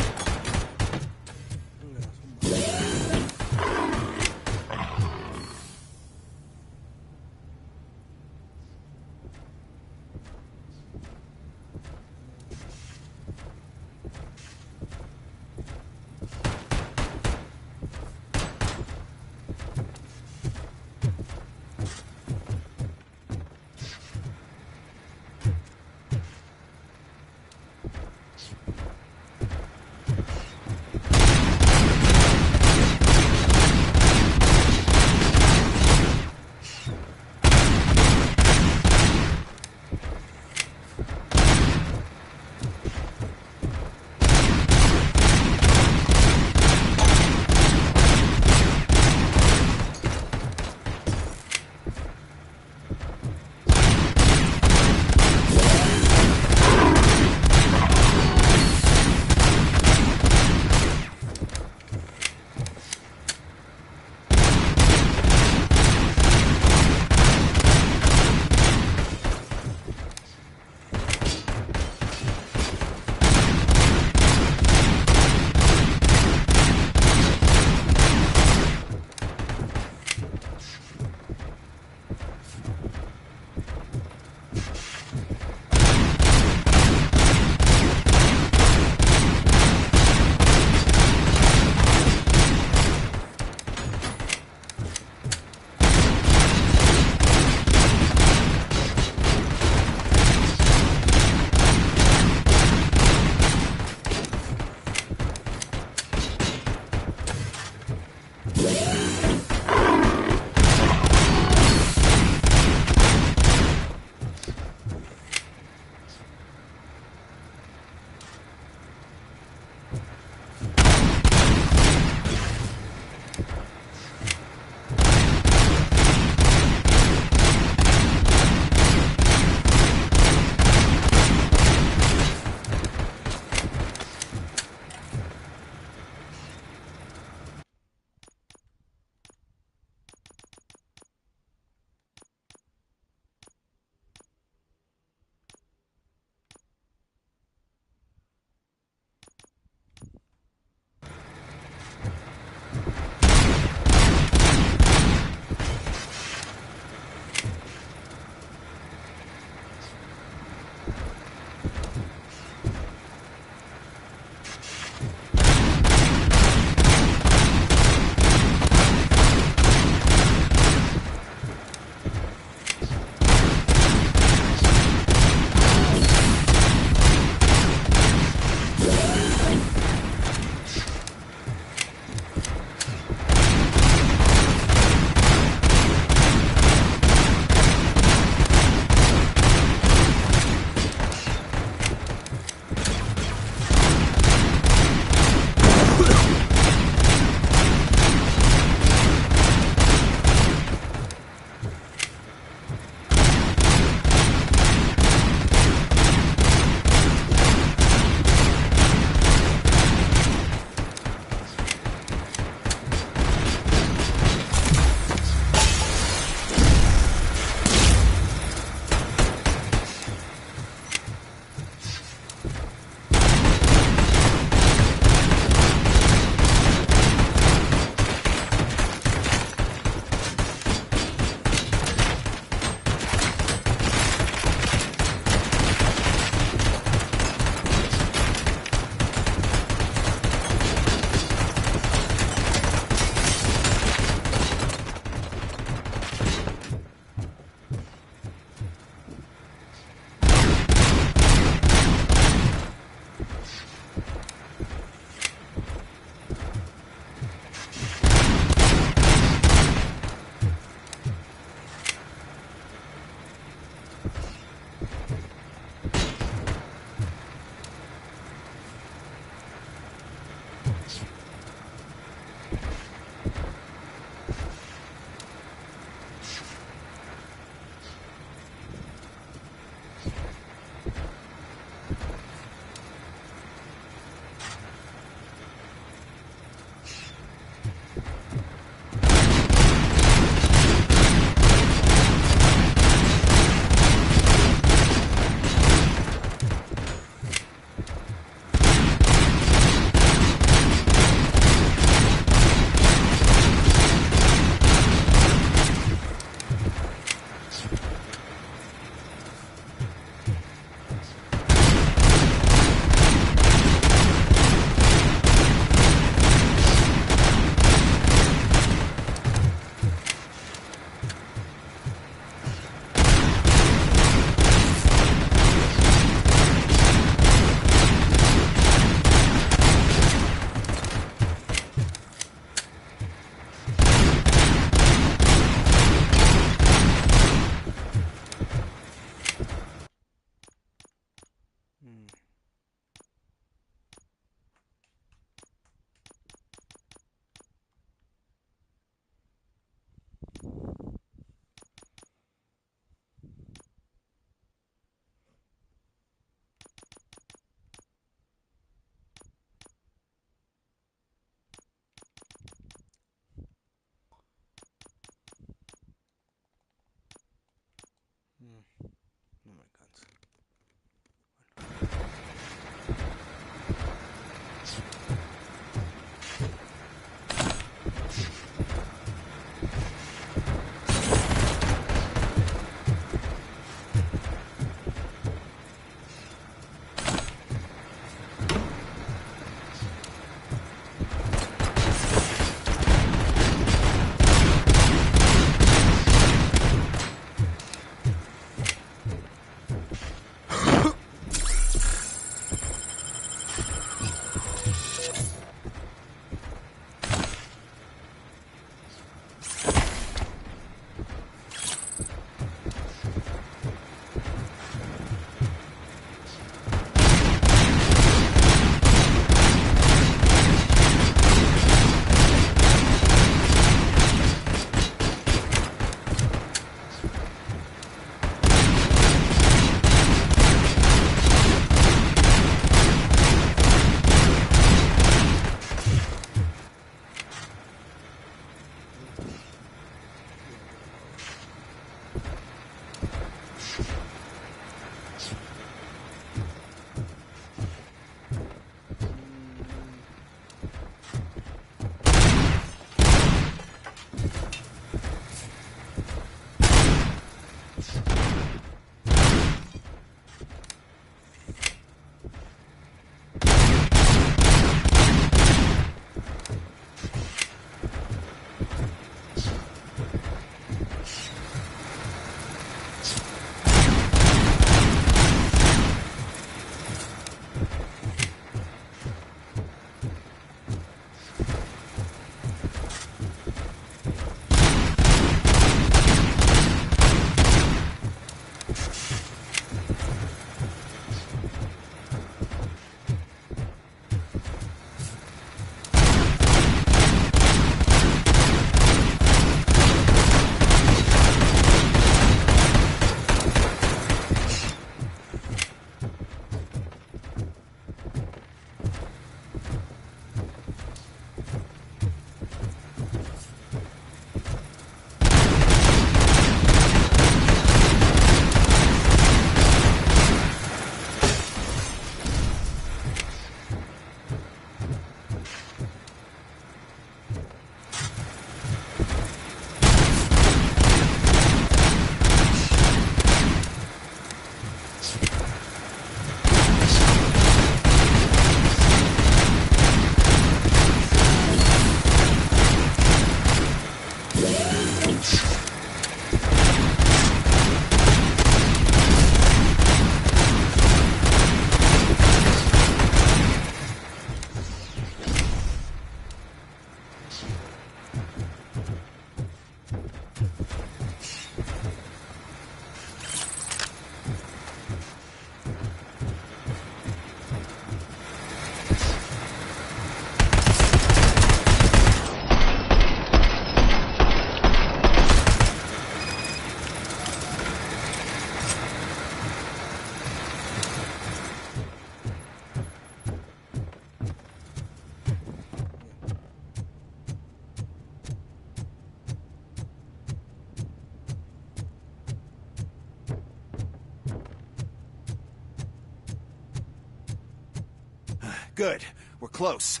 Good. We're close.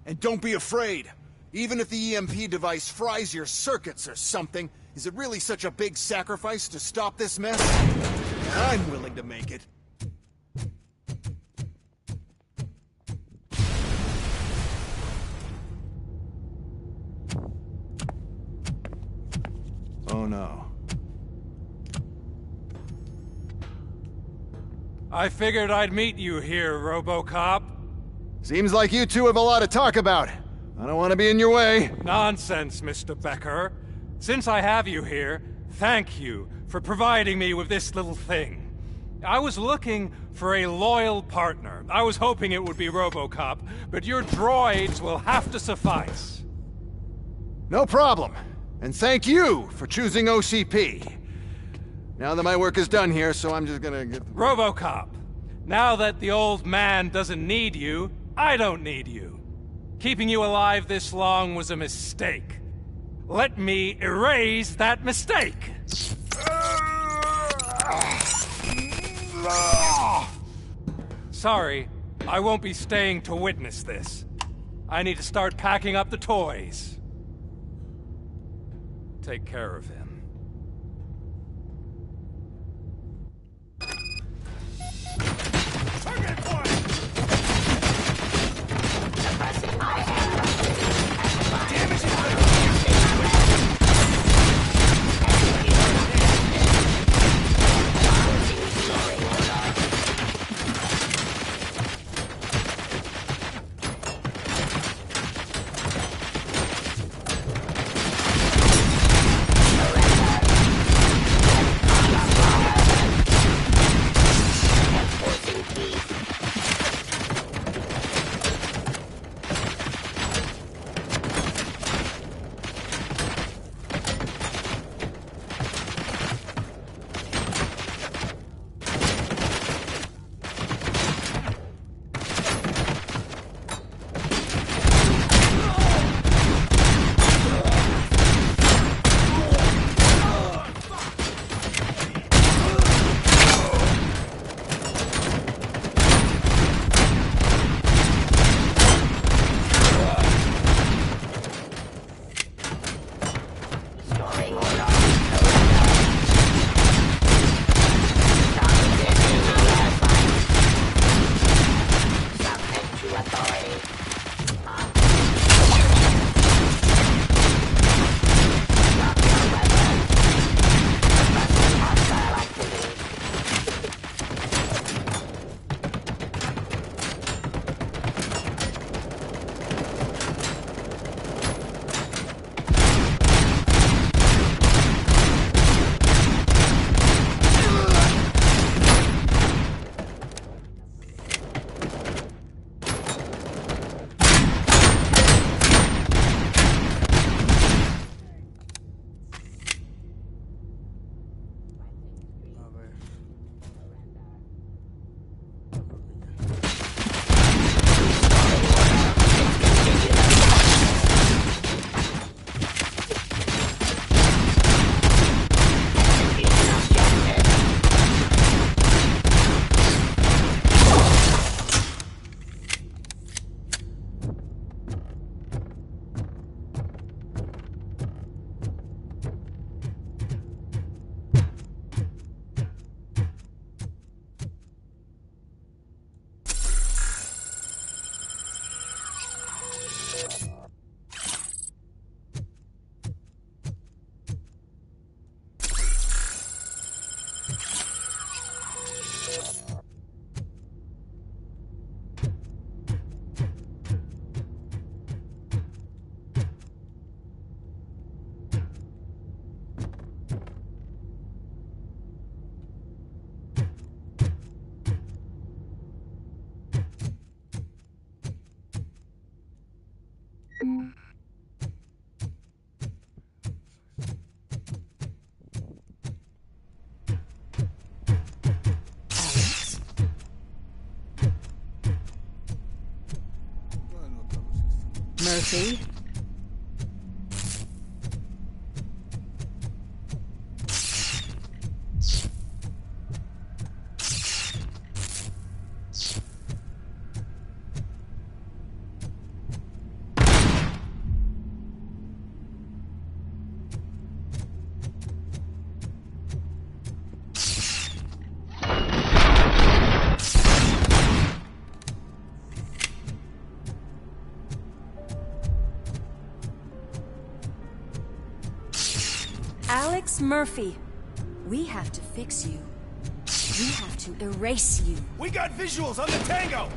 And don't be afraid. Even if the EMP device fries your circuits or something, is it really such a big sacrifice to stop this mess? I'm willing to make it. Oh no. I figured I'd meet you here, RoboCop. Seems like you two have a lot to talk about. I don't want to be in your way. Nonsense, Mr. Becker. Since I have you here, thank you for providing me with this little thing. I was looking for a loyal partner. I was hoping it would be RoboCop, but your droids will have to suffice. No problem. And thank you for choosing OCP. Now that my work is done here, so I'm just gonna get... RoboCop, now that the old man doesn't need you, I don't need you. Keeping you alive this long was a mistake. Let me erase that mistake! Sorry, I won't be staying to witness this. I need to start packing up the toys. Take care of him. Murphy? Alex Murphy, we have to fix you. We have to erase you. We got visuals on the Tango!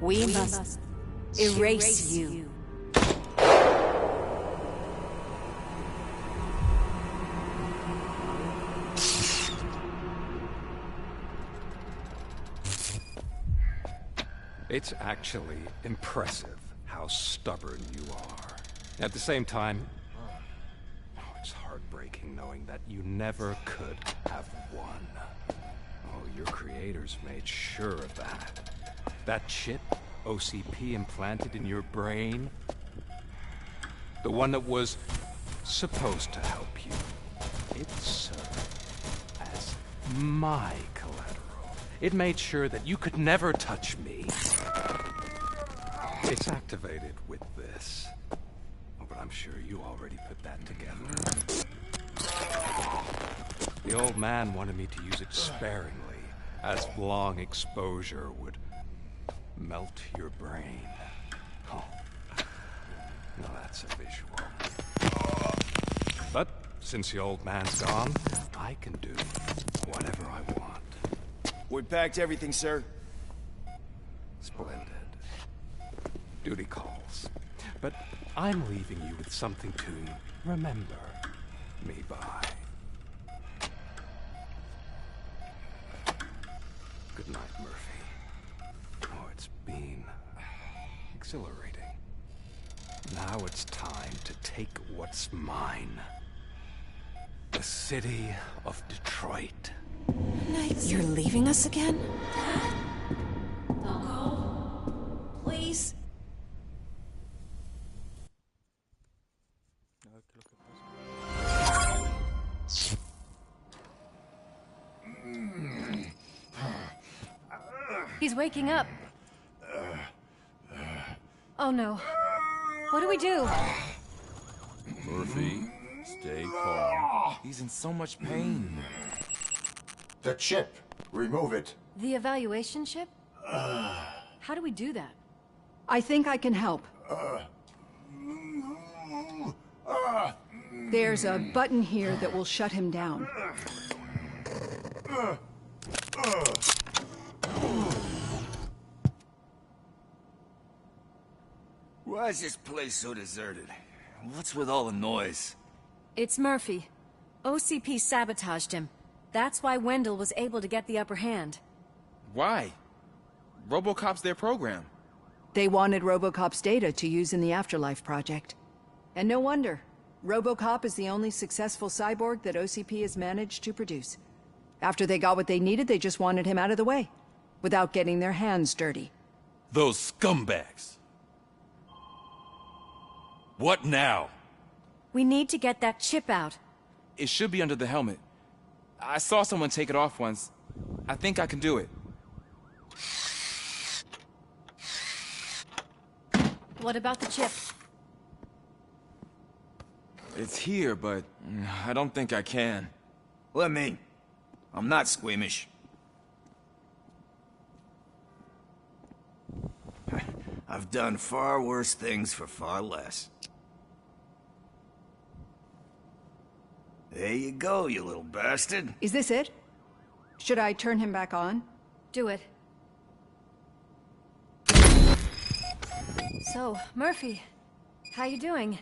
We must erase you. It's actually impressive how stubborn you are. At the same time, it's heartbreaking knowing that you never could have won. Oh, your creators made sure of that. That chip OCP implanted in your brain, the one that was supposed to help you, it served as my collateral. It made sure that you could never touch me. It's activated with this. Oh, but I'm sure you already put that together. The old man wanted me to use it sparingly, as long exposure would melt your brain. Oh, now that's a visual. But since the old man's gone, I can do whatever I want. We packed everything, sir. Splendid. Duty calls. But I'm leaving you with something to remember me by. Good night, Murphy. Oh, it's been exhilarating. Now it's time to take what's mine. The city of Detroit. You're leaving us again? Don't go. Please. He's waking up. Oh no. What do we do? Murphy, stay calm. He's in so much pain. The chip. Remove it. The evaluation chip? How do we do that? I think I can help. There's a button here that will shut him down. Why is this place so deserted? What's with all the noise? It's Murphy. OCP sabotaged him. That's why Wendell was able to get the upper hand. Why? RoboCop's their program. They wanted RoboCop's data to use in the Afterlife project. And no wonder. RoboCop is the only successful cyborg that OCP has managed to produce. After they got what they needed, they just wanted him out of the way, without getting their hands dirty. Those scumbags. What now? We need to get that chip out. It should be under the helmet. I saw someone take it off once. I think I can do it. What about the chip? It's here, but I don't think I can. Let me. I'm not squeamish. I've done far worse things for far less. There you go, you little bastard. Is this it? Should I turn him back on? Do it. So, Murphy, how you doing?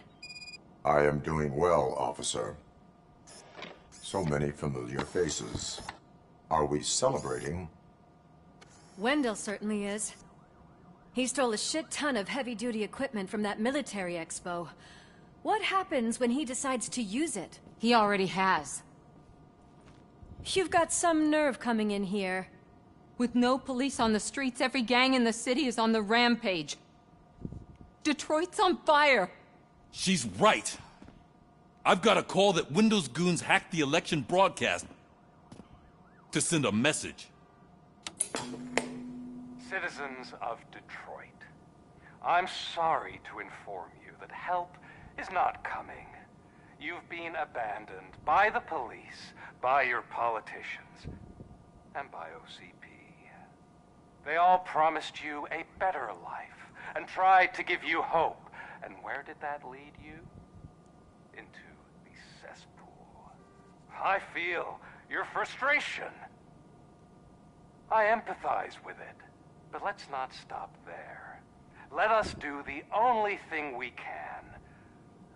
I am doing well, officer. So many familiar faces. Are we celebrating? Wendell certainly is. He stole a shit ton of heavy-duty equipment from that military expo. What happens when he decides to use it? He already has. You've got some nerve coming in here. With no police on the streets, every gang in the city is on the rampage. Detroit's on fire. She's right. I've got a call that Windows goons hacked the election broadcast to send a message. Citizens of Detroit, I'm sorry to inform you that help is not coming. You've been abandoned by the police, by your politicians, and by OCP. They all promised you a better life and tried to give you hope. And where did that lead you? Into the cesspool. I feel your frustration. I empathize with it. But let's not stop there. Let us do the only thing we can.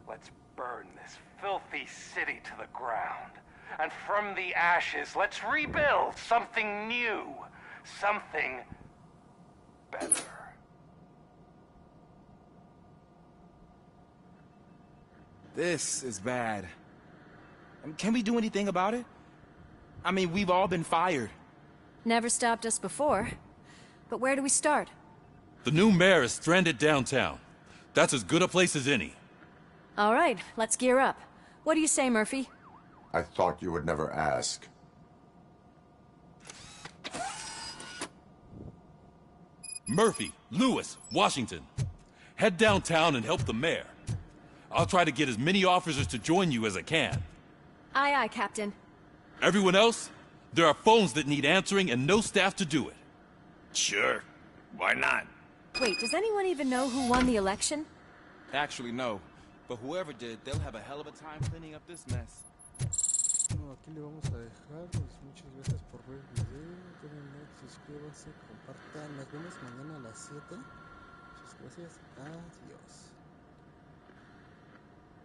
Let's burn this filthy city to the ground. And from the ashes, let's rebuild something new. Something better. This is bad. Can we do anything about it? I mean, we've all been fired. Never stopped us before. But where do we start? The new mayor is stranded downtown. That's as good a place as any. All right, let's gear up. What do you say, Murphy? I thought you would never ask. Murphy, Lewis, Washington. Head downtown and help the mayor. I'll try to get as many officers to join you as I can. Aye, aye, Captain. Everyone else? There are phones that need answering and no staff to do it. Sure. Why not? Wait, does anyone even know who won the election? Actually, no. But whoever did, they'll have a hell of a time cleaning up this mess. No, aquí le vamos a dejar. Pues muchas gracias por ver el video. Denle like, suscríbanse, compartan. Nos vemos mañana a las 7. Muchas gracias. Adiós.